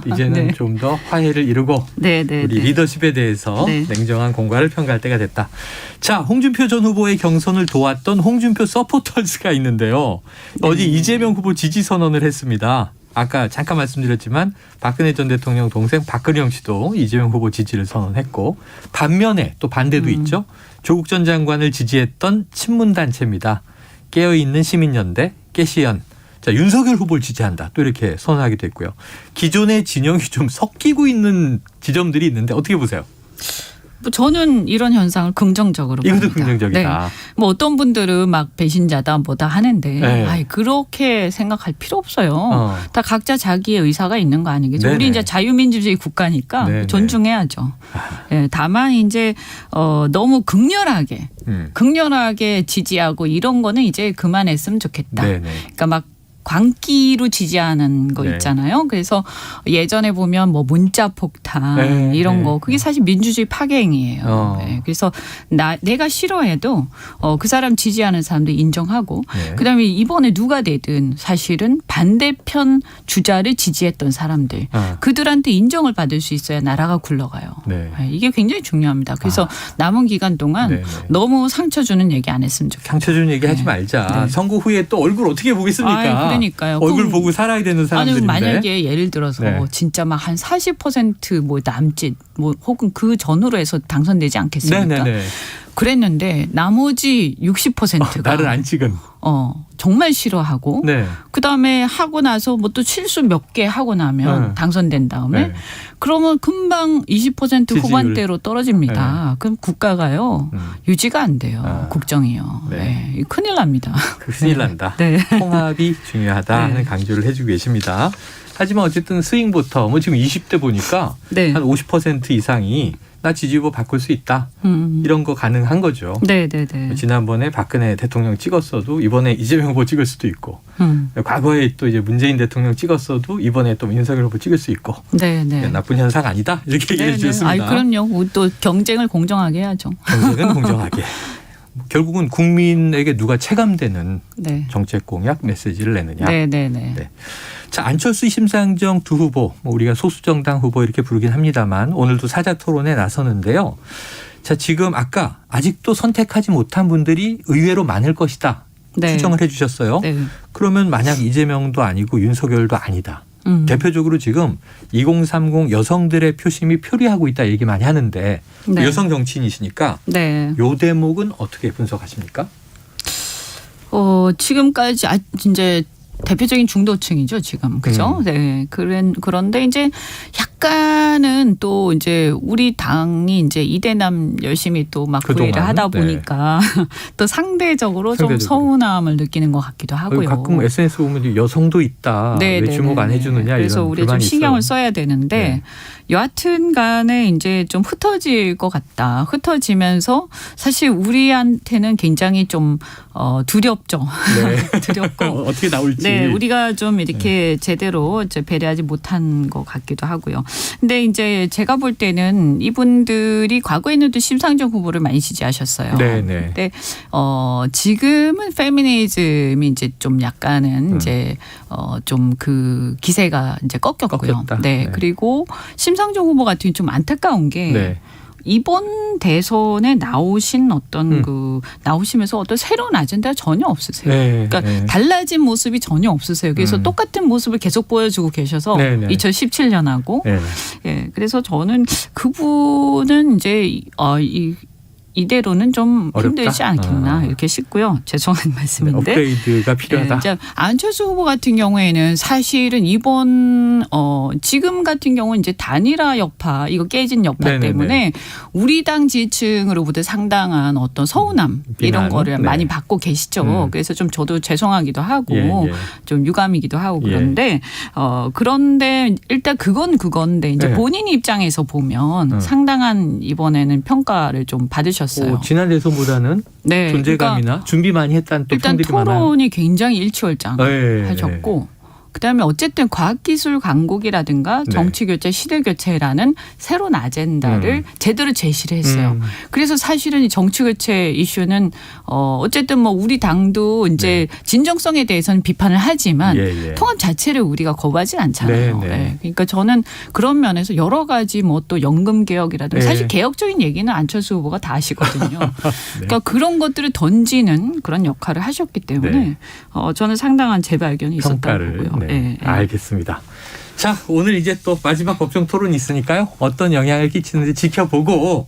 네. 이제는 네. 좀 더 화해를 이루고 네네. 우리 리더십에 대해서 네. 냉정한 공과를 평가할 때가 됐다. 자, 홍준표 전 후보의 경선을 도왔던 홍준표 서포터즈가 있는데요. 어제 이재명 후보 지지 선언을 했습니다. 아까 잠깐 말씀드렸지만 박근혜 전 대통령 동생 박근영 씨도 이재명 후보 지지를 선언했고 반면에 또 반대도 있죠. 조국 전 장관을 지지했던 친문단체입니다. 깨어있는 시민연대 깨시연. 자, 윤석열 후보를 지지한다. 또 이렇게 선언하기도 했고요. 기존의 진영이 좀 섞이고 있는 지점들이 있는데 어떻게 보세요? 저는 이런 현상을 긍정적으로 이것도 봅니다. 긍정적이다. 네. 뭐 어떤 분들은 막 배신자다 뭐다 하는데 네. 아이, 그렇게 생각할 필요 없어요. 다 각자 자기의 의사가 있는 거 아니겠죠. 네네. 우리 이제 자유민주주의 국가니까 네네. 존중해야죠. 네, 다만 이제 너무 극렬하게 지지하고 이런 거는 이제 그만했으면 좋겠다. 네네. 그러니까 막 광기로 지지하는 거 네. 있잖아요. 그래서 예전에 보면 뭐 문자 폭탄 네, 이런 네. 거 그게 사실 민주주의 파괴행위예요. 네. 그래서 내가 싫어해도 그 사람 지지하는 사람도 인정하고 네. 그다음에 이번에 누가 되든 사실은 반대편 주자를 지지했던 사람들 그들한테 인정을 받을 수 있어야 나라가 굴러가요. 네. 네. 이게 굉장히 중요합니다. 그래서 남은 기간 동안 네, 네. 너무 상처 주는 얘기 안 했으면 좋겠어요. 상처 주는 얘기 하지 말자. 네. 선거 후에 또 얼굴 어떻게 보겠습니까? 그러니까요. 얼굴 보고 살아야 되는 사람들인데. 아니 만약에 예를 들어서 네. 진짜 막 한 40% 뭐 남짓 뭐 혹은 그 전후로 해서 당선되지 않겠습니까? 네네네. 그랬는데 나머지 60%가 나를 안 찍은. 정말 싫어하고 네. 그다음에 하고 나서 뭐 또 실수 몇 개 하고 나면 당선된 다음에 네. 그러면 금방 20% 지지율. 후반대로 떨어집니다. 그럼 국가가요 유지가 안 돼요. 국정이요. 네. 네. 큰일 납니다. 큰일 난다. 네. 통합이 중요하다는 네. 강조를 해주고 계십니다. 하지만 어쨌든 스윙부터 뭐 지금 20대 보니까 네. 한 50% 이상이 나 지지 후보 바꿀 수 있다. 이런 거 가능한 거죠. 네네네. 지난번에 박근혜 대통령 찍었어도 이번에 이재명 후보 찍을 수도 있고 과거에 또 이제 문재인 대통령 찍었어도 이번에 또 윤석열 후보 찍을 수 있고 네네. 나쁜 현상 아니다 이렇게 얘기해 주셨습니다. 아이, 그럼요. 또 경쟁을 공정하게 해야죠. 경쟁은 공정하게. 결국은 국민에게 누가 체감되는 네. 정책 공약 메시지를 내느냐. 네네네. 네. 자, 안철수 심상정 두 후보, 뭐 우리가 소수정당 후보 이렇게 부르긴 합니다만 오늘도 사자 토론에 나서는데요. 자, 지금 아까 아직도 선택하지 못한 분들이 의외로 많을 것이다. 네. 추정을 해 주셨어요. 네. 그러면 만약 이재명도 아니고 윤석열도 아니다. 대표적으로 지금 2030 여성들의 표심이 표리하고 있다 얘기 많이 하는데 네. 여성 정치인이시니까 네. 요 대목은 어떻게 분석하십니까? 지금까지 이제 대표적인 중도층이죠, 지금. 그죠? 네. 그런데 이제 약간은 또 이제 우리 당이 이제 이대남 열심히 또 막 구애를 하다 보니까 또 상대적으로 좀 서운함을 느끼는 것 같기도 하고요. 가끔 SNS 보면 여성도 있다. 왜 주목 안 해주느냐 그래서 이런 우리 좀 불만이 신경을 있어요. 써야 되는데 여하튼 간에 이제 좀 흩어질 것 같다. 흩어지면서 사실 우리한테는 굉장히 좀 두렵죠. 네. 두렵고 어떻게 나올지. 네, 우리가 좀 이렇게 제대로 이제 배려하지 못한 것 같기도 하고요. 근데 이제 제가 볼 때는 이분들이 과거에는 또 심상정 후보를 많이 지지하셨어요. 네. 근데 지금은 페미니즘이 이제 좀 약간은 이제 좀 그 기세가 이제 꺾였고요. 꺾였다. 네. 네. 그리고 심상정 후보 같은 경우 좀 안타까운 게 이번 대선에 나오신 나오시면서 어떤 새로운 아젠다가 전혀 없으세요. 네, 그러니까 달라진 모습이 전혀 없으세요. 그래서 똑같은 모습을 계속 보여주고 계셔서 2017년하고 그래서 저는 그분은 이제 이대로는 좀 어렵다? 힘들지 않겠나 이렇게 싶고요. 죄송한 말씀인데. 업그레이드가 필요하다. 이제 안철수 후보 같은 경우에는 사실은 이번 지금 같은 경우는 이제 단일화 여파 이거 깨진 여파 때문에 우리 당 지지층으로부터 상당한 어떤 서운함 이런 거를 많이 받고 계시죠. 그래서 좀 저도 죄송하기도 하고 좀 유감이기도 하고 그런데 그런데 일단 그건데 이제 본인 입장에서 보면 상당한 이번에는 평가를 좀 받으셨어요. 지난 대선보다는 존재감이나 그러니까 준비 많이 했다는 또 일단 평들이 많아요. 토론이 굉장히 일취월장하셨고 그다음에 어쨌든 과학기술 강국이라든가 정치교체, 시대교체라는 새로운 아젠다를 제대로 제시를 했어요. 그래서 사실은 이 정치교체 이슈는 어쨌든 뭐 우리 당도 이제 진정성에 대해서는 비판을 하지만 통합 자체를 우리가 거부하진 않잖아요. 그러니까 저는 그런 면에서 여러 가지 뭐 또 연금 개혁이라든가 사실 개혁적인 얘기는 안철수 후보가 다 하시거든요. 그러니까 그런 것들을 던지는 그런 역할을 하셨기 때문에 저는 상당한 재발견이 있었다고 보고요. 알겠습니다. 자, 오늘 이제 또 마지막 법정 토론이 있으니까요. 어떤 영향을 끼치는지 지켜보고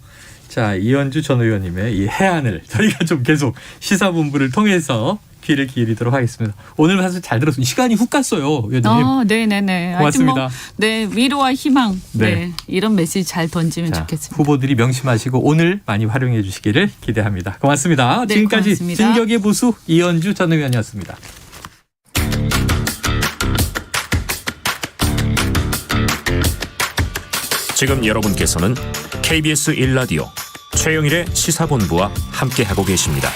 자, 이현주 전 의원님의 이 해안을 저희가 좀 계속 시사본부를 통해서 귀를 기울이도록 하겠습니다. 오늘 사실 잘 들었습니다. 시간이 훅 갔어요, 의원님. 네네네. 고맙습니다. 위로와 희망. 이런 메시지 잘 던지면 좋겠습니다. 후보들이 명심하시고 오늘 많이 활용해 주시기를 기대합니다. 고맙습니다. 지금까지 고맙습니다. 진격의 보수 이현주 전 의원이었습니다. 지금 여러분께서는 KBS 1라디오 최영일의 시사본부와 함께하고 계십니다.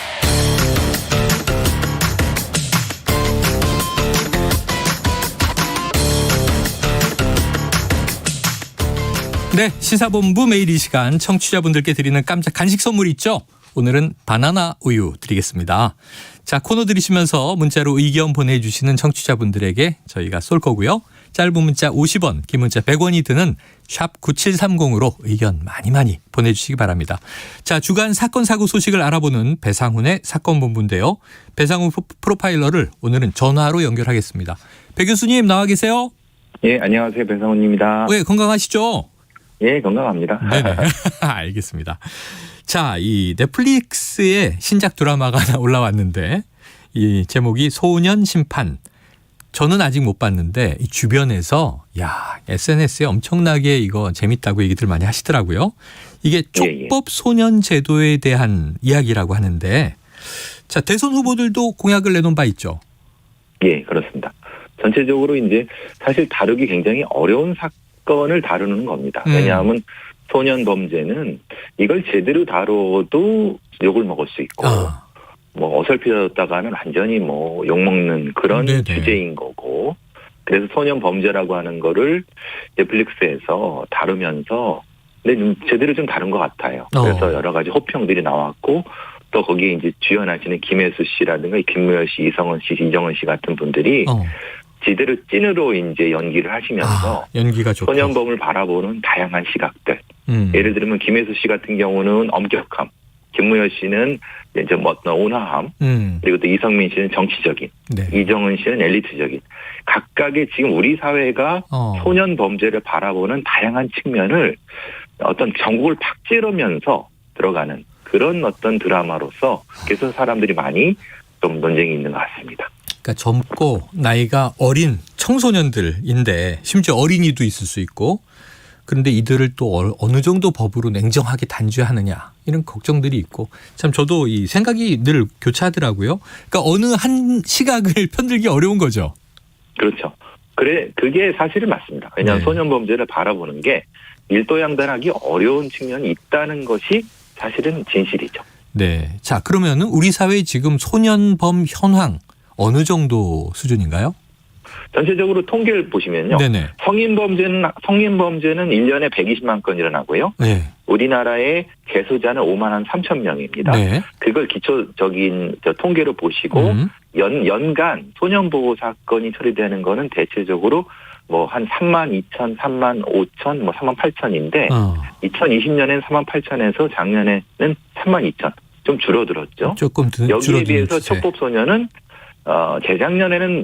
네, 시사본부 매일 이 시간 청취자분들께 드리는 깜짝 간식 선물 있죠? 오늘은 바나나 우유 드리겠습니다. 자, 코너 들으시면서 문자로 의견 보내주시는 청취자분들에게 저희가 쏠 거고요. 짧은 문자 50원, 긴 문자 100원이 드는 샵 9730으로 의견 많이 보내주시기 바랍니다. 자, 주간 사건 사고 소식을 알아보는 배상훈의 사건본부인데요. 배상훈 프로파일러를 오늘은 전화로 연결하겠습니다. 배 교수님 나와 계세요? 예, 안녕하세요. 배상훈입니다. 네, 건강하시죠? 예, 건강합니다. 네네. 알겠습니다. 자, 이 넷플릭스에 신작 드라마가 하나 올라왔는데 이 제목이 소년 심판. 저는 아직 못 봤는데 이 주변에서 SNS에 엄청나게 이거 재밌다고 얘기들 많이 하시더라고요. 이게 쪽법 소년 제도에 대한 이야기라고 하는데 자, 대선 후보들도 공약을 내놓은 바 있죠. 예, 그렇습니다. 전체적으로 이제 사실 다루기 굉장히 어려운 사건을 다루는 겁니다. 왜냐하면 소년 범죄는 이걸 제대로 다뤄도 욕을 먹을 수 있고 뭐 어설프다가는 완전히 뭐 욕먹는 그런 주제인 거고 그래서 소년 범죄라고 하는 거를 넷플릭스에서 다루면서 근데 좀 제대로 좀 다룬 것 같아요. 그래서 여러 가지 호평들이 나왔고 또 거기에 이제 주연하시는 김혜수 씨라든가 김무열 씨, 이성은 씨, 이정은 씨 같은 분들이 제대로 찐으로 이제 연기를 하시면서 연기가 좋고. 소년범을 바라보는 다양한 시각들. 예를 들면 김혜수 씨 같은 경우는 엄격함, 김무열 씨는 이제 뭐 어떤 온화함, 그리고 또 이성민 씨는 정치적인, 이정은 씨는 엘리트적인 각각의 지금 우리 사회가 소년 범죄를 바라보는 다양한 측면을 어떤 전국을 팍 찌르면서 들어가는 그런 어떤 드라마로서 그래서 사람들이 많이 좀 논쟁이 있는 것 같습니다. 그러니까 젊고 나이가 어린 청소년들인데 심지어 어린이도 있을 수 있고 그런데 이들을 또 어느 정도 법으로 냉정하게 단죄하느냐 이런 걱정들이 있고 참 저도 이 생각이 늘 교차하더라고요. 그러니까 어느 한 시각을 편들기 어려운 거죠. 그렇죠. 그게 사실은 맞습니다. 왜냐하면 소년 범죄를 바라보는 게 일도양단하기 어려운 측면이 있다는 것이 사실은 진실이죠. 네. 자, 그러면은 우리 사회의 지금 소년범 현황 어느 정도 수준인가요? 전체적으로 통계를 보시면요. 성인 범죄는 1년에 120만 건 일어나고요. 우리나라의 개소자는 5만 3천 명입니다. 그걸 기초적인 통계로 보시고 연간 소년보호 사건이 처리되는 거는 대체적으로 뭐 한 32,000, 35,000, 뭐 38,000인데 2020년엔 38,000에서 작년에는 32,000 좀 줄어들었죠. 조금 여기에 비해서 촉법소년은 재작년에는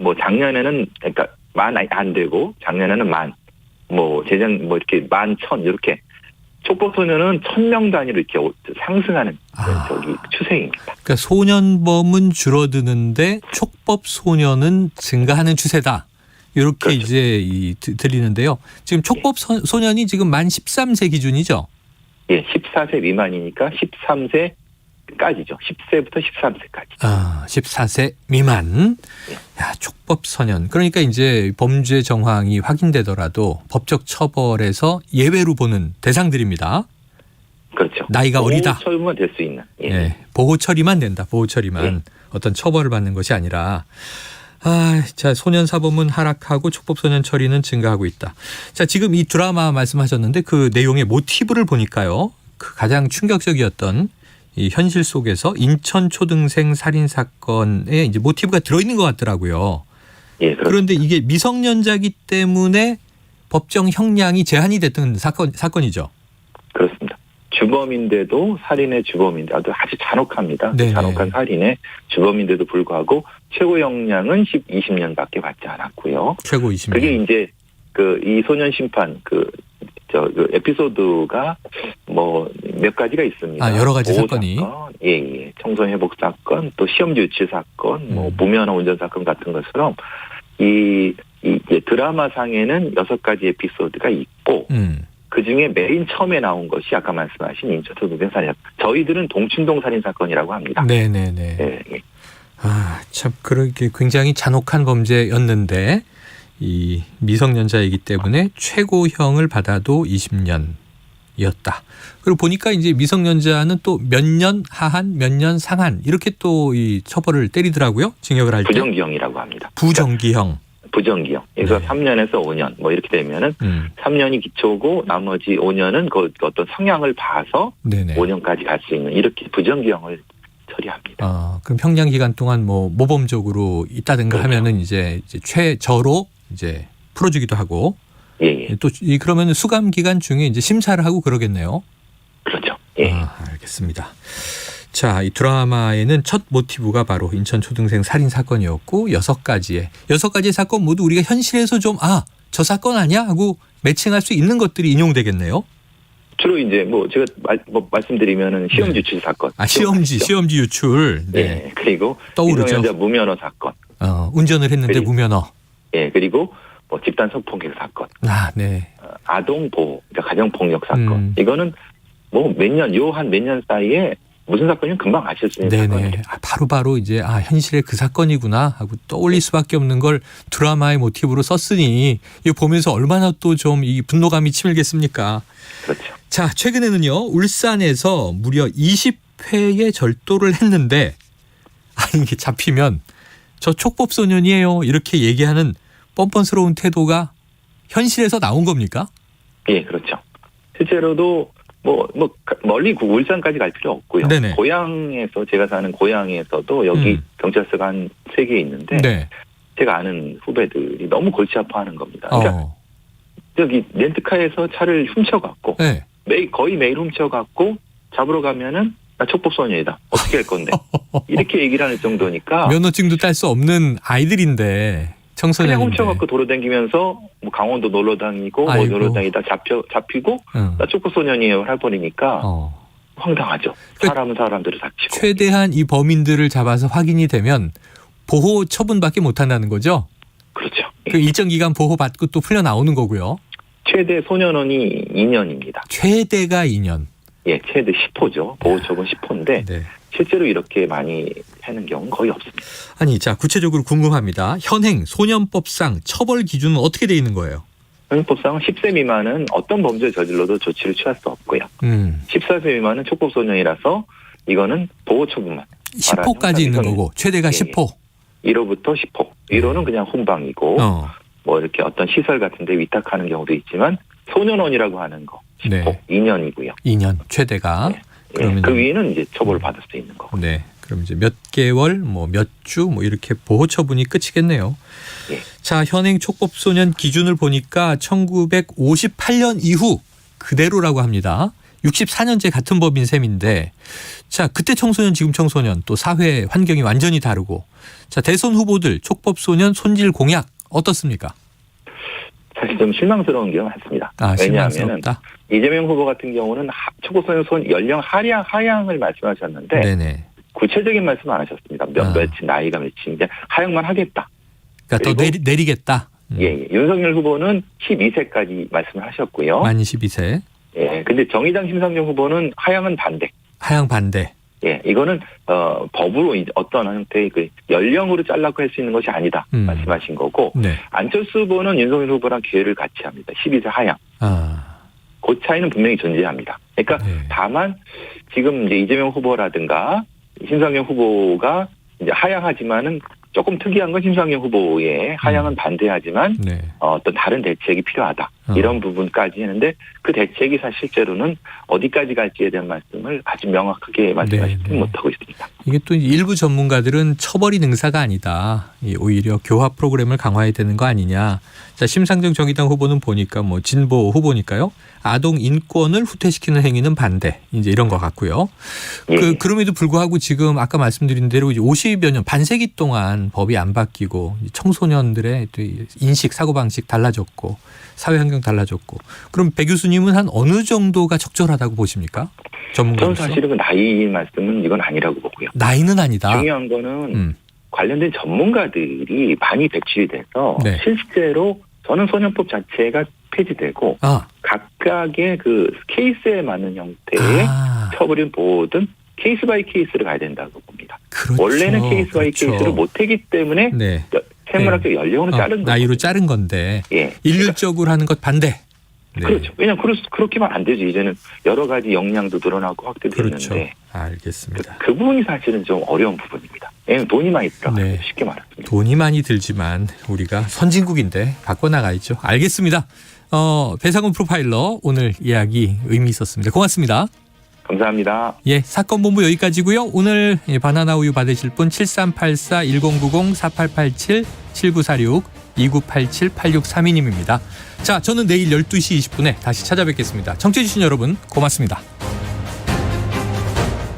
뭐 작년에는 그러니까 10,000 안 되고 작년에는 10,000, 뭐 뭐 이렇게 11,000 이렇게 촉법소년은 1,000명 단위로 이렇게 상승하는 추세입니다. 그러니까 소년범은 줄어드는데 촉법소년은 증가하는 추세다. 이렇게 그렇죠. 이제 들리는데요. 지금 촉법소년이 지금 만 13세 기준이죠? 예, 14세 미만이니까 13세까지죠. 10세부터 13세까지. 14세 미만. 야, 촉법소년. 그러니까 이제 범죄 정황이 확인되더라도 법적 처벌에서 예외로 보는 대상들입니다. 그렇죠. 나이가 어리다. 보호 처리만 될 수 있는. 예. 네, 보호 처리만 된다. 보호 처리만. 어떤 처벌을 받는 것이 아니라. 자, 소년 사범은 하락하고 촉법소년 처리는 증가하고 있다. 자, 지금 이 드라마 말씀하셨는데 그 내용의 모티브를 보니까요. 그 가장 충격적이었던 이 현실 속에서 인천 초등생 살인 사건에 이제 모티브가 들어있는 것 같더라고요. 예, 그런데 이게 미성년자이기 때문에 법정 형량이 제한이 됐던 사건이죠. 그렇습니다. 주범인데도 살인의 주범인데 아주 잔혹합니다. 네네. 잔혹한 살인의 주범인데도 불구하고 최고 형량은 20년밖에 받지 않았고요. 최고 20년. 그게 이제 이 소년 심판 그 에피소드가 뭐 몇 가지가 있습니다. 여러 가지 사건이. 사건, 예. 청소년 회복 사건, 또 시험지 유치 사건, 뭐 무면허 운전 사건 같은 것처럼 이 드라마 상에는 6가지 에피소드가 있고. 그 중에 메인 처음에 나온 것이 아까 말씀하신 인천 초등생 살인 사건. 저희들은 동춘동 살인 사건이라고 합니다. 네네네. 네. 참 그렇게 굉장히 잔혹한 범죄였는데 이 미성년자이기 때문에 최고형을 받아도 20년이었다. 그리고 보니까 이제 미성년자는 또 몇 년 하한, 몇 년 상한 이렇게 또 이 처벌을 때리더라고요. 징역을 할 때. 부정기형이라고 합니다. 부정기형. 부정기형. 그래서 네. 3년에서 5년 뭐 이렇게 되면은 3년이 기초고 나머지 5년은 그 어떤 성향을 봐서 네네. 5년까지 갈 수 있는 이렇게 부정기형을 처리합니다. 그럼 형량 기간 동안 뭐 모범적으로 있다든가 그렇죠. 하면은 이제 최저로 이제 풀어주기도 하고. 예. 또 그러면 수감 기간 중에 이제 심사를 하고 그러겠네요. 그렇죠. 예. 알겠습니다. 자, 이 드라마에는 첫 모티브가 바로 인천 초등생 살인 사건이었고 6가지의 사건 모두 우리가 현실에서 좀 저 사건 아니야 하고 매칭할 수 있는 것들이 인용되겠네요. 주로 이제 뭐 제가 말씀드리면은 시험지 유출 사건. 시험지 유출. 네. 예. 그리고 떠오르죠. 미성년자 무면허 사건. 운전을 했는데 무면허. 예. 그리고 뭐 집단 성폭행 사건. 네. 아동 보호, 그러니까 가정 폭력 사건. 이거는 뭐 한 몇 년 사이에 무슨 사건이면 금방 아실 수 있는 사건이에요. 바로 이제 현실의 그 사건이구나 하고 떠올릴 수밖에 없는 걸 드라마의 모티브로 썼으니 이거 보면서 얼마나 또 좀 이 분노감이 치밀겠습니까? 그렇죠. 자, 최근에는요. 울산에서 무려 20회의 절도를 했는데 이게 잡히면 저 촉법소년이에요. 이렇게 얘기하는 뻔뻔스러운 태도가 현실에서 나온 겁니까? 예, 그렇죠. 실제로도 멀리 울산까지 갈 필요 없고요. 네네. 고향에서 제가 사는 고향에서도 여기 경찰서가 한 3개 있는데 제가 아는 후배들이 너무 골치 아파하는 겁니다. 그러니까 여기 렌트카에서 차를 훔쳐갔고 거의 매일 훔쳐갔고 잡으러 가면은 나 촉법소년이다. 어떻게 할 건데? 이렇게 얘기를 하는 정도니까. 면허증도 딸 수 없는 아이들인데. 청소년인데. 그냥 훔쳐갖고 돌아다니면서 뭐 강원도 놀러 다니고 뭐 놀러 다니다 잡히고 나 촉법소년이에요 해버리니까 황당하죠. 사람들을 다치고. 최대한 이 범인들을 잡아서 확인이 되면 보호 처분밖에 못한다는 거죠? 그렇죠. 그 일정 기간 보호받고 또 풀려 나오는 거고요. 최대 소년원이 2년입니다. 최대가 2년. 예, 최대 10호죠. 보호처분 10호인데 실제로 이렇게 많이 하는 경우는 거의 없습니다. 자, 구체적으로 궁금합니다. 현행 소년법상 처벌 기준은 어떻게 돼 있는 거예요? 소년법상은 10세 미만은 어떤 범죄를 저질러도 조치를 취할 수 없고요. 14세 미만은 촉법소년이라서 이거는 보호처분만. 10호까지 있는 거고 최대가 10호. 1호부터 10호. 1호는 그냥 훈방이고 뭐 이렇게 어떤 시설 같은 데 위탁하는 경우도 있지만 소년원이라고 하는 거 10호 2년이고요. 2년 최대가. 그러면 그 위에는 이제 처벌을 받을 수 있는 거고. 네. 그럼 이제 몇 개월, 몇 주, 이렇게 보호 처분이 끝이겠네요. 자, 자, 현행 촉법소년 기준을 보니까 1958년 이후 그대로라고 합니다. 64년째 같은 법인 셈인데, 자, 그때 청소년, 지금 청소년, 또 사회 환경이 완전히 다르고, 자, 대선 후보들 촉법소년 손질 공약 어떻습니까? 사실 좀 실망스러운 게 많습니다. 왜냐하면 이재명 후보 같은 경우는 촉법소년 연령 하향을 말씀하셨는데, 네네. 구체적인 말씀 안 하셨습니다. 며칠, 나이가 몇이 이제 하향만 하겠다. 그러니까 더 내리겠다. 예. 윤석열 후보는 12세까지 말씀을 하셨고요. 만 12세. 예. 근데 정의당 심상정 후보는 하향은 반대. 하향 반대. 예. 이거는 법으로 어떤 형태의 그 연령으로 잘라고 할 수 있는 것이 아니다. 말씀하신 거고. 네. 안철수 후보는 윤석열 후보랑 기회를 같이 합니다. 12세 하향. 그 차이는 분명히 존재합니다. 그러니까 다만 지금 이제 이재명 후보라든가 심상정 후보가 이제 하향하지만은 조금 특이한 건 심상정 후보의 하향은 반대하지만 어떤 다른 대책이 필요하다. 이런 부분까지 했는데 그 대책이 사실 실제로는 어디까지 갈지에 대한 말씀을 아주 명확하게 말씀하시지 못하고 있습니다. 이게 또 일부 전문가들은 처벌이 능사가 아니다. 오히려 교화 프로그램을 강화해야 되는 거 아니냐. 자, 심상정 정의당 후보는 보니까 뭐 진보 후보니까요. 아동 인권을 후퇴시키는 행위는 반대. 이제 이런 것 같고요. 그럼에도 불구하고 지금 아까 말씀드린 대로 50여 년, 반세기 동안 법이 안 바뀌고 청소년들의 인식, 사고방식 달라졌고 사회 환경 달라졌고. 그럼 배 교수님은 한 어느 정도가 적절하다고 보십니까? 전문가로서. 저는 사실은 그 나이 말씀은 이건 아니라고 보고요. 나이는 아니다. 중요한 거는 관련된 전문가들이 많이 배출이 돼서 실제로 저는 소년법 자체가 폐지되고 각각의 그 케이스에 맞는 형태의 처벌인 보호든 케이스 바이 케이스를 가야 된다고 봅니다. 그렇죠. 원래는 케이스 바이 케이스를 못하기 때문에 생물학적 연령으로 자른 나이로 자른 건데 일률적으로 하는 것 반대. 그렇죠. 왜냐하면 그렇게만 안 되죠. 이제는 여러 가지 역량도 늘어나고 확대되는데. 그렇죠. 알겠습니다. 그 부분이 사실은 좀 어려운 부분입니다. 왜냐하면 돈이 많이 들어가요. 쉽게 말하면. 돈이 많이 들지만 우리가 선진국인데 바꿔나가야죠. 알겠습니다. 배상훈 프로파일러 오늘 이야기 의미 있었습니다. 고맙습니다. 감사합니다. 예, 사건본부 여기까지고요. 오늘 바나나 우유 받으실 분 7384-1090-4887-7946-2987-8632님입니다. 자, 저는 내일 12시 20분에 다시 찾아뵙겠습니다. 청취해주신 여러분 고맙습니다.